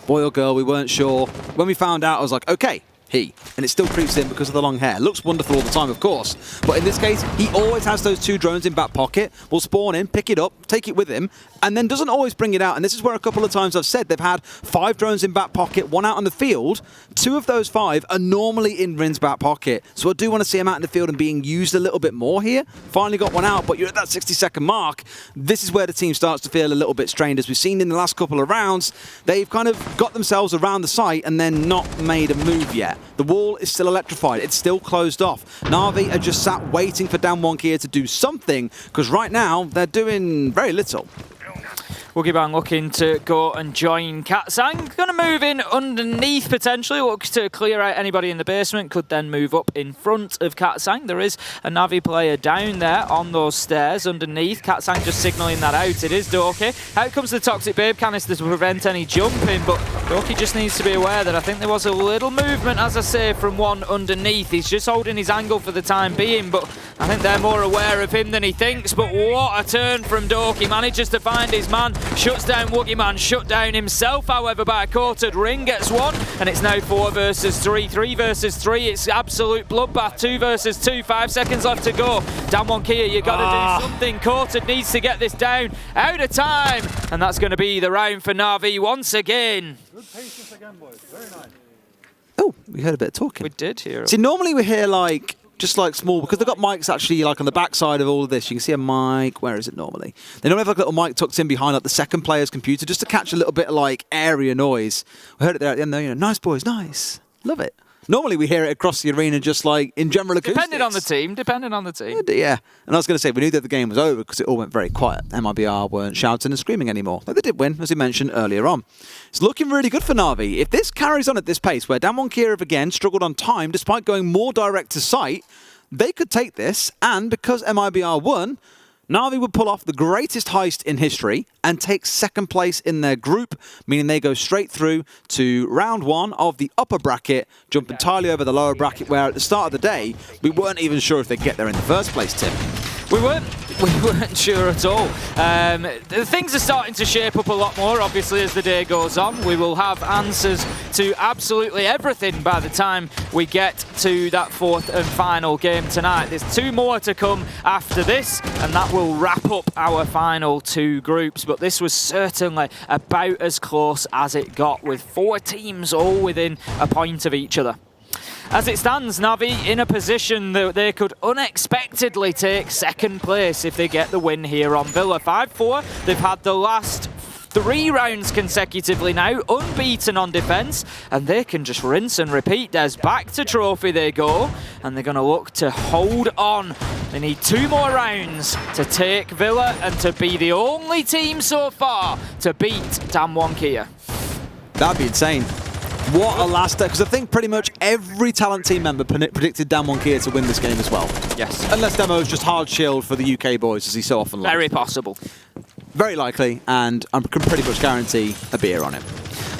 boy or girl, we weren't sure. When we found out, I was like, okay, he. And it still creeps in because of the long hair. Looks wonderful all the time, of course. But in this case, he always has those 2 drones in back pocket, will spawn in, pick it up, take it with him, and then doesn't always bring it out. And this is where a couple of times I've said they've had 5 drones in back pocket, 1 out on the field. 2 of those 5 are normally in Rin's back pocket. So I do want to see him out in the field and being used a little bit more here. Finally got 1 out, but you're at that 60-second mark. This is where the team starts to feel a little bit strained. As we've seen in the last couple of rounds, they've kind of got themselves around the site and then not made a move yet. The wall is still electrified. It's still closed off. Na'Vi are just sat waiting for Damwon Kia to do something, because right now they're doing very little. Woogieman looking to go and join Katsang. Going to move in underneath potentially. Look to clear out anybody in the basement. Could then move up in front of Katsang. There is a Na'Vi player down there on those stairs underneath. Katsang just signalling that out. It is Doki. Out comes the Toxic Babe canister to prevent any jumping, but Doki just needs to be aware that I think there was a little movement, as I say, from one underneath. He's just holding his angle for the time being, but I think they're more aware of him than he thinks. But what a turn from Doki. Manages to find his man. Shuts down Woogieman, shut down himself, however, by a quartered ring, gets 1, and it's now 4 versus 3, 3 versus 3, it's absolute bloodbath, 2 versus 2, 5 seconds left to go. Damwon Kia, you got to do something, quartered needs to get this down, out of time, and that's going to be the round for Na'Vi once again. Good patience again, boys, very nice. Oh, we heard a bit of talking. We did hear it. See, normally we hear just like small, because they've got mics actually like on the back side of all of this. You can see a mic. Where is it normally? They normally have like a little mic tucked in behind like the second player's computer just to catch a little bit of like area noise. We heard it there at the end though, you know, nice boys, nice. Love it. Normally we hear it across the arena just like in general acoustics. Depending on the team. Yeah. And I was going to say, we knew that the game was over because it all went very quiet. MIBR weren't shouting and screaming anymore. But they did win, as we mentioned earlier on. It's looking really good for Na'Vi. If this carries on at this pace, where Damwon Kia have again struggled on time despite going more direct to site, they could take this, and because MIBR won, Na'Vi would pull off the greatest heist in history and take 2nd place in their group, meaning they go straight through to round 1 of the upper bracket, jump entirely over the lower bracket, where at the start of the day, we weren't even sure if they'd get there in the first place, Tim. We weren't sure at all. Things are starting to shape up a lot more, obviously, as the day goes on. We will have answers to absolutely everything by the time we get to that 4th and final game tonight. There's 2 more to come after this, and that will wrap up our final 2 groups. But this was certainly about as close as it got, with 4 teams all within a point of each other. As it stands, Na'Vi in a position that they could unexpectedly take 2nd place if they get the win here on Villa. 5-4, they've had the last 3 rounds consecutively now, unbeaten on defence, and they can just rinse and repeat. There's back to trophy they go, and they're going to look to hold on. They need 2 more rounds to take Villa and to be the only team so far to beat Damwon Kia. That'd be insane. What a last step, because I think pretty much every talent team member predicted Damwon Kia to win this game as well. Yes. Unless Demo's just hard chilled for the UK boys, as he so often likes. Very possible. Very likely, and I can pretty much guarantee a beer on it.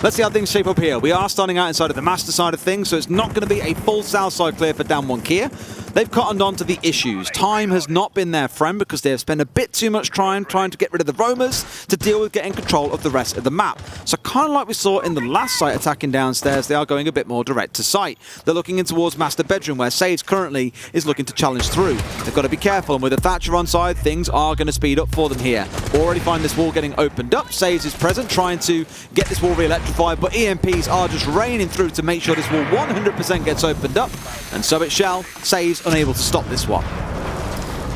Let's see how things shape up here. We are starting out inside of the master side of things, so it's not going to be a full south side clear for Damwon Kia. They've cottoned on to the issues. Time has not been their friend because they have spent a bit too much trying to get rid of the roamers to deal with getting control of the rest of the map. So kind of like we saw in the last site attacking downstairs, they are going a bit more direct to site. They're looking in towards master bedroom, where Saves currently is looking to challenge through. They've got to be careful, and with the Thatcher on side, things are going to speed up for them here. Already find this wall getting opened up. Saves is present, trying to get this wall re-electrified, but EMPs are just raining through to make sure this wall 100% gets opened up, and so it shall. Saves unable to stop this one.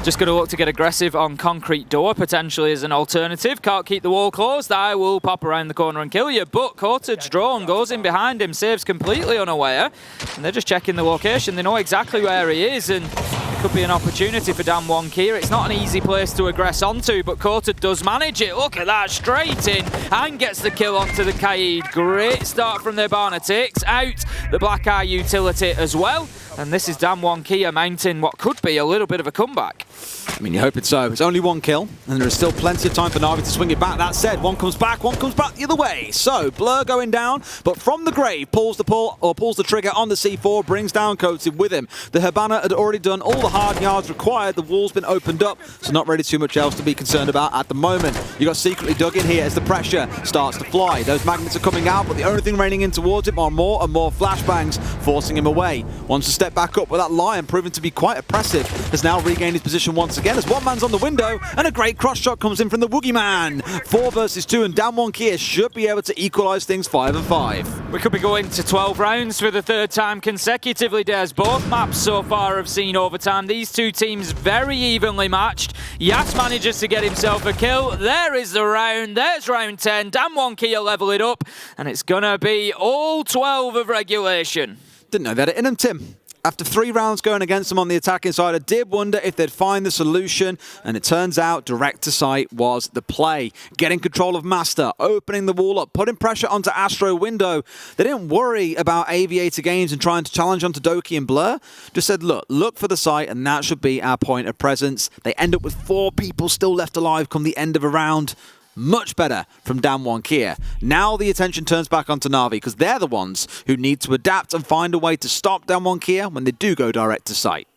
Just going to look to get aggressive on concrete door, potentially as an alternative. Can't keep the wall closed. I will pop around the corner and kill you. But Cortage drone goes in behind him, Saves completely unaware. And they're just checking the location. They know exactly where he is, and could be an opportunity for Damwon Kia. It's not an easy place to aggress onto, but Cortage does manage it. Look at that, straight in, and gets the kill onto the Kaid. Great start from their Barna. Takes out the Black Eye utility as well. And this is Damwon Kia mounting what could be a little bit of a comeback. I mean, you hope it's so. It's only one kill, and there is still plenty of time for Na'Vi to swing it back. That said, one comes back the other way. So, Blur going down, but from the grave, pulls the trigger on the C4, brings down Coated with him. The Habana had already done all the hard yards required. The wall's been opened up, so not really too much else to be concerned about at the moment. You got secretly dug in here as the pressure starts to fly. Those magnets are coming out, but the only thing raining in towards him are more and more flashbangs, forcing him away. Wants to step back up, but that Lion, proven to be quite oppressive, has now regained his position once again as one man's on the window, and a great cross shot comes in from the Woogie Man. 4 versus 2, and Damwon Kia should be able to equalise things 5-5. We could be going to 12 rounds for the third time consecutively, Des. Both maps so far have seen overtime. These two teams very evenly matched. Yas manages to get himself a kill. There is the round. There's round 10. Damwon Kia level it up, and it's going to be all 12 of regulation. Didn't know that in him, Tim. After 3 rounds going against them on the attacking side, I did wonder if they'd find the solution, and it turns out direct to sight was the play. Getting control of Master, opening the wall up, putting pressure onto Astro Window. They didn't worry about Aviator Games and trying to challenge onto Doki and Blur. Just said, look for the site, and that should be our point of presence. They end up with 4 people still left alive come the end of a round. Much better from Damwon Kia. Now the attention turns back onto Na'Vi, because they're the ones who need to adapt and find a way to stop Damwon Kia when they do go direct to site.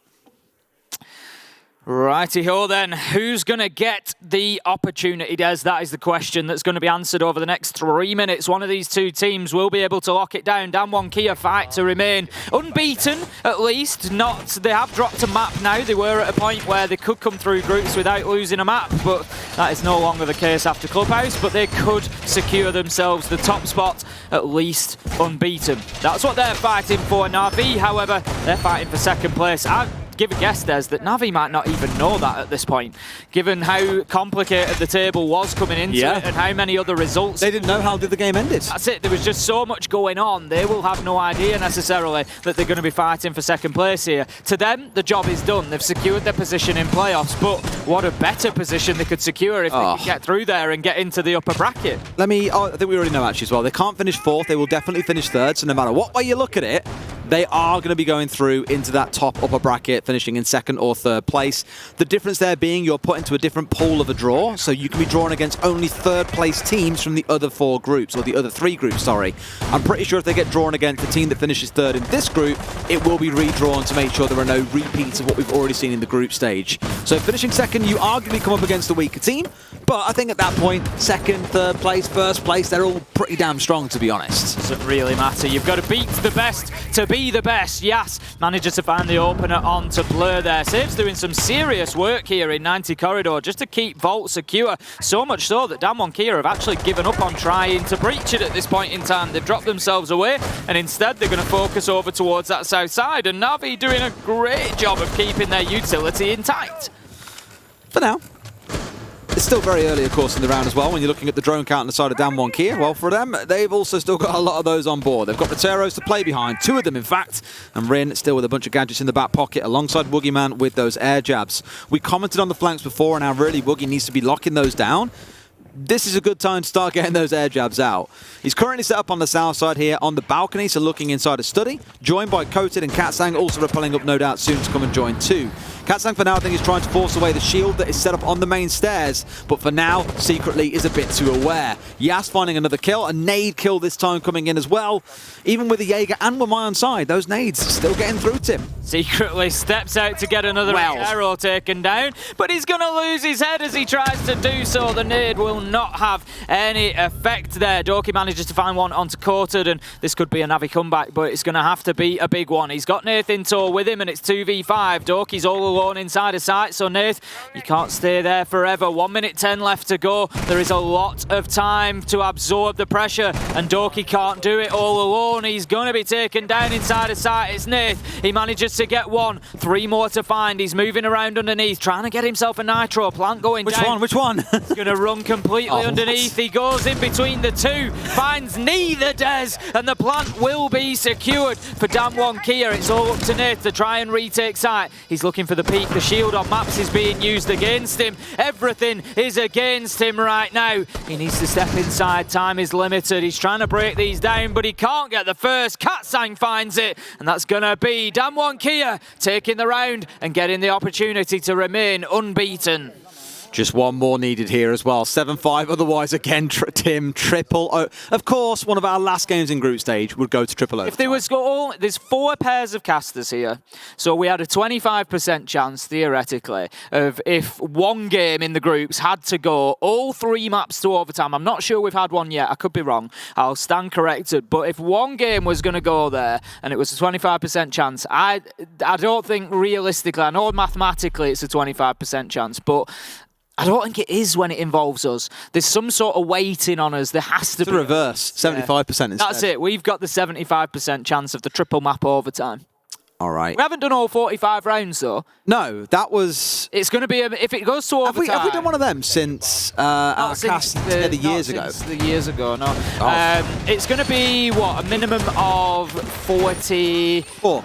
Righty-ho then, who's going to get the opportunity, Des? That is the question that's going to be answered over the next 3 minutes. One of these two teams will be able to lock it down. Damwon Kia fight to remain unbeaten, at least. They have dropped a map now. They were at a point where they could come through groups without losing a map, but that is no longer the case after Clubhouse. But they could secure themselves the top spot, at least unbeaten. That's what they're fighting for. Na'Vi, however, they're fighting for second place. I'd give a guess, Des, that Na'Vi might not even know that at this point, given how complicated the table was coming into it and how many other results. They didn't know how the game ended. That's it. There was just so much going on. They will have no idea necessarily that they're going to be fighting for second place here. To them, the job is done. They've secured their position in playoffs, but what a better position they could secure if they could get through there and get into the upper bracket. I think we already know actually as well. They can't finish 4th. They will definitely finish 3rd. So no matter what way you look at it, they are going to be going through into that top upper bracket, finishing in 2nd or 3rd place. The difference there being you're put into a different pool of a draw, so you can be drawn against only 3rd place teams from the other 4 groups, or the other 3 groups, sorry. I'm pretty sure if they get drawn against the team that finishes 3rd in this group, it will be redrawn to make sure there are no repeats of what we've already seen in the group stage. So finishing 2nd, you arguably come up against a weaker team, but I think at that point, 2nd, 3rd place, 1st place, they're all pretty damn strong, to be honest. Doesn't really matter. You've got to beat the best to be the best. Yas manages to find the opener on to Blur there. Saves doing some serious work here in 90 Corridor just to keep Vault secure. So much so that Damwon Kia have actually given up on trying to breach it at this point in time. They've dropped themselves away, and instead they're going to focus over towards that south side. And Na'Vi doing a great job of keeping their utility intact. For now. It's still very early, of course, in the round as well, when you're looking at the drone count on the side of Damwon Kia. Well, for them, they've also still got a lot of those on board. They've got Roteros to play behind, 2 of them, in fact, and Rin still with a bunch of gadgets in the back pocket, alongside Woogie Man with those air jabs. We commented on the flanks before and how really Woogie needs to be locking those down. This is a good time to start getting those air jabs out. He's currently set up on the south side here on the balcony, so looking inside a study, joined by Coated and Katsang, also rappelling up, no doubt, soon to come and join too. Katsang for now, I think, is trying to force away the shield that is set up on the main stairs, but for now, secretly is a bit too aware. Yas finding another kill, a nade kill this time coming in as well. Even with the Jaeger and Wamai on side, those nades still getting through Tim. Secretly steps out to get another arrow taken down, but he's going to lose his head as he tries to do so. The nade will not have any effect there. Doki manages to find one onto Coated, and this could be a Na'Vi comeback, but it's going to have to be a big one. He's got Nath in tow with him, and it's 2v5. Doki's all alone inside a site, so Nath, you can't stay there forever. 1 minute 10 left to go. There is a lot of time to absorb the pressure, and Doki can't do it all alone. He's going to be taken down inside a site. It's Nath. He manages to get one. 3 more to find. He's moving around underneath, trying to get himself a nitro plant going down. Which one? He's going to run completely completely underneath. He goes in between the two, finds neither Des, and the plant will be secured for Damwon Kia. It's all up to Nate to try and retake site. He's looking for the peak. The shield on maps is being used against him. Everything is against him right now. He needs to step inside. Time is limited. He's trying to break these down, but he can't get the first. Katsang finds it, and that's going to be Damwon Kia taking the round and getting the opportunity to remain unbeaten. Just one more needed here as well. 7-5, otherwise, again, Tim, triple O. Of course, one of our last games in group stage would go to triple O. If there was there's 4 pairs of casters here, so we had a 25% chance, theoretically, of if one game in the groups had to go all 3 maps to overtime. I'm not sure we've had one yet. I could be wrong. I'll stand corrected. But if one game was going to go there and it was a 25% chance, I don't think realistically, I know mathematically it's a 25% chance, but I don't think it is when it involves us. There's some sort of weighting on us. There has to be. It's the reverse, 75% instead. That's it. We've got the 75% chance of the triple map overtime. All right. We haven't done all 45 rounds, though. No, that was... It's going to be... if it goes to overtime... Have we done one of them since our cast together years ago? Since the years ago, no. Oh. It's going to be, what, a minimum of 44.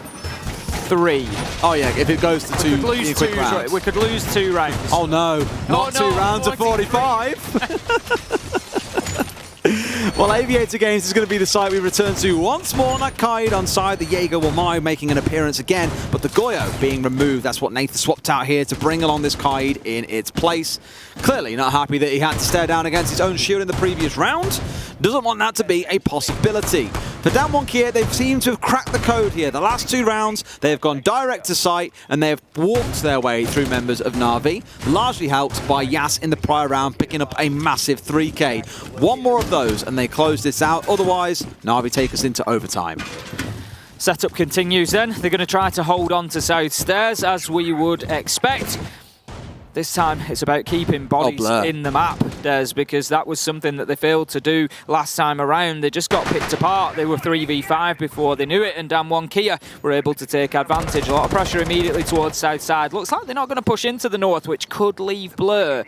3. Oh yeah, if it goes to 2 quick rounds. We could lose 2 rounds. Oh no, not 2 rounds of 45. Well, Aviator Games is going to be the site we return to once more. Nakaid on side, the Jaeger Wamai making an appearance again, but the Goyo being removed. That's what Nathan swapped out here to bring along this Kaid in its place. Clearly not happy that he had to stare down against his own shield in the previous round. Doesn't want that to be a possibility. For Damwon Kia, they've seemed to have cracked the code here. The last 2 rounds, they have gone direct to site and they have walked their way through members of Na'Vi, largely helped by Yas in the prior round, picking up a massive 3k. One more of those and they close this out. Otherwise, Na'Vi take us into overtime. Setup continues then. They're going to try to hold on to South Stairs, as we would expect. This time, it's about keeping bodies in the map, Des, because that was something that they failed to do last time around. They just got picked apart. They were 3v5 before they knew it, and Damwon Kia were able to take advantage. A lot of pressure immediately towards South Side. Looks like they're not going to push into the north, which could leave Blur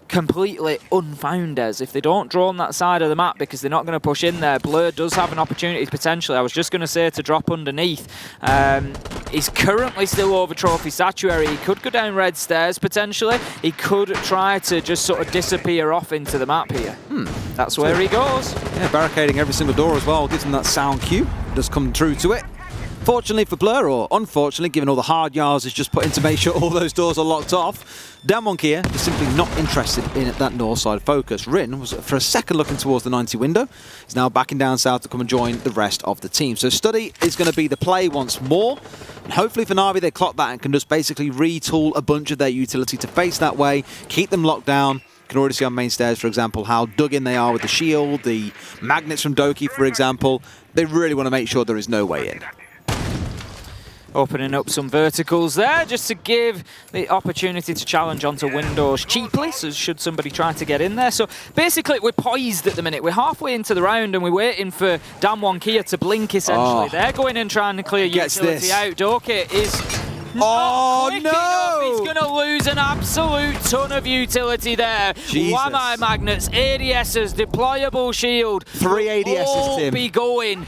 completely unfound as if they don't draw on that side of the map, because they're not going to push in there. Blur does have an opportunity potentially. I was just going to say to drop underneath. He's currently still over Trophy Statuary. He could go down red stairs potentially. He could try to just sort of disappear off into the map here. That's where he goes. Yeah, barricading every single door as well, gives them that sound cue. Does come true to it. Fortunately for Blur, or unfortunately, given all the hard yards he's just put in to make sure all those doors are locked off, Damwon Kia is simply not interested in that north side focus. Rin was for a second looking towards the 90 window. He's now backing down south to come and join the rest of the team. So Study is going to be the play once more. And hopefully for Na'Vi, they clock that and can just basically retool a bunch of their utility to face that way, keep them locked down. You can already see on main stairs, for example, how dug in they are with the shield, the magnets from Doki, for example. They really want to make sure there is no way in. Opening up some verticals there, just to give the opportunity to challenge onto windows cheaply, so should somebody try to get in there. So basically, we're poised at the minute. We're halfway into the round, and we're waiting for Damwon Kia to blink, essentially. They're going and trying to clear utility out. Doki is... Oh, no! Enough. He's going to lose an absolute ton of utility there. Wamai magnets, ADSs, deployable shield. 3 ADSs, all Tim. Be going.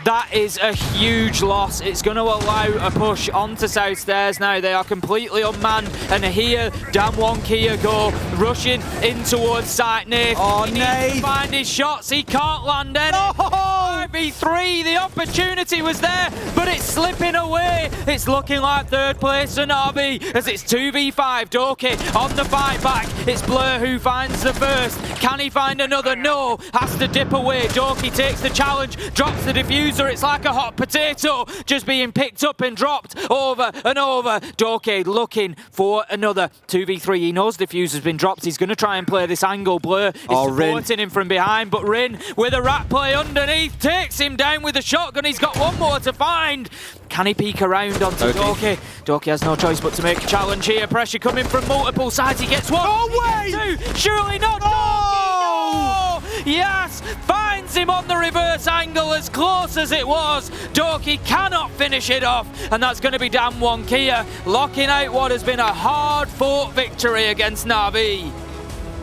That is a huge loss. It's going to allow a push onto South Stairs now. They are completely unmanned. And here, Damwon Kia go rushing in towards site. Nate. Oh, he Nate. needs to find his shots. He can't land any. 5v3. The opportunity was there, but it's slipping away. It's looking like third place for Na'Vi as it's 2v5. Doki on the fight back. It's Blur who finds the first. Can he find another? No. Has to dip away. Doki takes the challenge, drops the diffuser. It's like a hot potato, just being picked up and dropped over and over. Doki looking for another 2v3. He knows diffuser's been dropped. He's going to try and play this angle. Blur is supporting him from behind, but Rin with a rat play underneath takes him down with a shotgun. He's got one more to find. Can he peek around onto Doki? Doki has no choice but to make a challenge here. Pressure coming from multiple sides. He gets one. Oh, wait! Two. Surely not. Oh! Doki, no! Yes! Finds him on the reverse angle, as close as it was. Doki cannot finish it off, and that's going to be Damwon Kia locking out what has been a hard-fought victory against Na'Vi.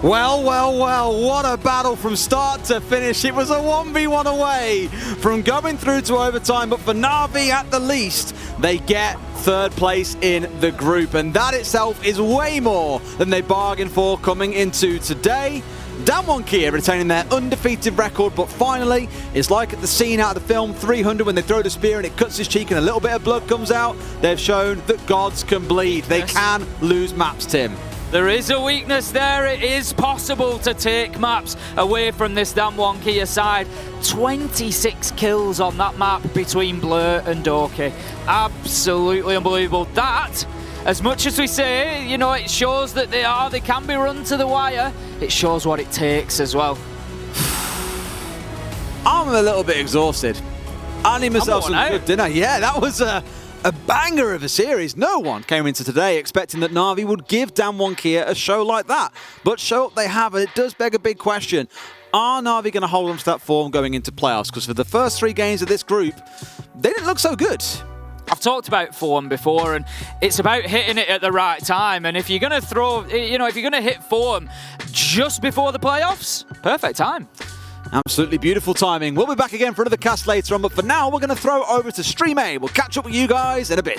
Well, well, well, what a battle from start to finish. It was a 1v1 away from going through to overtime, but for Na'Vi at the least, they get third place in the group, and that itself is way more than they bargained for coming into today. DWG KIA retaining their undefeated record, but finally, it's like at the scene out of the film 300 when they throw the spear and it cuts his cheek and a little bit of blood comes out. They've shown that gods can bleed. They can lose maps, Tim. There is a weakness there. It is possible to take maps away from this DWG KIA side. 26 kills on that map between Blur and Doki. Absolutely unbelievable. That, as much as we say, you know, it shows that they can be run to the wire, it shows what it takes as well. I'm a little bit exhausted. I need myself some good dinner. Yeah, that was a banger of a series. No one came into today expecting that Na'Vi would give DWG KIA a show like that. But show up they have, and it does beg a big question. Are Na'Vi going to hold on to that form going into playoffs? Because for the first 3 games of this group, they didn't look so good. I've talked about form before, and it's about hitting it at the right time. And if you're going to throw, you know, if you're going to hit form just before the playoffs, perfect time. Absolutely beautiful timing. We'll be back again for another cast later on, but for now, we're going to throw over to Stream A. We'll catch up with you guys in a bit.